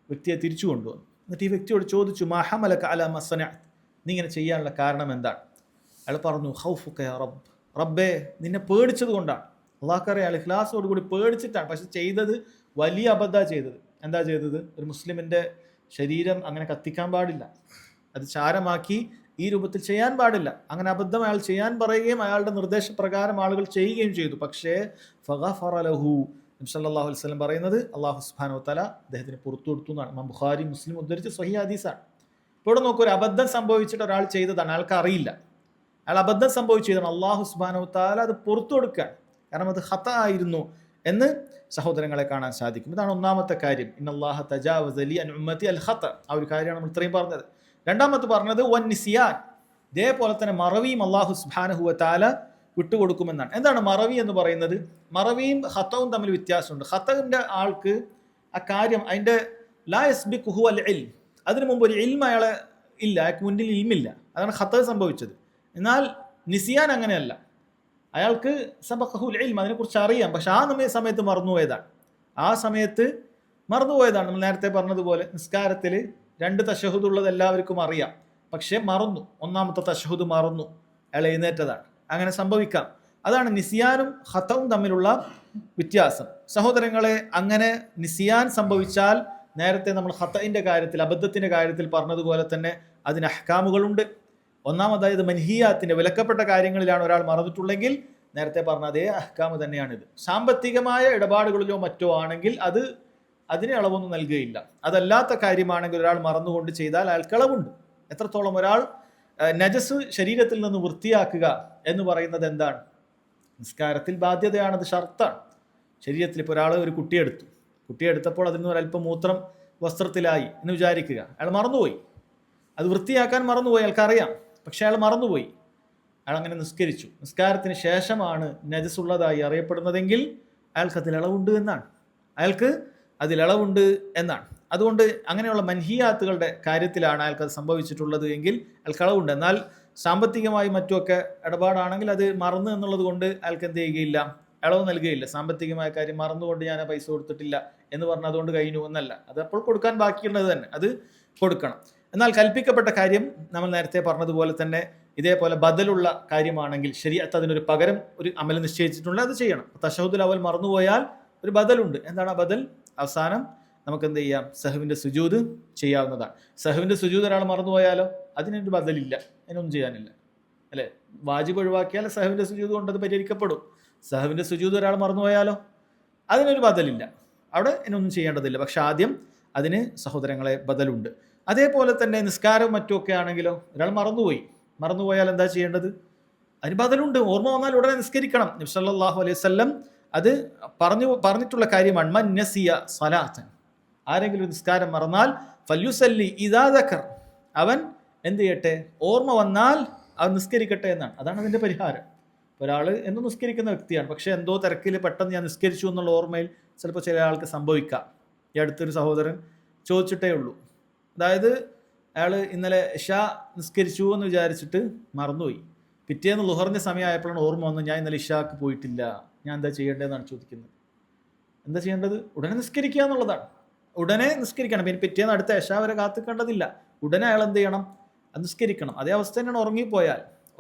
വ്യക്തിയെ തിരിച്ചു കൊണ്ടുവന്നു. എന്നിട്ട് ഈ വ്യക്തിയോട് ചോദിച്ചു, മാ ഹമലക അലാ മാ സനഅത്, നീ ഇങ്ങനെ ചെയ്യാനുള്ള കാരണം എന്താണ്? അയാൾ പറഞ്ഞു, ഖൗഫുക യാ റബ്ബ്, റബ്ബേ, നിന്നെ പേടിച്ചത് കൊണ്ടാണ്. അള്ളാഹ്ക്കറിയാം അയാൾ ഇഖ്ലാസോട് കൂടി പേടിച്ചിട്ടാണ്. പക്ഷെ ചെയ്തത് വലിയ അബദ്ധമാണ് ചെയ്തത്. എന്താ ചെയ്തത്? ഒരു മുസ്ലിമിൻ്റെ ശരീരം അങ്ങനെ കത്തിക്കാൻ പാടില്ല, അത് ചാരമാക്കി ഈ രൂപത്തിൽ ചെയ്യാൻ പാടില്ല. അങ്ങനെ അബദ്ധം അയാൾ ചെയ്യാൻ പറയുകയും അയാളുടെ നിർദ്ദേശപ്രകാരം ആളുകൾ ചെയ്യുകയും ചെയ്തു. പക്ഷേ ഫഗഫറ ലഹു, നബി സല്ലല്ലാഹു അലൈഹി വസല്ലം പറയുന്നത് അല്ലാഹു സുബ്ഹാനഹു വ തആല അദ്ദേഹത്തിന് പുറത്തു കൊടുത്തു എന്നാണ്. ഇമാം ബുഖാരി മുസ്ലിം ഉദ്ധരിച്ച സ്വഹീഹ് ഹദീസാണ്. ഇപ്പോൾ ഇവിടെ നോക്കൂ, ഒരു അബദ്ധം സംഭവിച്ചിട്ട് ഒരാൾ ചെയ്തതാണ്, അയാൾക്ക് അറിയില്ല, അയാൾ അബദ്ധം സംഭവിച്ചതാണ്. അല്ലാഹു സുബ്ഹാനഹു വ തആല അത് പുറത്തു കൊടുക്കാൻ, കാരണം അത് ഖത ആയിരുന്നു എന്ന് സഹോദരങ്ങളെ കാണാൻ സാധിക്കും. ഇതാണ് ഒന്നാമത്തെ കാര്യം, ഇന്നല്ലാഹ തജാവസ ലി അൻ ഉമ്മതി അൽ ഖത. ആ ഒരു കാര്യമാണ് നമ്മൾ ഇത്രയും പറഞ്ഞത്. രണ്ടാമത്തെ പറഞ്ഞത് വൻ നിസിയാൻ, ഇതേപോലെ തന്നെ മറവിയും അല്ലാഹു സുബ്ഹാനഹു വ തആല വിട്ടുകൊടുക്കുമെന്നാണ്. എന്താണ് മറവി എന്ന് പറയുന്നത്? മറവിയും ഖതവും തമ്മിൽ വ്യത്യാസമുണ്ട്. ഖതവിൻ്റെ ആൾക്ക് ആ കാര്യം അതിൻ്റെ ലാ യസ്ബിഖുഹു അൽ ഇൽം, അതിനു മുമ്പ് ഒരു ഇൽമ അയാളെ ഇല്ല, അയാൾക്ക് മുന്നിൽ ഇൽമില്ല, അതാണ് ഖത സംഭവിച്ചത്. എന്നാൽ നിസിയാൻ അങ്ങനെയല്ല, അയാൾക്ക് സബഖഹുൽ ഇൽം, അതിനെക്കുറിച്ച് അറിയാം, പക്ഷെ ആ സമയത്ത് മറന്നുപോയതാണ്. ആ സമയത്ത് മറന്നുപോയതാണ്. നമ്മൾ നേരത്തെ പറഞ്ഞതുപോലെ നിസ്കാരത്തിൽ 2 തശഹുദ് ഉള്ളത് എല്ലാവർക്കും അറിയാം, പക്ഷെ മറന്നു, ഒന്നാമത്തെ തശഹുദ് മറന്നു, അയാൾ എഴുന്നേറ്റതാണ്. അങ്ങനെ സംഭവിക്കാം. അതാണ് നിസിയാനും ഖതവും തമ്മിലുള്ള വ്യത്യാസം. സഹോദരങ്ങളെ, അങ്ങനെ നിസിയാൻ സംഭവിച്ചാൽ നേരത്തെ നമ്മൾ ഖതഇന്റെ കാര്യത്തിൽ, അബദ്ധത്തിന്റെ കാര്യത്തിൽ പറഞ്ഞതുപോലെ തന്നെ അതിന് അഹ്കാമുകളുണ്ട്. ഒന്നാമതായത് മൻഹിയാത്തിന്റെ വിലക്കപ്പെട്ട കാര്യങ്ങളിലാണ് ഒരാൾ മറന്നിട്ടുള്ളെങ്കിൽ നേരത്തെ പറഞ്ഞ അതേ അഹ്കാമ് തന്നെയാണിത്. സാമ്പത്തികമായ ഇടപാടുകളിലോ മറ്റോ ആണെങ്കിൽ അതിന് അളവൊന്നും നൽകുകയില്ല. അതല്ലാത്ത കാര്യമാണെങ്കിൽ ഒരാൾ മറന്നുകൊണ്ട് ചെയ്താൽ അയാൾക്ക് അളവുണ്ട്. എത്രത്തോളം ഒരാൾ നജസ് ശരീരത്തിൽ നിന്ന് വൃത്തിയാക്കുക എന്ന് പറയുന്നത് എന്താണ്? നിസ്കാരത്തിൽ ബാധ്യതയാണത്, ഷർത്താണ്. ശരീരത്തിൽ ഇപ്പോൾ ഒരാൾ ഒരു കുട്ടിയെടുത്തപ്പോൾ അതിൽ നിന്ന് ഒരല്പം മൂത്രം വസ്ത്രത്തിലായി എന്ന് വിചാരിക്കുക. അയാൾ മറന്നുപോയി, അത് വൃത്തിയാക്കാൻ മറന്നുപോയി, അയാൾക്കറിയാം, പക്ഷെ അയാൾ മറന്നുപോയി. അയാൾ അങ്ങനെ നിസ്കരിച്ചു. നിസ്കാരത്തിന് ശേഷമാണ് നജസ് ഉള്ളതായി അറിയപ്പെടുന്നതെങ്കിൽ അയാൾക്ക് അതിലളവുണ്ട് എന്നാണ്. അതുകൊണ്ട് അങ്ങനെയുള്ള മൻഹിയാത്തുകളുടെ കാര്യത്തിലാണ് അയാൾക്ക് അത് സംഭവിച്ചിട്ടുള്ളത് എങ്കിൽ അയാൾക്ക് അളവുണ്ട്. എന്നാൽ സാമ്പത്തികമായി മറ്റുമൊക്കെ ഇടപാടാണെങ്കിൽ അത് മറന്നു എന്നുള്ളത് കൊണ്ട് അയാൾക്ക് എന്ത് ചെയ്യുകയില്ല, ഇളവ് നൽകുകയില്ല. സാമ്പത്തികമായ കാര്യം മറന്നുകൊണ്ട് ഞാൻ പൈസ കൊടുത്തിട്ടില്ല എന്ന് പറഞ്ഞാൽ അതുകൊണ്ട് കഴിഞ്ഞു എന്നല്ല, അത് അപ്പോൾ കൊടുക്കാൻ ബാക്കിയുള്ളത് തന്നെ അത് കൊടുക്കണം. എന്നാൽ കൽപ്പിക്കപ്പെട്ട കാര്യം നമ്മൾ നേരത്തെ പറഞ്ഞതുപോലെ തന്നെ ഇതേപോലെ ബദലുള്ള കാര്യമാണെങ്കിൽ ശരീഅത്ത് അതിനൊരു പകരം ഒരു അമൽ നിശ്ചയിച്ചിട്ടുണ്ട്, അത് ചെയ്യണം. തശഹുദുൽ അവൽ മറന്നുപോയാൽ ഒരു ബദലുണ്ട്. എന്താണ് ആ ബദൽ? അവസാനം നമുക്ക് എന്ത് ചെയ്യാം? സഹവിന്റെ സുജൂദ് ചെയ്യാവുന്നതാണ്. സഹവിന്റെ സുജൂദ് ഒരാൾ മറന്നുപോയാലോ അതിനൊരു ബദലില്ല, അതിനൊന്നും ചെയ്യാനില്ല, അല്ലെ? വാജിബ് ഒഴിവാക്കിയാൽ സഹവിന്റെ സുജൂദ് കൊണ്ട് അത് പരിഹരിക്കപ്പെടും. സഹവിന്റെ സുജൂദ് ഒരാൾ മറന്നുപോയാലോ അതിനൊരു ബദലില്ല, അവിടെ ഇതിനൊന്നും ചെയ്യേണ്ടതില്ല. പക്ഷെ ആദ്യം അതിന് സഹോദരങ്ങളെ ബദലുണ്ട്. അതേപോലെ തന്നെ നിസ്കാരവും മറ്റുമൊക്കെ ആണെങ്കിലോ ഒരാൾ മറന്നുപോയാൽ എന്താ ചെയ്യേണ്ടത്? അതിന് ബദലുണ്ട്. ഓർമ്മ വന്നാൽ ഉടനെ നിസ്കരിക്കണം. നബി സല്ലല്ലാഹു അലൈഹി വസല്ലം അത് പറഞ്ഞിട്ടുള്ള കാര്യമാണ്. മൻ നസിയ സ്വലാത്തൻ, ആരെങ്കിലും നിസ്കാരം മറന്നാൽ ഫല്യുസല്ലി ഇദാ ദക്കർ, അവൻ എന്ത് ചെയ്യട്ടെ? ഓർമ്മ വന്നാൽ അവൻ നിസ്കരിക്കട്ടെ എന്നാണ്. അതാണ് അതിന്റെ പരിഹാരം. ഒരാൾ എന്നും നിസ്കരിക്കുന്ന വ്യക്തിയാണ്, പക്ഷെ എന്തോ തിരക്കിൽ പെട്ടെന്ന് ഞാൻ നിസ്കരിച്ചു എന്നുള്ള ഓർമ്മയിൽ ചിലപ്പോൾ ചില ആൾക്ക് സംഭവിക്കാം. ഈ അടുത്തൊരു സഹോദരൻ ചോദിച്ചിട്ടേ ഉള്ളൂ. അതായത് അയാൾ ഇന്നലെ ഇശാ നിസ്കരിച്ചു എന്ന് വിചാരിച്ചിട്ട് മറന്നുപോയി. പിറ്റേന്ന് ളുഹറിന്റെ സമയമായപ്പോഴാണ് ഓർമ്മ വന്നു, ഞാൻ ഇന്നലെ ഇശാക്ക് പോയിട്ടില്ല, ഞാൻ എന്താ ചെയ്യേണ്ടതെന്നാണ് ചോദിക്കുന്നത്. എന്താ ചെയ്യേണ്ടത്? ഉടനെ നിസ്കരിക്കുക എന്നുള്ളതാണ്. ഉടനെ നിസ്കരിക്കണം. പിന്നെ പിറ്റേന്ന് അടുത്ത ഇശാ വരെ കാത്തിക്കേണ്ടതില്ല. ഉടനെ അയാൾ എന്ത് ചെയ്യണം? അത് നിസ്കരിക്കണം. അതേ അവസ്ഥ തന്നെയാണ്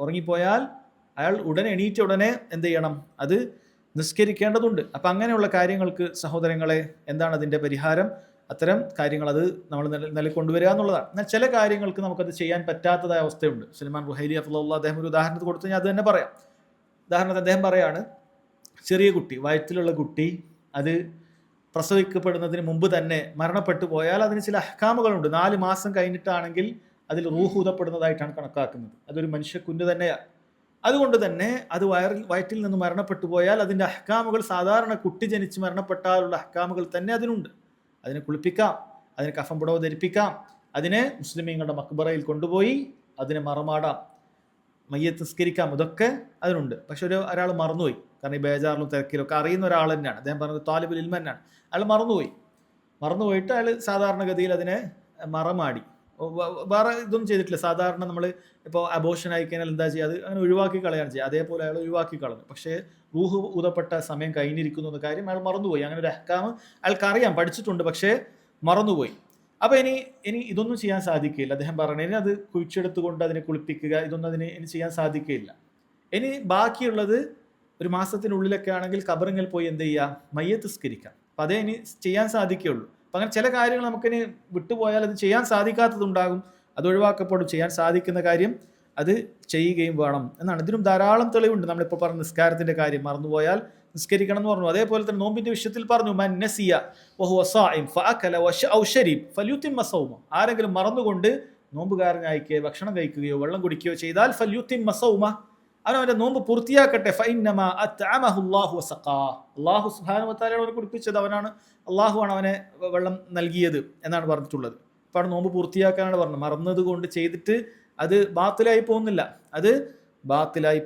ഉറങ്ങിപ്പോയാൽ അയാൾ ഉടനെ എണീറ്റ ഉടനെ എന്ത് ചെയ്യണം? അത് നിസ്കരിക്കേണ്ടതുണ്ട്. അപ്പം അങ്ങനെയുള്ള കാര്യങ്ങൾക്ക് സഹോദരങ്ങളെ എന്താണ് അതിൻ്റെ പരിഹാരം? അത്തരം കാര്യങ്ങൾ അത് നമ്മൾ നിലകൊണ്ടുവരിക എന്നുള്ളതാണ്. എന്നാൽ ചില കാര്യങ്ങൾക്ക് നമുക്കത് ചെയ്യാൻ പറ്റാത്തതായ അവസ്ഥയുണ്ട്. സൽമാൻ റുഹൈലി റളിയല്ലാഹു അദ്ദേഹം ഒരു ഉദാഹരണത്തിൽ കൊടുത്ത് ഞാൻ അത് തന്നെ പറയാം. ഉദാഹരണത്തിന് അദ്ദേഹം പറയാണ്, ചെറിയ കുട്ടി, വയറ്റിലുള്ള കുട്ടി അത് പ്രസവിക്കപ്പെടുന്നതിന് മുമ്പ് തന്നെ മരണപ്പെട്ടു പോയാൽ അതിന് ചില അഹ്കാമുകളുണ്ട്. 4 മാസം കഴിഞ്ഞിട്ടാണെങ്കിൽ അതിൽ റൂഹ് ഊതപ്പെടുന്നതായിട്ടാണ് കണക്കാക്കുന്നത്. അതൊരു മനുഷ്യക്കുഞ്ഞ് തന്നെയാണ്. അതുകൊണ്ട് തന്നെ അത് വയറ്റിൽ നിന്ന് മരണപ്പെട്ടു പോയാൽ അതിൻ്റെ അഹ്കാമുകൾ സാധാരണ കുട്ടി ജനിച്ച് മരണപ്പെട്ടാലുള്ള അഹ്കാമുകൾ തന്നെ അതിനുണ്ട്. അതിനെ കുളിപ്പിക്കാം, അതിനെ കഫൻ പുടവ ധരിപ്പിക്കാം, അതിനെ മുസ്ലിമീങ്ങളുടെ മക്ബറയിൽ കൊണ്ടുപോയി അതിനെ മറമാടാം, മയ്യത്ത് നിസ്കരിക്കാം, ഇതൊക്കെ അതിനുണ്ട്. പക്ഷെ ഒരാൾ മറന്നുപോയി. കാരണം ഈ ബേജാറിലും തിരക്കിലും ഒക്കെ അറിയുന്ന ഒരാൾ തന്നെയാണ്. അദ്ദേഹം പറഞ്ഞത് താലിബുൽ ഇൽമ തന്നെയാണ്. അയാൾ മറന്നുപോയിട്ട് അയാൾ സാധാരണഗതിയിൽ അതിനെ മറമാടി, വേറെ ഇതൊന്നും ചെയ്തിട്ടില്ല. സാധാരണ നമ്മൾ ഇപ്പോൾ അബോഷൻ ആയി കഴിഞ്ഞാൽ എന്താ ചെയ്യുക? അത് അങ്ങനെ ഒഴിവാക്കി കളയാണ് ചെയ്യുക. അതേപോലെ അയാൾ ഒഴിവാക്കി കളഞ്ഞു. പക്ഷേ റൂഹ് ഊതപ്പെട്ട സമയം കഴിഞ്ഞിരിക്കുന്നു എന്ന കാര്യം അയാൾ മറന്നുപോയി. അങ്ങനെ ഒരു അഹ്കാം അയാൾക്കറിയാം, പഠിച്ചിട്ടുണ്ട്, പക്ഷേ മറന്നുപോയി. അപ്പോൾ ഇനി ഇതൊന്നും ചെയ്യാൻ സാധിക്കില്ല. അദ്ദേഹം പറഞ്ഞതിന് അത് കുഴിച്ചെടുത്തുകൊണ്ട് അതിനെ കുളിപ്പിക്കുക, ഇതൊന്നും ഇനി ചെയ്യാൻ സാധിക്കില്ല. ഇനി ബാക്കിയുള്ളത് ഒരു മാസത്തിനുള്ളിലൊക്കെ ആണെങ്കിൽ ഖബറിങ്ങിൽ പോയി എന്ത് ചെയ്യുക? മയ്യത്ത് നിസ്കരിക്കാം. അപ്പം അതേ ഇനി ചെയ്യാൻ സാധിക്കുകയുള്ളൂ. അപ്പം അങ്ങനെ ചില കാര്യങ്ങൾ നമുക്കിനി വിട്ടുപോയാൽ അത് ചെയ്യാൻ സാധിക്കാത്തതുണ്ടാകും, അത് ഒഴിവാക്കപ്പെടും. ചെയ്യാൻ സാധിക്കുന്ന കാര്യം അത് ചെയ്യുകയും വേണം എന്നാണ്. ഇതിനും ധാരാളം തെളിവുണ്ട്. നമ്മളിപ്പോൾ പറഞ്ഞ നിസ്കാരത്തിന്റെ കാര്യം, മറന്നുപോയാൽ നിസ്കരിക്കണം എന്ന് പറഞ്ഞു. അതേപോലെ തന്നെ നോമ്പിന്റെ വിഷയത്തിൽ പറഞ്ഞു, മൻ നസിയ വഹുവ സായിം ഫഅകല ഔ ശരിബ ഫല്യുതിമ്മ സൗമ, ആരെങ്കിലും മറന്നുകൊണ്ട് നോമ്പുകാരനായിക്കോ ഭക്ഷണം കഴിക്കുകയോ വെള്ളം കുടിക്കുകയോ ചെയ്താൽ ഫല്യുതിമ്മ സൗമ, അവനവന്റെ നോമ്പ് പൂർത്തിയാക്കട്ടെ. ഫഇന്നമാ അത്അമഹു അല്ലാഹു വസഖാ, അല്ലാഹു സുബ്ഹാനഹു വ തആല അവനെ കുടിപ്പിച്ചത് അവനാണ്, അല്ലാഹുവാണ് അവനെ വെള്ളം നൽകിയത് എന്നാണ് പറഞ്ഞിട്ടുള്ളത്. അപ്പോൾ നോമ്പ് പൂർത്തിയാക്കാനാണ് പറഞ്ഞത്. മറന്നത് കൊണ്ട് ചെയ്തിട്ട് അത് ബാത്തിലായി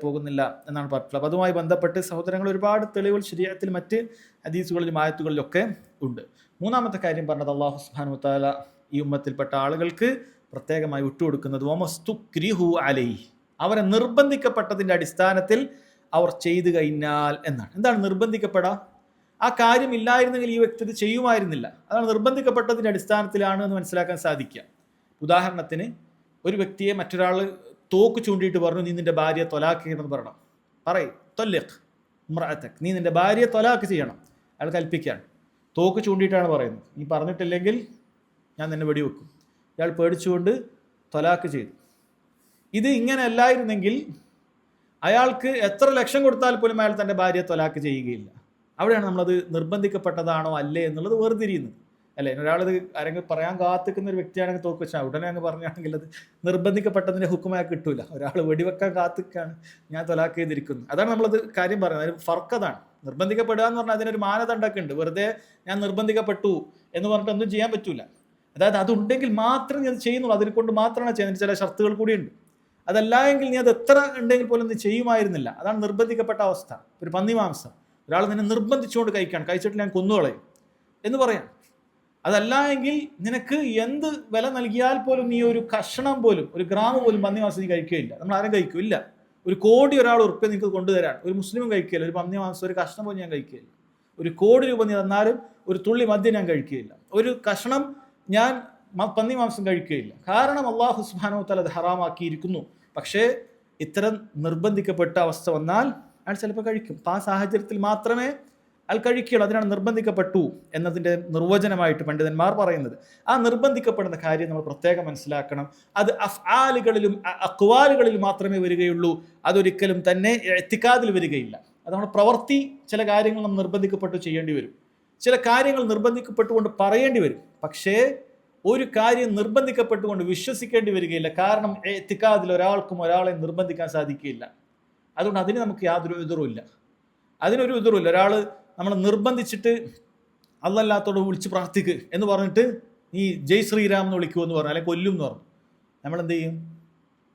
പോകുന്നില്ല എന്നാണ് പറഞ്ഞിട്ടുള്ളത്. അപ്പോൾ അതുമായി ബന്ധപ്പെട്ട് സഹോദരങ്ങൾ ഒരുപാട് തെളിവുകൾ ശരീഅത്തിൽ മറ്റ് ഹദീസുകളിലും ആയത്തുകളിലൊക്കെ ഉണ്ട്. മൂന്നാമത്തെ കാര്യം പറഞ്ഞത്, അല്ലാഹു സുബ്ഹാനഹു വ തആല ഈ ഉമ്മത്തിൽപ്പെട്ട ആളുകൾക്ക് പ്രത്യേകമായി വിട്ടുകൊടുക്കുന്നത് വമസ്തുക്രിഹു അലൈഹി, അവരെ നിർബന്ധിക്കപ്പെട്ടതിൻ്റെ അടിസ്ഥാനത്തിൽ അവർ ചെയ്തു കഴിഞ്ഞാൽ എന്നാണ്. എന്താണ് നിർബന്ധിക്കപ്പെടാ? ആ കാര്യം ഇല്ലായിരുന്നെങ്കിൽ ഈ വ്യക്തി ഇത് ചെയ്യുമായിരുന്നില്ല. അതാണ് നിർബന്ധിക്കപ്പെട്ടതിൻ്റെ അടിസ്ഥാനത്തിലാണ് എന്ന് മനസ്സിലാക്കാൻ സാധിക്കുക. ഉദാഹരണത്തിന് ഒരു വ്യക്തിയെ മറ്റൊരാൾ തോക്ക് ചൂണ്ടിയിട്ട് പറഞ്ഞു, നീ നിന്റെ ഭാര്യയെ തൊലാക്ക് ചെയ്യണമെന്ന് പറയണം. തൊല്ലിഖ് ഇമ്രഅതക്, നീ നിന്റെ ഭാര്യയെ തൊലാക്ക് ചെയ്യണം. അയാൾ കൽപ്പിക്കുകയാണ്, തോക്ക് ചൂണ്ടിയിട്ടാണ് പറയുന്നത്. നീ പറഞ്ഞിട്ടില്ലെങ്കിൽ ഞാൻ നിന്നെ വെടിവെക്കും. ഇയാൾ പേടിച്ചുകൊണ്ട് തൊലാക്ക് ചെയ്തു. ഇത് ഇങ്ങനെ അല്ലായിരുന്നെങ്കിൽ അയാൾക്ക് എത്ര ലക്ഷം കൊടുത്താൽ പോലും അയാൾ തൻ്റെ ഭാര്യയെ തൊലാക്ക് ചെയ്യുകയില്ല. അവിടെയാണ് നമ്മളത് നിർബന്ധിക്കപ്പെട്ടതാണോ അല്ലേ എന്നുള്ളത് വേർതിരിയുന്നത്, അല്ലേ? ഒരാളത് ആരെങ്കിലും പറയാൻ കാത്തിക്കുന്ന ഒരു വ്യക്തിയാണെങ്കിൽ തോക്ക് വെച്ചാൽ ഉടനെ അങ്ങ് പറഞ്ഞാണെങ്കിൽ അത് നിർബന്ധിക്കപ്പെട്ടതിൻ്റെ ഹുക്കുമായി കിട്ടൂല. ഒരാൾ വെടിവെക്കാൻ കാത്തിക്കാണ്, ഞാൻ തൊലാക്ക് ചെയ്തിരിക്കുന്നു. അതാണ് നമ്മളത് കാര്യം പറയുന്നത്. അതിന് ഫർക്കതാണ്. നിർബന്ധിക്കപ്പെടുക എന്ന് പറഞ്ഞാൽ അതിനൊരു മാനദണ്ഡമൊക്കെ ഉണ്ട്. വെറുതെ ഞാൻ നിർബന്ധിക്കപ്പെട്ടു എന്ന് പറഞ്ഞിട്ട് ഒന്നും ചെയ്യാൻ പറ്റൂല. അതായത് അതുണ്ടെങ്കിൽ മാത്രം നീ അത് ചെയ്യുന്നുള്ളൂ, അതിനെ കൊണ്ട് മാത്രമാണ് ചെയ്യുന്നത്. ചില ഷർത്തുകൾ കൂടിയുണ്ട്. അതല്ല എങ്കിൽ നീ അത് എത്ര ഉണ്ടെങ്കിൽ പോലും നീ ചെയ്യുമായിരുന്നില്ല. അതാണ് നിർബന്ധിക്കപ്പെട്ട അവസ്ഥ. ഒരു പന്നി മാംസം ഒരാൾ നിന്നെ നിർബന്ധിച്ചുകൊണ്ട് കഴിക്കാൻ, കഴിച്ചിട്ട് ഞാൻ കൊന്നുകളയും എന്ന് പറയാം. അതല്ല എങ്കിൽ നിനക്ക് എന്ത് വില നൽകിയാൽ പോലും നീ ഒരു കഷണം പോലും, ഒരു ഗ്രാമം പോലും പന്നി മാംസം നീ കഴിക്കുകയില്ല. നമ്മൾ ആരും കഴിക്കില്ല. 1 കോടി ഒരാൾ ഉറുപ്പ്യ നിങ്ങൾക്ക് കൊണ്ടുതരാൻ ഒരു മുസ്ലിമും കഴിക്കുകയില്ല. ഒരു പന്നി മാംസം ഒരു കഷ്ണം പോലും ഞാൻ കഴിക്കുകയില്ല. 1 കോടി രൂപ നീ തന്നാലും ഒരു തുള്ളി മദ്യം ഞാൻ കഴിക്കുകയില്ല. ഒരു കഷണം ഞാൻ പന്നി മാംസം കഴിക്കുകയില്ല. കാരണം അല്ലാഹു സുബ്ഹാനഹു വ തആല അത് ഹറാമാക്കിയിരിക്കുന്നു. പക്ഷേ ഇത്തരം നിർബന്ധിക്കപ്പെട്ട അവസ്ഥ വന്നാൽ അയാൾ ചിലപ്പോൾ കഴിക്കും. അപ്പോൾ ആ സാഹചര്യത്തിൽ മാത്രമേ അയാൾ കഴിക്കുകയുള്ളൂ. അതിനാണ് നിർബന്ധിക്കപ്പെട്ടു എന്നതിൻ്റെ നിർവചനമായിട്ട് പണ്ഡിതന്മാർ പറയുന്നത്. ആ നിർബന്ധിക്കപ്പെടുന്ന കാര്യം നമ്മൾ പ്രത്യേകം മനസ്സിലാക്കണം. അത് അഫ്ആലുകളിലും അഖ്വാലുകളിലും മാത്രമേ വരികയുള്ളൂ. അതൊരിക്കലും തന്നെ ഇഅ്തിഖാദിൽ വരികയില്ല. അത് നമ്മുടെ പ്രവൃത്തി, ചില കാര്യങ്ങൾ നമ്മൾ നിർബന്ധിക്കപ്പെട്ടു ചെയ്യേണ്ടി വരും, ചില കാര്യങ്ങൾ നിർബന്ധിക്കപ്പെട്ടുകൊണ്ട് പറയേണ്ടി വരും. പക്ഷേ ഒരു കാര്യം നിർബന്ധിക്കപ്പെട്ടുകൊണ്ട് വിശ്വസിക്കേണ്ടി വരികയില്ല. കാരണം ഇഅ്തിഖാദിൽ ഒരാൾക്കും ഒരാളെ നിർബന്ധിക്കാൻ സാധിക്കുകയില്ല. അതുകൊണ്ട് അതിന് നമുക്ക് യാതൊരു എതിറുമില്ല. അതിനൊരു എതിറുമില്ല. ഒരാൾ നമ്മൾ നിർബന്ധിച്ചിട്ട് അല്ലാത്തോട് വിളിച്ച് പ്രാർത്ഥിക്ക് എന്ന് പറഞ്ഞിട്ട് നീ ജയ് ശ്രീരാം എന്ന് വിളിക്കുമെന്ന് പറഞ്ഞു, അല്ലെങ്കിൽ കൊല്ലും എന്ന് പറഞ്ഞു, നമ്മൾ എന്ത് ചെയ്യും?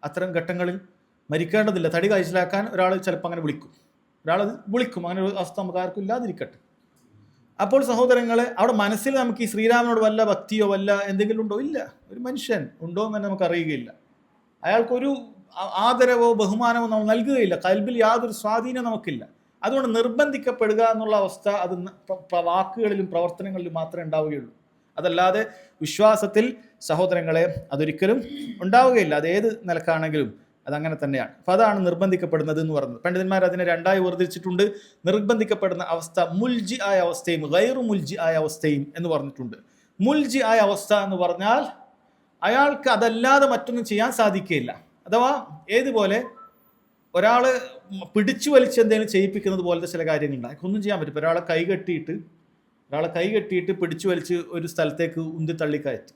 അത്തരം ഘട്ടങ്ങളിൽ മരിക്കേണ്ടതില്ല. തടി കഴിച്ചിലാക്കാൻ ഒരാൾ ചിലപ്പോൾ അങ്ങനെ വിളിക്കും, ഒരാളത് വിളിക്കും. അങ്ങനെ ഒരു അവസ്ഥ നമുക്ക് ആർക്കും ഇല്ലാതിരിക്കട്ടെ. അപ്പോൾ സഹോദരങ്ങളെ, അവിടെ മനസ്സിൽ നമുക്ക് ഈ ശ്രീരാമനോട് വല്ല ഭക്തിയോ വല്ല എന്തെങ്കിലും ഉണ്ടോ? ഇല്ല. ഒരു മനുഷ്യൻ ഉണ്ടോ എന്ന് തന്നെ നമുക്ക് അറിയുകയില്ല. അയാൾക്കൊരു ആദരവോ ബഹുമാനമോ നമ്മൾ നൽകുകയില്ല. കൽബിൽ യാതൊരു സ്വാധീനം നമുക്കില്ല. അതുകൊണ്ട് നിർബന്ധിക്കപ്പെടുക എന്നുള്ള അവസ്ഥ അത് വാക്കുകളിലും പ്രവർത്തനങ്ങളിലും മാത്രമേ ഉണ്ടാവുകയുള്ളൂ. അതല്ലാതെ വിശ്വാസത്തിൽ സഹോദരങ്ങളെ അതൊരിക്കലും ഉണ്ടാവുകയില്ല. അത് ഏത് നിലക്കാണെങ്കിലും അതങ്ങനെ തന്നെയാണ്. അപ്പോൾ അതാണ് നിർബന്ധിക്കപ്പെടുന്നത് എന്ന് പറയുന്നത്. പണ്ഡിതന്മാർ അതിനെ 2ആയി വേർതിരിച്ചിട്ടുണ്ട്. നിർബന്ധിക്കപ്പെടുന്ന അവസ്ഥ മുൽജി ആയ അവസ്ഥയും ഗൈറു മുൽജി ആയ അവസ്ഥയും എന്ന് പറഞ്ഞിട്ടുണ്ട്. മുൽജി ആയ അവസ്ഥ എന്ന് പറഞ്ഞാൽ അയാൾക്ക് അതല്ലാതെ മറ്റൊന്നും ചെയ്യാൻ സാധിക്കുകയില്ല. അഥവാ ഏതുപോലെ ഒരാൾ പിടിച്ചു വലിച്ച് എന്തെങ്കിലും ചെയ്യിപ്പിക്കുന്നത് പോലത്തെ ചില കാര്യങ്ങളുണ്ട്. അതൊന്നും ചെയ്യാൻ പറ്റും. ഒരാളെ കൈ കെട്ടിയിട്ട് പിടിച്ചു വലിച്ച് ഒരു സ്ഥലത്തേക്ക് ഉന്തി തള്ളിക്കയറ്റി,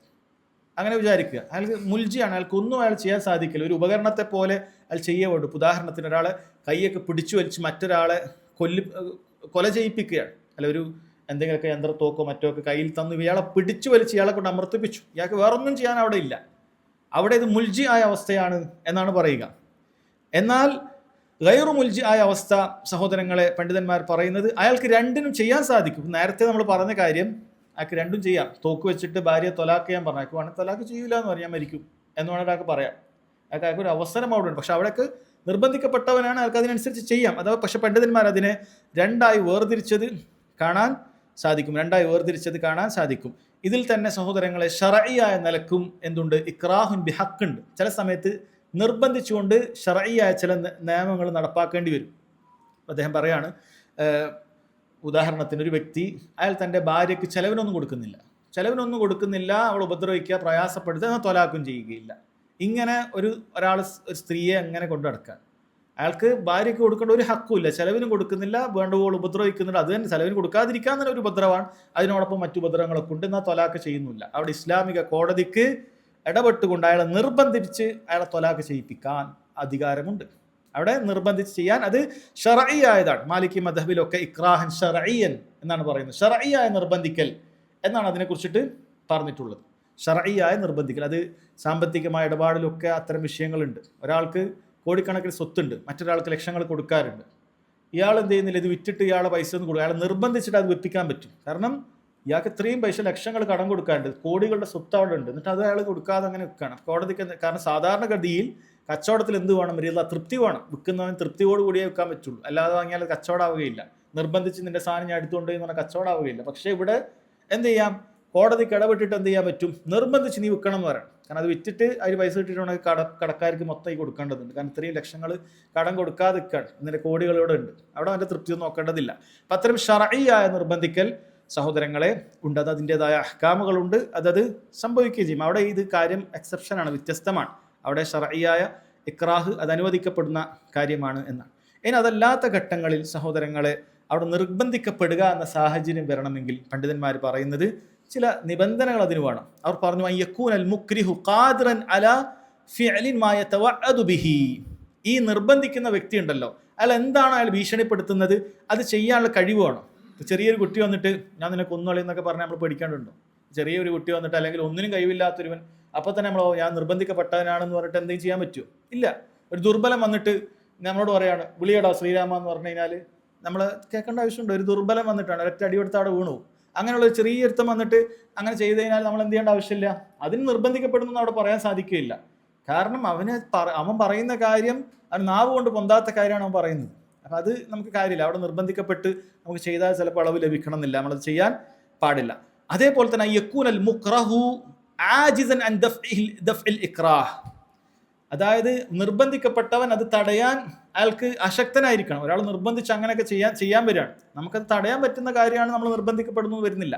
അങ്ങനെ വിചാരിക്കുക. അയാൾക്ക് മുൽജിയാണ്, അയാൾക്കൊന്നും അയാൾ ചെയ്യാൻ സാധിക്കില്ല. ഒരു ഉപകരണത്തെ പോലെ അയാൾ ചെയ്യേണ്ടു. ഉദാഹരണത്തിന് ഒരാളെ കൈയൊക്കെ പിടിച്ചു വലിച്ച് മറ്റൊരാളെ കൊല ചെയ്യിപ്പിക്കുകയാണ്, അല്ല ഒരു എന്തെങ്കിലുമൊക്കെ യന്ത്രത്തോക്കോ മറ്റോ ഒക്കെ കയ്യിൽ തന്നു ഇയാളെ പിടിച്ചു വലിച്ച് ഇയാളെ കൊണ്ട് അമർത്തിപ്പിച്ചു. ഇയാൾക്ക് വേറൊന്നും ചെയ്യാൻ അവിടെ ഇല്ല. അവിടെ ഇത് മുൽജി ആയ അവസ്ഥയാണ് എന്നാണ് പറയുക. എന്നാൽ ഗൈറു മുൽജി ആയ അവസ്ഥ സഹോദരങ്ങളെ പണ്ഡിതന്മാർ പറയുന്നത് അയാൾക്ക് രണ്ടിനും ചെയ്യാൻ സാധിക്കും. നേരത്തെ നമ്മൾ പറഞ്ഞ കാര്യം, അയാൾക്ക് രണ്ടും ചെയ്യാം. തോക്ക് വെച്ചിട്ട് ഭാര്യയെ തൊലാക്ക് ചെയ്യാൻ പറഞ്ഞു, അയാൾക്ക് വേണമെങ്കിൽ തൊലാക്ക് ചെയ്യില്ല എന്ന് പറഞ്ഞാൽ മരിക്കും എന്ന് വേണമെങ്കിൽ അയാൾക്ക് പറയാം. അയാൾക്ക് ഒരു അവസരം അവിടെ ഉണ്ട്. പക്ഷെ അവിടേക്ക് നിർബന്ധിക്കപ്പെട്ടവനാണ്, അയാൾക്ക് അതിനനുസരിച്ച് ചെയ്യാം. അഥവാ പക്ഷെ പണ്ഡിതന്മാർ അതിനെ 2ആയി വേർതിരിച്ചത് കാണാൻ സാധിക്കും. ഇതിൽ തന്നെ സഹോദരങ്ങളെ ശർഈയായ നിലക്കും എന്തുണ്ട്? ഇക്റാഹുൻ ബിഹഖ് ഉണ്ട്. ചില സമയത്ത് നിർബന്ധിച്ചുകൊണ്ട് ശർഈയായ ചില നിയമങ്ങൾ നടപ്പാക്കേണ്ടി വരും. അദ്ദേഹം പറയാണ്, ഉദാഹരണത്തിന് ഒരു വ്യക്തി അയാൾ തൻ്റെ ഭാര്യയ്ക്ക് ചെലവിനൊന്നും കൊടുക്കുന്നില്ല, അവൾ ഉപദ്രവിക്കുക, പ്രയാസപ്പെടുത്തുക, എന്നാൽ തൊലാക്കും ചെയ്യുകയില്ല. ഇങ്ങനെ ഒരു സ്ത്രീയെ അങ്ങനെ കൊണ്ടു നടക്കാൻ അയാൾക്ക് ഭാര്യയ്ക്ക് കൊടുക്കേണ്ട ഒരു ഹക്കുമില്ല. ചെലവിനും കൊടുക്കുന്നില്ല, വേണ്ടവോൾ ഉപദ്രവിക്കുന്നുണ്ട്. അത് തന്നെ ചെലവിന് കൊടുക്കാതിരിക്കാൻ തന്നെ ഒരു ഉപദ്രവമാണ്. അതിനോടൊപ്പം മറ്റു ഉപദ്രവങ്ങളൊക്കെ ഉണ്ട്. എന്നാൽ തൊലാക്ക് ചെയ്യുന്നില്ല. അവിടെ ഇസ്ലാമിക കോടതിക്ക് ഇടപെട്ടുകൊണ്ട് അയാളെ നിർബന്ധിച്ച് അയാളെ തൊലാക്ക് ചെയ്യിപ്പിക്കാൻ അധികാരമുണ്ട്. അവിടെ നിർബന്ധിച്ച് ചെയ്യാൻ അത് ശർഈയായതാണ്. മാലിക്കി മദ്ഹബിലൊക്കെ ഇക്റാഹൻ ശർഈയൻ എന്നാണ് പറയുന്നത്. ശർഈയായ നിർബന്ധിക്കൽ എന്നാണ് അതിനെക്കുറിച്ചിട്ട് പറഞ്ഞിട്ടുള്ളത്. ശർഈയായ നിർബന്ധിക്കൽ, അത് സാമ്പത്തികമായ ഇടപാടിലൊക്കെ അത്തരം വിഷയങ്ങളുണ്ട്. ഒരാൾക്ക് കോടിക്കണക്കിന് സ്വത്തുണ്ട്, മറ്റൊരാൾക്ക് ലക്ഷങ്ങൾ കൊടുക്കാറുണ്ട്. ഇയാൾ എന്ത് ചെയ്യുന്നില്ല, ഇത് വിറ്റിട്ട് ഇയാളെ പൈസ ഒന്നും കൊടുക്കുക, അയാളെ നിർബന്ധിച്ചിട്ട് അത് വെപ്പിക്കാൻ പറ്റും. കാരണം ഇയാൾക്ക് ഇത്രയും പൈസ ലക്ഷങ്ങൾ കടം കൊടുക്കാറുണ്ട്, കോടികളുടെ സ്വത്ത് അവിടെ ഉണ്ട്, എന്നിട്ട് അത് അയാൾ കൊടുക്കാതെ അങ്ങനെ വെക്കണം കോടതിക്ക്. കാരണം സാധാരണഗതിയിൽ കച്ചവടത്തിൽ എന്ത് വേണം? വരില്ല, തൃപ്തി വേണം. വിൽക്കുന്നവൻ തൃപ്തിയോട് കൂടിയേ വെക്കാൻ പറ്റുള്ളൂ. അല്ലാതെ വാങ്ങിയാൽ കച്ചവടമാവുകയില്ല. നിർബന്ധിച്ച് നിന്റെ സാധനം ഞാൻ എടുത്തുകൊണ്ട് എന്ന് പറഞ്ഞാൽ കച്ചവടമാവുകയില്ല. പക്ഷേ ഇവിടെ എന്ത് ചെയ്യാം? കോടതിക്ക് ഇടപെട്ടിട്ട് എന്ത് ചെയ്യാൻ പറ്റും, നിർബന്ധിച്ച് നീ വിൽക്കണം എന്ന് പറയണം. കാരണം അത് വിറ്റിട്ട് അതിന് പൈസ കിട്ടിയിട്ടുണ്ടെങ്കിൽ കടക്കാർക്ക് മൊത്തമായി കൊടുക്കേണ്ടതുണ്ട്. കാരണം ഇത്രയും ലക്ഷങ്ങൾ കടം കൊടുക്കാതെ നിൽക്കുകയാണ്, ഇതിൻ്റെ കോടികളോടെ ഉണ്ട്, അവിടെ അതിൻ്റെ തൃപ്തിയൊന്നും നോക്കേണ്ടതില്ല. അപ്പം അത്തരം ശർഈയായ നിർബന്ധിക്കൽ സഹോദരങ്ങളെ ഉണ്ട്. അത് അതിൻ്റെതായ അഹ്കാമുകളുണ്ട്, അതത് സംഭവിക്കുകയും ചെയ്യും. അവിടെ ഇത് കാര്യം എക്സെപ്ഷനാണ്, വ്യത്യസ്തമാണ്. അവിടെ ശർഈയായ ഇക്റാഹ് അത് അനുവദിക്കപ്പെടുന്ന കാര്യമാണ് എന്നാണ്. ഇനി അതല്ലാത്ത ഘട്ടങ്ങളിൽ സഹോദരങ്ങളെ അവിടെ നിർബന്ധിക്കപ്പെടുക എന്ന സാഹചര്യം വരണമെങ്കിൽ പണ്ഡിതന്മാർ പറയുന്നത് ചില നിബന്ധനകൾ അതിന് വേണം. അവർ പറഞ്ഞു യകൂനൽ മുക്രിഹു ഖാദിറൻ അലാ ഫിഅലിൻ മാ യതവഅദു ബിഹി. ഈ നിർബന്ധിക്കുന്ന വ്യക്തി ഉണ്ടല്ലോ, അയാൾ എന്താണ് അയാൾ ഭീഷണിപ്പെടുത്തുന്നത് അത് ചെയ്യാനുള്ള കഴിവ് വേണം. ചെറിയൊരു കുട്ടി വന്നിട്ട് ഞാൻ നിന്നെ കൊന്നോളി എന്നൊക്കെ പറഞ്ഞാൽ നമ്മൾ പേടിക്കാണ്ടുണ്ടോ? ചെറിയൊരു കുട്ടി വന്നിട്ട് അല്ലെങ്കിൽ ഒന്നിനും കഴിവില്ലാത്തൊരുവൻ അപ്പോൾ തന്നെ നമ്മൾ ഞാൻ നിർബന്ധിക്കപ്പെട്ടവനാണെന്ന് പറഞ്ഞിട്ട് എന്തെങ്കിലും ചെയ്യാൻ പറ്റുമോ? ഇല്ല. ഒരു ദുർബലം വന്നിട്ട് നമ്മളോട് പറയാണ് വിളിയടാ ശ്രീരാമ എന്ന് പറഞ്ഞു കഴിഞ്ഞാൽ നമ്മൾ കേൾക്കേണ്ട ആവശ്യമുണ്ട്. ഒരു ദുർബലം വന്നിട്ടാണ് ഒരൊറ്റ അടിയെടുത്ത് അവിടെ വീണു. അങ്ങനെയുള്ള ഒരു ചെറിയൊരുത്തം വന്നിട്ട് അങ്ങനെ ചെയ്ത് കഴിഞ്ഞാൽ നമ്മൾ എന്ത് ചെയ്യേണ്ട ആവശ്യമില്ല, അതിന് നിർബന്ധിക്കപ്പെടുന്നു അവിടെ പറയാൻ സാധിക്കുകയില്ല. കാരണം അവൻ പറയുന്ന കാര്യം അവൻ നാവ് കൊണ്ട് പൊന്താത്ത കാര്യമാണ് അവൻ പറയുന്നത്. അപ്പം അത് നമുക്ക് കാര്യമില്ല. അവിടെ നിർബന്ധിക്കപ്പെട്ട് നമുക്ക് ചെയ്താൽ ചിലപ്പോൾ അളവ് ലഭിക്കണം എന്നില്ല, നമ്മളത് ചെയ്യാൻ പാടില്ല. അതേപോലെ തന്നെ യകൂനൽ മുക്റഹു ആജിസൻ അൻ ദഫ്ഇൽ ഇക്റാഹ്. അതായത് നിർബന്ധിക്കപ്പെട്ടവൻ അത് തടയാൻ അയാൾക്ക് അശക്തനായിരിക്കണം. ഒരാൾ നിർബന്ധിച്ച് അങ്ങനെയൊക്കെ ചെയ്യാൻ വരികയാണ്, നമുക്കത് തടയാൻ പറ്റുന്ന കാര്യമാണ്, നമ്മൾ നിർബന്ധിക്കപ്പെടുന്നു വരുന്നില്ല.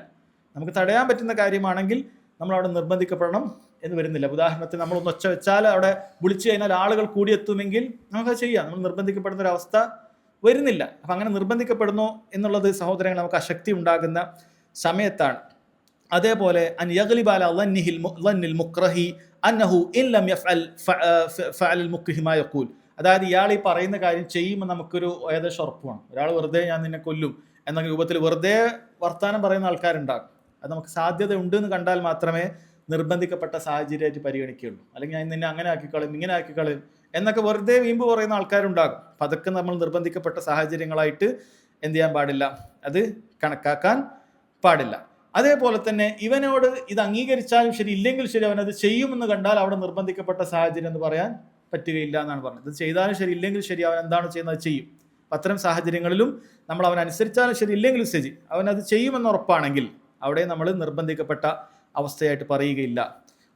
നമുക്ക് തടയാൻ പറ്റുന്ന കാര്യമാണെങ്കിൽ നമ്മൾ അവിടെ നിർബന്ധിക്കപ്പെടണം എന്ന് വരുന്നില്ല. ഉദാഹരണത്തിന് നമ്മളൊന്ന് ഒച്ച വെച്ചാൽ അവിടെ വിളിച്ചു കഴിഞ്ഞാൽ ആളുകൾ കൂടിയെത്തുമെങ്കിൽ നമുക്കത് ചെയ്യാം, നമ്മൾ നിർബന്ധിക്കപ്പെടുന്ന ഒരു അവസ്ഥ വരുന്നില്ല. അപ്പം അങ്ങനെ നിർബന്ധിക്കപ്പെടുന്നു എന്നുള്ളത് സഹോദരങ്ങൾ നമുക്ക് അശക്തി ഉണ്ടാകുന്ന സമയത്താണ്. അതേപോലെ അൻ യഗ്ലിബ അലാ ളന്നിൽ മുക്റഹി അന്നഹു ഇൻ ലം യഫ്അൽ ഫഅൽ മുക്റഹി മാ യഖൂൽ. അതായത് ഇയാൾ ഈ പറയുന്ന കാര്യം ചെയ്യുമ്പോൾ നമുക്കൊരു ഏകദേശം ഉറപ്പാണ്. ഒരാൾ വെറുതെ ഞാൻ നിന്നെ കൊല്ലും എന്ന രൂപത്തിൽ വെറുതെ വർത്താനം പറയുന്ന ആൾക്കാരുണ്ടാകും. അത് നമുക്ക് സാധ്യത ഉണ്ട് എന്ന് കണ്ടാൽ മാത്രമേ നിർബന്ധിക്കപ്പെട്ട സാഹചര്യമായിട്ട് പരിഗണിക്കുകയുള്ളൂ. അല്ലെങ്കിൽ ഞാൻ നിന്നെ അങ്ങനെ ആക്കിക്കളയും ഇങ്ങനെ ആക്കിക്കളയും എന്നൊക്കെ വെറുതെ വീമ്പ് പറയുന്ന ആൾക്കാരുണ്ടാകും. അപ്പം അതൊക്കെ നമ്മൾ നിർബന്ധിക്കപ്പെട്ട സാഹചര്യങ്ങളായിട്ട് എന്ത് ചെയ്യാൻ പാടില്ല, അത് കണക്കാക്കാൻ പാടില്ല. അതേപോലെ തന്നെ ഇവനോട് ഇത് അംഗീകരിച്ചാലും ശരി ഇല്ലെങ്കിൽ ശരി അവനത് ചെയ്യുമെന്ന് കണ്ടാൽ അവിടെ നിർബന്ധിക്കപ്പെട്ട സാഹചര്യം എന്ന് പറയാൻ പറ്റുകയില്ല എന്നാണ് പറഞ്ഞത്. ഇത് ചെയ്താലും ശരി ഇല്ലെങ്കിൽ ശരി അവൻ എന്താണ് ചെയ്യുന്നത് അത് ചെയ്യും. അത്തരം സാഹചര്യങ്ങളിലും നമ്മൾ അവനനുസരിച്ചാലും ശരി ഇല്ലെങ്കിലും ശരി അവനത് ചെയ്യുമെന്ന് ഉറപ്പാണെങ്കിൽ അവിടെ നമ്മൾ നിർബന്ധിക്കപ്പെട്ട അവസ്ഥയായിട്ട് പറയുകയില്ല.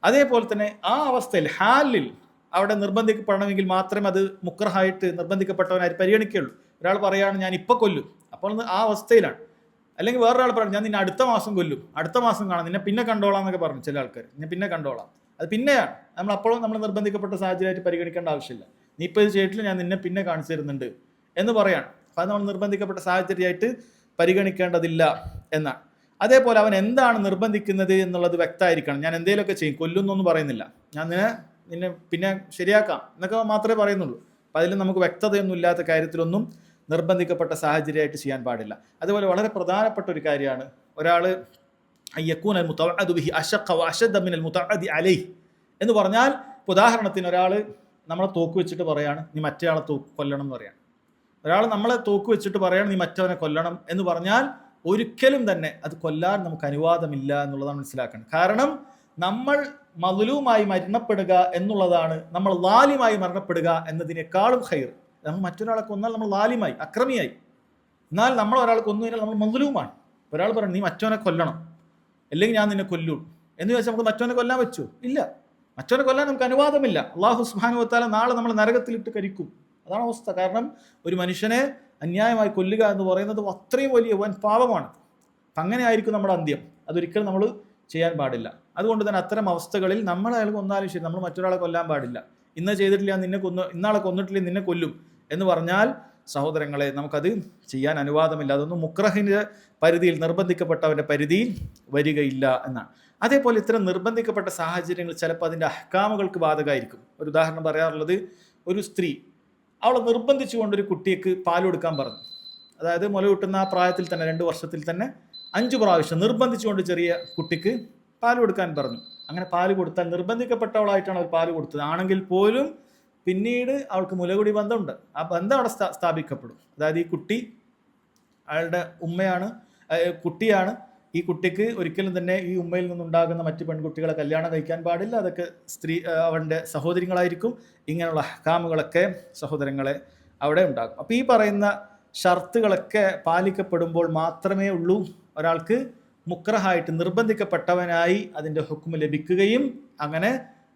അതേപോലെ തന്നെ ആ അവസ്ഥയിൽ ഹാലിൽ അവിടെ നിർബന്ധിക്കപ്പെടണമെങ്കിൽ മാത്രമേ അത് മുക്രഹായിട്ട് നിർബന്ധിക്കപ്പെട്ടവനായിട്ട് പരിഗണിക്കുകയുള്ളൂ. ഒരാൾ പറയുകയാണ് ഞാൻ ഇപ്പം കൊല്ലും, അപ്പോൾ ആ അവസ്ഥയിലാണ്. അല്ലെങ്കിൽ വേറൊരാൾ പറയും ഞാൻ നിന്നെ അടുത്ത മാസം കൊല്ലും, അടുത്ത മാസം കാണാം, നിന്നെ പിന്നെ കണ്ടോളാം എന്നൊക്കെ പറഞ്ഞു ചില ആൾക്കാർ. നിന്നെ പിന്നെ കണ്ടോളാം, അത് പിന്നെയാണ്. അപ്പോഴും നമ്മൾ നിർബന്ധിക്കപ്പെട്ട സാഹചര്യമായിട്ട് പരിഗണിക്കേണ്ട ആവശ്യമില്ല. നീ ഇപ്പോൾ ഇത് ചെയ്തിട്ടില്ല, ഞാൻ നിന്നെ പിന്നെ കാണിച്ചു തരുന്നുണ്ട് എന്ന് പറയാണ്. അപ്പം അത് നമ്മൾ നിർബന്ധിക്കപ്പെട്ട സാഹചര്യമായിട്ട് പരിഗണിക്കേണ്ടതില്ല എന്നാണ്. അതേപോലെ അവൻ എന്താണ് നിർബന്ധിക്കുന്നത് എന്നുള്ളത് വ്യക്തമായിരിക്കണം. ഞാൻ എന്തെങ്കിലുമൊക്കെ ചെയ്യും, കൊല്ലുന്നൊന്നും പറയുന്നില്ല, ഞാൻ നിന്നെ പിന്നെ ശരിയാക്കാം എന്നൊക്കെ മാത്രമേ പറയുന്നുള്ളൂ. അപ്പം അതിൽ നമുക്ക് വ്യക്തതയൊന്നും ഇല്ലാത്ത കാര്യത്തിലൊന്നും നിർബന്ധിക്കപ്പെട്ട സാഹചര്യമായിട്ട് ചെയ്യാൻ പാടില്ല. അതുപോലെ വളരെ പ്രധാനപ്പെട്ട ഒരു കാര്യമാണ് ഒരാൾ യകൂനൽ മുതഅദ്ദു ബിഹി അശഖ വഅശദ്ദ മിനൽ മുതഅദ്ദി അലൈഹി എന്ന് പറഞ്ഞാൽ, ഉദാഹരണത്തിന് ഒരാൾ നമ്മളെ തോക്ക് വെച്ചിട്ട് പറയാണ് നീ മറ്റേ ആളെ കൊല്ലണം എന്ന് പറയാണ്. ഒരാൾ നമ്മളെ തോക്ക് വെച്ചിട്ട് പറയാണ് നീ മറ്റവനെ കൊല്ലണം എന്ന് പറഞ്ഞാൽ ഒരിക്കലും തന്നെ അത് കൊല്ലാൻ നമുക്ക് അനുവാദമില്ല എന്നുള്ളതാണ് മനസ്സിലാക്കണം. കാരണം നമ്മൾ മദ്ലൂമായി മരണപ്പെടുക എന്നുള്ളതാണ് നമ്മൾ ലാലിമായി മരണപ്പെടുക എന്നതിനേക്കാളും ഖൈർ. നമ്മൾ മറ്റൊരാളെ കൊന്നാൽ നമ്മൾ ലാലിമായി അക്രമിയായി, എന്നാൽ നമ്മൾ ഒരാളെ കൊന്നു കഴിഞ്ഞാൽ നമ്മൾ മദ്ലൂമാണ്. ഒരാൾ പറയണം നീ മറ്റവനെ കൊല്ലണം അല്ലെങ്കിൽ ഞാൻ നിന്നെ കൊല്ലൂ എന്ന് ചോദിച്ചാൽ നമുക്ക് മറ്റവനെ കൊല്ലാൻ പറ്റുമോ? ഇല്ല, മറ്റവനെ കൊല്ലാൻ നമുക്ക് അനുവാദമില്ല. അള്ളാഹു സുബ്ഹാനഹു വ തആല നാളെ നമ്മൾ നരകത്തിലിട്ട് കരിക്കും. അതാണ് അവസ്ഥ. കാരണം ഒരു മനുഷ്യനെ അന്യായമായി കൊല്ലുക എന്ന് പറയുന്നത് അത്രയും വലിയ വൻ പാപമാണ്. അങ്ങനെ ആയിരിക്കും നമ്മുടെ അന്ത്യം. അതൊരിക്കലും നമ്മൾ ചെയ്യാൻ പാടില്ല. അതുകൊണ്ട് തന്നെ അത്തരം അവസ്ഥകളിൽ നമ്മൾ അയാൾ കൊന്നാലും ശരി നമ്മൾ മറ്റൊരാളെ കൊല്ലാൻ പാടില്ല. ഇന്ന് ചെയ്തിട്ടില്ല നിന്നെ ഇന്നാളെ കൊന്നിട്ടില്ല നിന്നെ കൊല്ലും എന്ന് പറഞ്ഞാൽ സഹോദരങ്ങളെ നമുക്കത് ചെയ്യാൻ അനുവാദമില്ല. അതൊന്നും മുക്രഹിന്റെ പരിധിയിൽ, നിർബന്ധിക്കപ്പെട്ടവന്റെ പരിധിയിൽ വരികയില്ല എന്നാണ്. അതേപോലെ ഇത്തരം നിർബന്ധിക്കപ്പെട്ട സാഹചര്യങ്ങൾ ചിലപ്പോൾ അതിൻ്റെ അഹ്കാമുകൾക്ക് ബാധകമായിരിക്കും. ഒരു ഉദാഹരണം പറയാറുള്ളത്, ഒരു സ്ത്രീ അവളെ നിർബന്ധിച്ചുകൊണ്ടൊരു കുട്ടിക്ക് പാൽ കൊടുക്കാൻ പറഞ്ഞു. അതായത് മുല കിട്ടുന്ന ആ പ്രായത്തിൽ തന്നെ 2 വർഷത്തിൽ തന്നെ 5 പ്രാവശ്യം നിർബന്ധിച്ചുകൊണ്ട് ചെറിയ കുട്ടിക്ക് പാൽ കൊടുക്കാൻ പറഞ്ഞു. അങ്ങനെ പാല് കൊടുത്താൽ നിർബന്ധിക്കപ്പെട്ടവളായിട്ടാണ് അവർ പാല് കൊടുത്തത് ആണെങ്കിൽ പോലും പിന്നീട് അവൾക്ക് മുലകുടി ബന്ധമുണ്ട്. ആ ബന്ധം അവിടെ സ്ഥാപിക്കപ്പെടും. അതായത് ഈ കുട്ടി അയാളുടെ കുട്ടിയാണ്. ഈ കുട്ടിക്ക് ഒരിക്കലും തന്നെ ഈ ഉമ്മയിൽ നിന്നുണ്ടാകുന്ന മറ്റ് പെൺകുട്ടികളെ കല്യാണം കഴിക്കാൻ പാടില്ല. അതൊക്കെ അവൻ്റെ സഹോദരികളായിരിക്കും. ഇങ്ങനെയുള്ള അഹ്കാമുകളൊക്കെ സഹോദരങ്ങളെ അവിടെ ഉണ്ടാകും. അപ്പോൾ ഈ പറയുന്ന ഷർത്തുകളൊക്കെ പാലിക്കപ്പെടുമ്പോൾ മാത്രമേ ഉള്ളൂ ഒരാൾക്ക് മുക്രഹായിട്ട് നിർബന്ധിക്കപ്പെട്ടവനായി അതിൻ്റെ ഹുക്മ ലഭിക്കുകയും അങ്ങനെ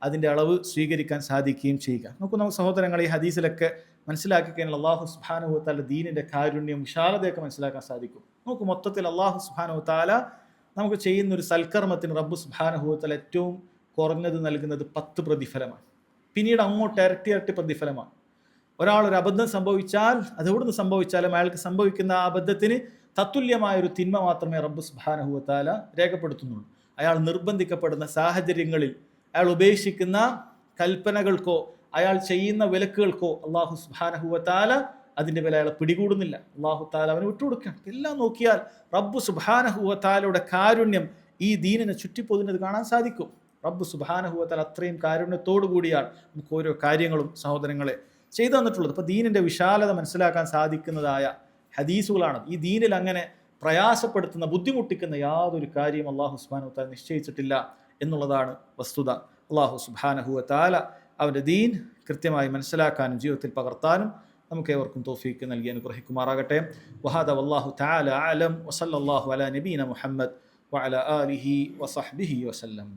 അതിൻ്റെ അളവ് സ്വീകരിക്കാൻ സാധിക്കുകയും ചെയ്യുക. നമുക്ക് സഹോദരങ്ങൾ ഈ ഹദീസിലൊക്കെ മനസ്സിലാക്കി കഴിഞ്ഞാൽ അള്ളാഹു സുബ്ഹാനഹു വ തആല ദീനിൻ്റെ കാരുണ്യം വിശാലതയൊക്കെ മനസ്സിലാക്കാൻ സാധിക്കും. നമുക്ക് മൊത്തത്തിൽ അള്ളാഹു സുബ്ഹാനഹു വ തആല നമുക്ക് ചെയ്യുന്ന ഒരു സൽക്കർമ്മത്തിന് റബ്ബ് സുബ്ഹാനഹു വ തആല ഏറ്റവും കുറഞ്ഞത് നൽകുന്നത് 10 പ്രതിഫലമാണ്. പിന്നീട് അങ്ങോട്ട് ഇരട്ടി പ്രതിഫലമാണ്. ഒരാളൊരു അബദ്ധം സംഭവിച്ചാൽ അതെവിടുന്ന് സംഭവിച്ചാലും അയാൾക്ക് സംഭവിക്കുന്ന ആ അബദ്ധത്തിന് തത്തുല്യമായൊരു തിന്മ മാത്രമേ റബ്ബ് സുബ്ഹാനഹു വ തആല രേഖപ്പെടുത്തുന്നുള്ളൂ. അയാൾ നിർബന്ധിക്കപ്പെടുന്ന സാഹചര്യങ്ങളിൽ അയാൾ ഉപേക്ഷിക്കുന്ന കൽപ്പനകൾക്കോ അയാൾ ചെയ്യുന്ന വിലക്കുകൾക്കോ അള്ളാഹു സുബ്ഹാനഹു വ തആല അതിൻ്റെ വില അയാളെ പിടികൂടുന്നില്ല. അള്ളാഹു തആല അവന് വിട്ടുകൊടുക്കണം. എല്ലാം നോക്കിയാൽ റബ്ബ് സുബ്ഹാനഹു വ തആലയുടെ കാരുണ്യം ഈ ദീനിനെ ചുറ്റിപ്പൊതിഞ്ഞത് കാണാൻ സാധിക്കും. റബ്ബ് സുബ്ഹാനഹു വ തആല അത്രയും കാരുണ്യത്തോടു കൂടിയാണ് നമുക്ക് ഓരോ കാര്യങ്ങളും സഹോദരങ്ങളെ ചെയ്തു തന്നിട്ടുള്ളത്. അപ്പോൾ ദീനിൻ്റെ വിശാലത മനസ്സിലാക്കാൻ സാധിക്കുന്നതായ ഹദീസുകളാണ്. ഈ ദീനിൽ അങ്ങനെ പ്രയാസപ്പെടുത്തുന്ന ബുദ്ധിമുട്ടിക്കുന്ന യാതൊരു കാര്യം അള്ളാഹു സുബ്ഹാനഹു വ തആല നിശ്ചയിച്ചിട്ടില്ല എന്നുള്ളതാണ് വസ്തുത. അള്ളാഹു സുബ്ഹാനഹു വ തആല അവൻ്റെ ദീൻ കൃത്യമായി മനസ്സിലാക്കാനും ജീവിതത്തിൽ പകർത്താനും നമുക്ക് ഏവർക്കും തൗഫീക്ക് നൽകി അനുഗ്രഹിക്കുമാറാകട്ടെ. വഹാദ വല്ലാഹു തആല അഅലം വസല്ലല്ലാഹു അലാ നബീന മുഹമ്മദ് വഅലാ ആലിഹി വസഹ്ബിഹി വസല്ലം.